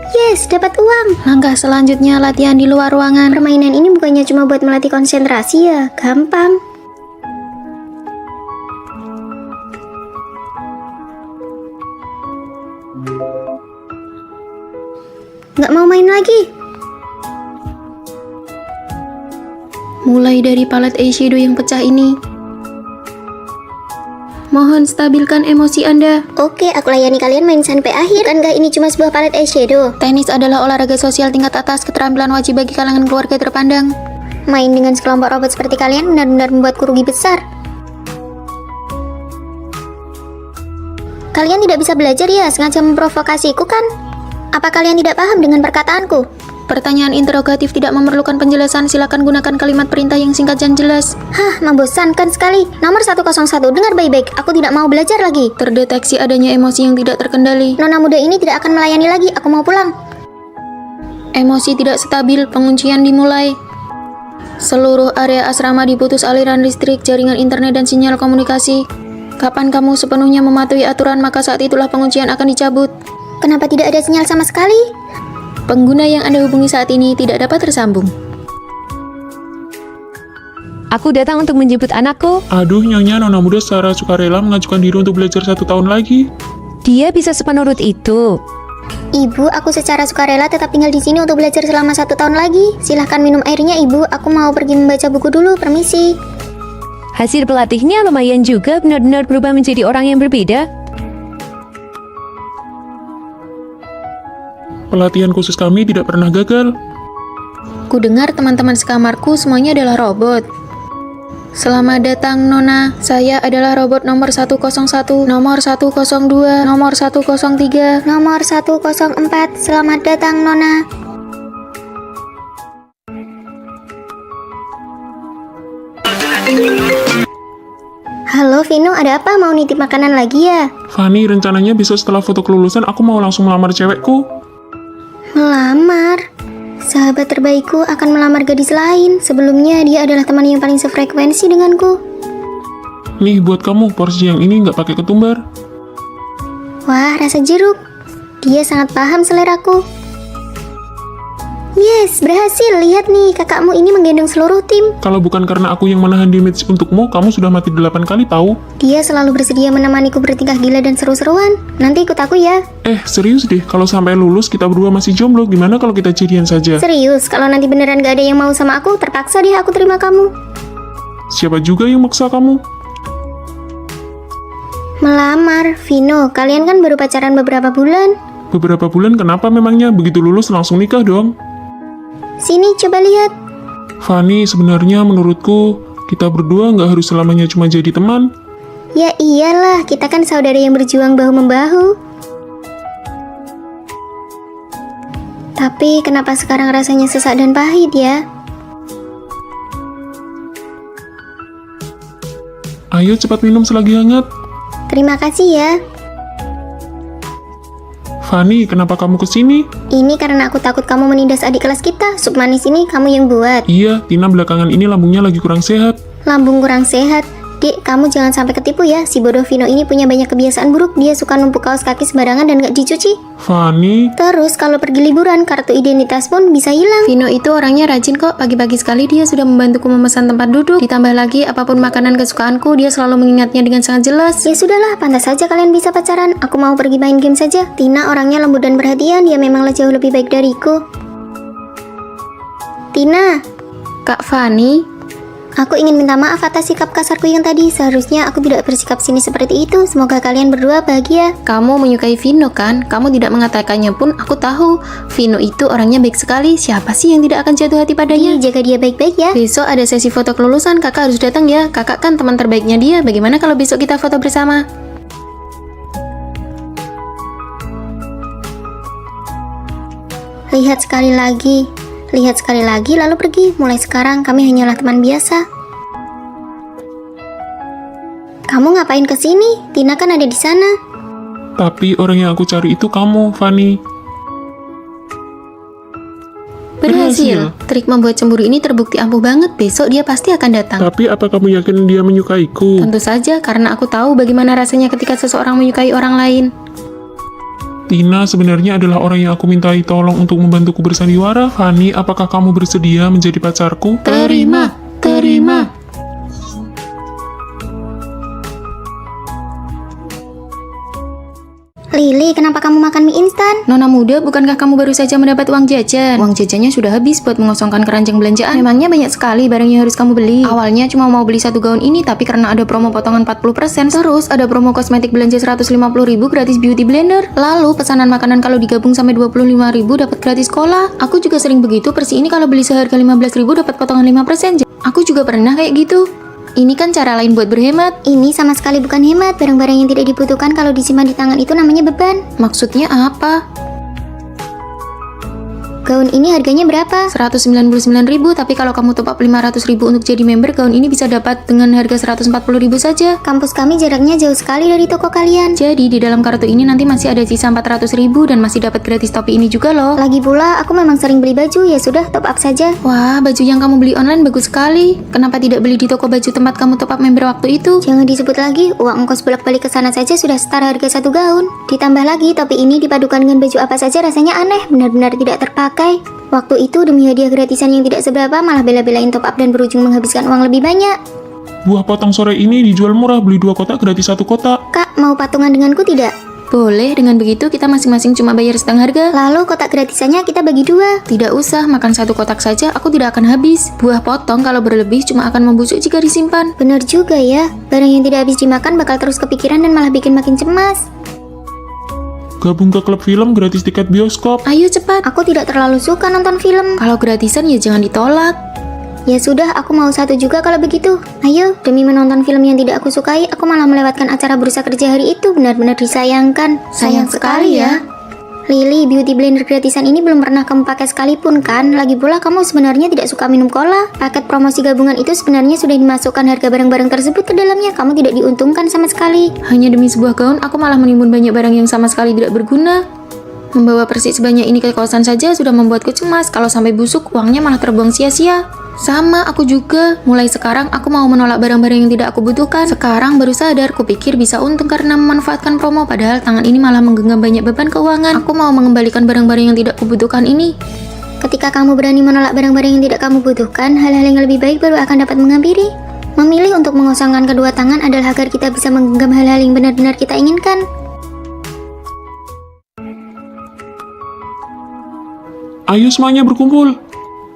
Yes, dapat uang. Langkah selanjutnya latihan di luar ruangan. Permainan ini bukannya cuma buat melatih konsentrasi ya, gampang. Nggak mau main lagi. Mulai dari palet eyeshadow yang pecah ini. Mohon stabilkan emosi Anda. Oke, aku layani kalian main sampai akhir. Bukankah ini cuma sebuah palet eyeshadow? Tenis adalah olahraga sosial tingkat atas, keterampilan wajib bagi kalangan keluarga terpandang. Main dengan sekelompok robot seperti kalian benar-benar membuatku rugi besar. Kalian tidak bisa belajar ya, sengaja memprovokasiku kan? Apa kalian tidak paham dengan perkataanku? Pertanyaan interogatif tidak memerlukan penjelasan, silakan gunakan kalimat perintah yang singkat dan jelas. Hah, membosankan sekali. Nomor 101, dengar baik-baik. Aku tidak mau belajar lagi. Terdeteksi adanya emosi yang tidak terkendali. Nona muda ini tidak akan melayani lagi. Aku mau pulang. Emosi tidak stabil, penguncian dimulai. Seluruh area asrama diputus aliran listrik, jaringan internet dan sinyal komunikasi. Kapan kamu sepenuhnya mematuhi aturan, maka saat itulah penguncian akan dicabut. Kenapa tidak ada sinyal sama sekali? Pengguna yang Anda hubungi saat ini tidak dapat tersambung. Aku datang untuk menjemput anakku. Aduh, Nyonya, Nona muda secara sukarela mengajukan diri untuk belajar 1 tahun lagi. Dia bisa sepenurut itu. Ibu, aku secara sukarela tetap tinggal di sini untuk belajar selama 1 tahun lagi. Silahkan minum airnya, Ibu. Aku mau pergi membaca buku dulu, permisi. Hasil pelatihnya lumayan juga, benar-benar berubah menjadi orang yang berbeda. Pelatihan khusus kami tidak pernah gagal. Ku dengar teman-teman sekamarku semuanya adalah robot. Selamat datang, Nona. Saya adalah robot nomor 101, nomor 102, nomor 103. Nomor 104, selamat datang, Nona. Halo Vino, ada apa? Mau nitip makanan lagi ya? Fanny, rencananya besok setelah foto kelulusan aku mau langsung melamar cewekku. Melamar? Sahabat terbaikku akan melamar gadis lain. Sebelumnya dia adalah teman yang paling sefrekuensi denganku. Nih, buat kamu, porsi yang ini nggak pakai ketumbar. Wah, rasa jeruk. Dia sangat paham seleraku. Yes, berhasil. Lihat nih, kakakmu ini menggendong seluruh tim. Kalau bukan karena aku yang menahan damage untukmu, kamu sudah mati 8 kali tahu. Dia selalu bersedia menemaniku bertingkah gila dan seru-seruan. Nanti ikut aku ya. Serius deh, kalau sampai lulus kita berdua masih jomblo, gimana kalau kita jadian saja? Serius, kalau nanti beneran gak ada yang mau sama aku, terpaksa deh aku terima kamu. Siapa juga yang maksa kamu? Melamar, Vino, kalian kan baru pacaran beberapa bulan. Beberapa bulan kenapa memangnya? Begitu lulus langsung nikah dong. Sini, coba lihat. Fanny, sebenarnya menurutku, kita berdua nggak harus selamanya cuma jadi teman. Ya iyalah, kita kan saudara yang berjuang bahu-membahu. Tapi kenapa sekarang rasanya sesak dan pahit ya? Ayo cepat minum selagi hangat. Terima kasih ya. Fanny, kenapa kamu kesini? Ini karena aku takut kamu menindas adik kelas kita. Sup manis ini kamu yang buat. Iya, Tina belakangan ini lambungnya lagi kurang sehat. Lambung kurang sehat. Dik, kamu jangan sampai ketipu ya. Si bodoh Vino ini punya banyak kebiasaan buruk. Dia suka numpuk kaos kaki sembarangan dan gak dicuci. Fanny, Terus kalau pergi liburan, kartu identitas pun bisa hilang. Vino itu orangnya rajin kok. Pagi-pagi sekali dia sudah membantuku memesan tempat duduk. Ditambah lagi apapun makanan kesukaanku, dia selalu mengingatnya dengan sangat jelas. Ya sudahlah, pantas saja kalian bisa pacaran. Aku mau pergi main game saja. Tina orangnya lembut dan perhatian. Dia memanglah jauh lebih baik dariku. Tina, Kak Fanny, aku ingin minta maaf atas sikap kasarku yang tadi. Seharusnya aku tidak bersikap sinis seperti itu. Semoga kalian berdua bahagia. kamu menyukai Vino kan? Kamu tidak mengatakannya pun aku tahu. Vino itu orangnya baik sekali. Siapa sih yang tidak akan jatuh hati padanya? Jaga dia baik-baik ya. Besok ada sesi foto kelulusan, kakak harus datang ya. Kakak kan teman terbaiknya dia. Bagaimana kalau besok kita foto bersama? Lihat sekali lagi. Lihat sekali lagi lalu pergi. Mulai sekarang kami hanyalah teman biasa. Kamu ngapain kesini? Tina kan ada di sana. tapi orang yang aku cari itu kamu, Fanny. Berhasil. Trik membuat cemburu ini terbukti ampuh banget. Besok dia pasti akan datang. Tapi apa kamu yakin dia menyukaiku? Tentu saja, karena aku tahu bagaimana rasanya ketika seseorang menyukai orang lain. Tina sebenarnya adalah orang yang aku mintai tolong untuk membantuku bersandiwara. Fanny, apakah kamu bersedia menjadi pacarku? Terima. Lili, kenapa kamu makan mie instan? Nona muda, bukankah kamu baru saja mendapat uang jajan? Uang jajannya sudah habis buat mengosongkan keranjang belanjaan. Memangnya banyak sekali barang yang harus kamu beli. Awalnya cuma mau beli satu gaun ini, tapi karena ada promo potongan 40%, terus ada promo kosmetik belanja 150.000 gratis beauty blender. Lalu pesanan makanan kalau digabung sampai 25.000 dapat gratis cola. Aku juga sering begitu, persi ini kalau beli seharga 15.000 dapat potongan 5%. Aku juga pernah kayak gitu. Ini kan cara lain buat berhemat. Ini sama sekali bukan hemat. Barang-barang yang tidak dibutuhkan kalau disimpan di tangan itu namanya beban. Maksudnya apa? Gaun ini harganya berapa? 199.000, tapi kalau kamu top up 500.000 untuk jadi member, gaun ini bisa dapat dengan harga 140.000 saja. Kampus kami jaraknya jauh sekali dari toko kalian. Jadi di dalam kartu ini nanti masih ada sisa 400.000 dan masih dapat gratis topi ini juga loh. Lagi pula, aku memang sering beli baju, ya sudah top up saja. Wah, baju yang kamu beli online bagus sekali. Kenapa tidak beli di toko baju tempat kamu top up member waktu itu? Jangan disebut lagi, uang ongkos bolak-balik ke sana saja sudah setara harga satu gaun. Ditambah lagi, topi ini dipadukan dengan baju apa saja rasanya aneh, benar-benar tidak terpakai. Waktu itu demi hadiah gratisan yang tidak seberapa malah bela-belain top up dan berujung menghabiskan uang lebih banyak. Buah potong sore ini dijual murah, beli 2 kotak gratis 1 kotak. Kak, mau patungan denganku tidak? Boleh, dengan begitu kita masing-masing cuma bayar setengah harga. Lalu kotak gratisannya kita bagi 2. Tidak usah, makan 1 kotak saja, aku tidak akan habis. Buah potong kalau berlebih cuma akan membusuk jika disimpan. Benar juga ya, barang yang tidak habis dimakan bakal terus kepikiran dan malah bikin makin cemas. Gabung ke klub film gratis tiket bioskop. Ayo cepat. Aku tidak terlalu suka nonton film. Kalau gratisan ya jangan ditolak. Ya sudah, aku mau 1 juga kalau begitu. Ayo, demi menonton film yang tidak aku sukai, aku malah melewatkan acara bursa kerja hari itu. Benar-benar disayangkan. Sayang sekali ya. Lily, beauty blender gratisan ini belum pernah kamu pakai sekalipun kan? Lagi pula kamu sebenarnya tidak suka minum cola. Paket promosi gabungan itu sebenarnya sudah dimasukkan harga barang-barang tersebut ke dalamnya. Kamu tidak diuntungkan sama sekali. Hanya demi sebuah gaun, aku malah menimbun banyak barang yang sama sekali tidak berguna. Membawa persik sebanyak ini ke kosan saja sudah membuatku cemas. Kalau sampai busuk, uangnya malah terbuang sia-sia. Sama, aku juga. Mulai sekarang, aku mau menolak barang-barang yang tidak aku butuhkan. Sekarang baru sadar, kupikir bisa untung karena memanfaatkan promo. Padahal tangan ini malah menggenggam banyak beban keuangan. Aku mau mengembalikan barang-barang yang tidak kubutuhkan ini. Ketika kamu berani menolak barang-barang yang tidak kamu butuhkan, hal-hal yang lebih baik baru akan dapat menghampiri. Memilih untuk mengosongkan kedua tangan adalah agar kita bisa menggenggam hal-hal yang benar-benar kita inginkan. Ayo semuanya berkumpul.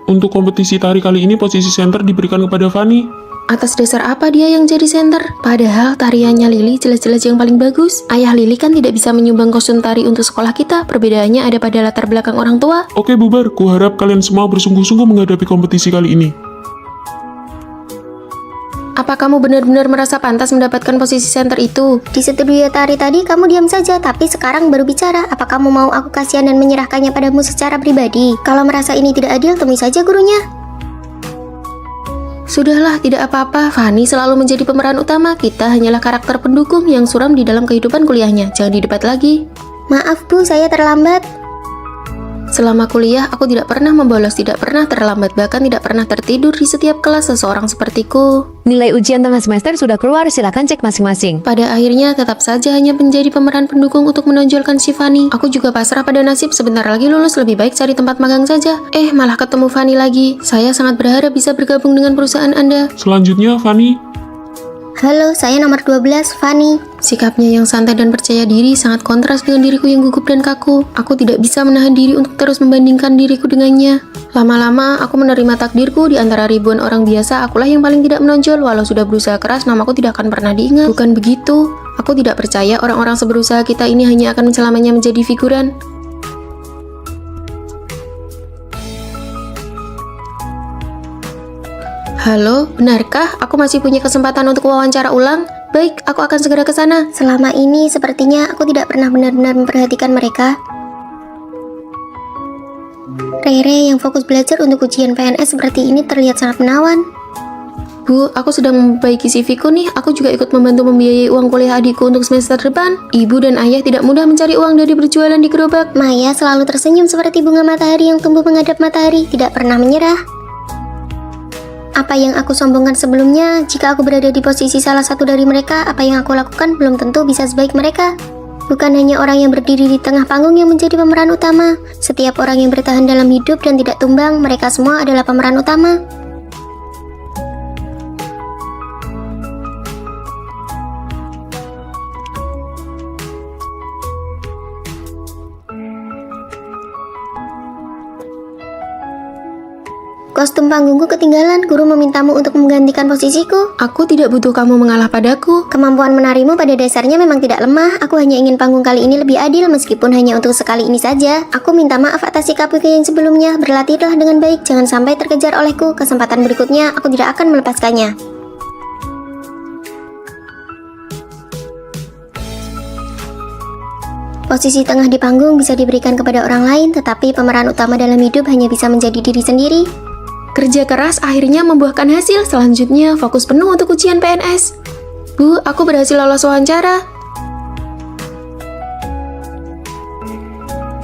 Untuk kompetisi tari kali ini posisi center diberikan kepada Fanny. Atas dasar apa dia yang jadi center? Padahal tariannya Lily jelas-jelas yang paling bagus. Ayah Lily kan tidak bisa menyumbang kostum tari untuk sekolah kita. Perbedaannya ada pada latar belakang orang tua. Oke bubar, kuharap kalian semua bersungguh-sungguh menghadapi kompetisi kali ini. Apa kamu benar-benar merasa pantas mendapatkan posisi center itu? Di studio tari tadi kamu diam saja, tapi sekarang baru bicara. Apa kamu mau aku kasihan dan menyerahkannya padamu secara pribadi? Kalau merasa ini tidak adil, temui saja gurunya. Sudahlah, tidak apa-apa. Fanny selalu menjadi pemeran utama. Kita hanyalah karakter pendukung yang suram di dalam kehidupan kuliahnya. Jangan didebat lagi. Maaf Bu, saya terlambat. Selama kuliah, aku tidak pernah membolos, tidak pernah terlambat, bahkan tidak pernah tertidur di setiap kelas seseorang sepertiku. Nilai ujian tengah semester sudah keluar, silakan cek masing-masing. Pada akhirnya, tetap saja hanya menjadi pemeran pendukung untuk menonjolkan si Fanny. Aku juga pasrah pada nasib, sebentar lagi lulus, lebih baik cari tempat magang saja. Malah ketemu Fanny lagi. Saya sangat berharap bisa bergabung dengan perusahaan Anda. Selanjutnya Fanny. Halo, saya nomor 12, Fanny. Sikapnya yang santai dan percaya diri sangat kontras dengan diriku yang gugup dan kaku. Aku tidak bisa menahan diri untuk terus membandingkan diriku dengannya. Lama-lama, aku menerima takdirku di antara ribuan orang biasa, akulah yang paling tidak menonjol. Walau sudah berusaha keras, namaku tidak akan pernah diingat. Bukan begitu. Aku tidak percaya orang-orang seberusaha kita ini hanya akan selamanya menjadi figuran. Halo, benarkah aku masih punya kesempatan untuk wawancara ulang? Baik, aku akan segera ke sana. Selama ini sepertinya aku tidak pernah benar-benar memperhatikan mereka. Rere yang fokus belajar untuk ujian PNS seperti ini terlihat sangat menawan. Bu, aku sedang memperbaiki CV-ku nih. Aku juga ikut membantu membiayai uang kuliah adikku untuk semester depan. Ibu dan ayah tidak mudah mencari uang dari berjualan di gerobak. Maya selalu tersenyum seperti bunga matahari yang tumbuh menghadap matahari, tidak pernah menyerah. Apa yang aku sombongkan sebelumnya, jika aku berada di posisi salah satu dari mereka, apa yang aku lakukan belum tentu bisa sebaik mereka. Bukan hanya orang yang berdiri di tengah panggung yang menjadi pemeran utama. Setiap orang yang bertahan dalam hidup dan tidak tumbang, mereka semua adalah pemeran utama. Kostum panggungku ketinggalan, guru memintamu untuk menggantikan posisiku. Aku tidak butuh kamu mengalah padaku. Kemampuan menarimu pada dasarnya memang tidak lemah. Aku hanya ingin panggung kali ini lebih adil meskipun hanya untuk sekali ini saja. Aku minta maaf atas sikapku yang sebelumnya. Berlatihlah dengan baik, jangan sampai terkejar olehku. Kesempatan berikutnya aku tidak akan melepaskannya. Posisi tengah di panggung bisa diberikan kepada orang lain, tetapi pemeran utama dalam hidup hanya bisa menjadi diri sendiri. Kerja keras akhirnya membuahkan hasil. Selanjutnya, fokus penuh untuk ujian PNS. Bu, aku berhasil lolos wawancara.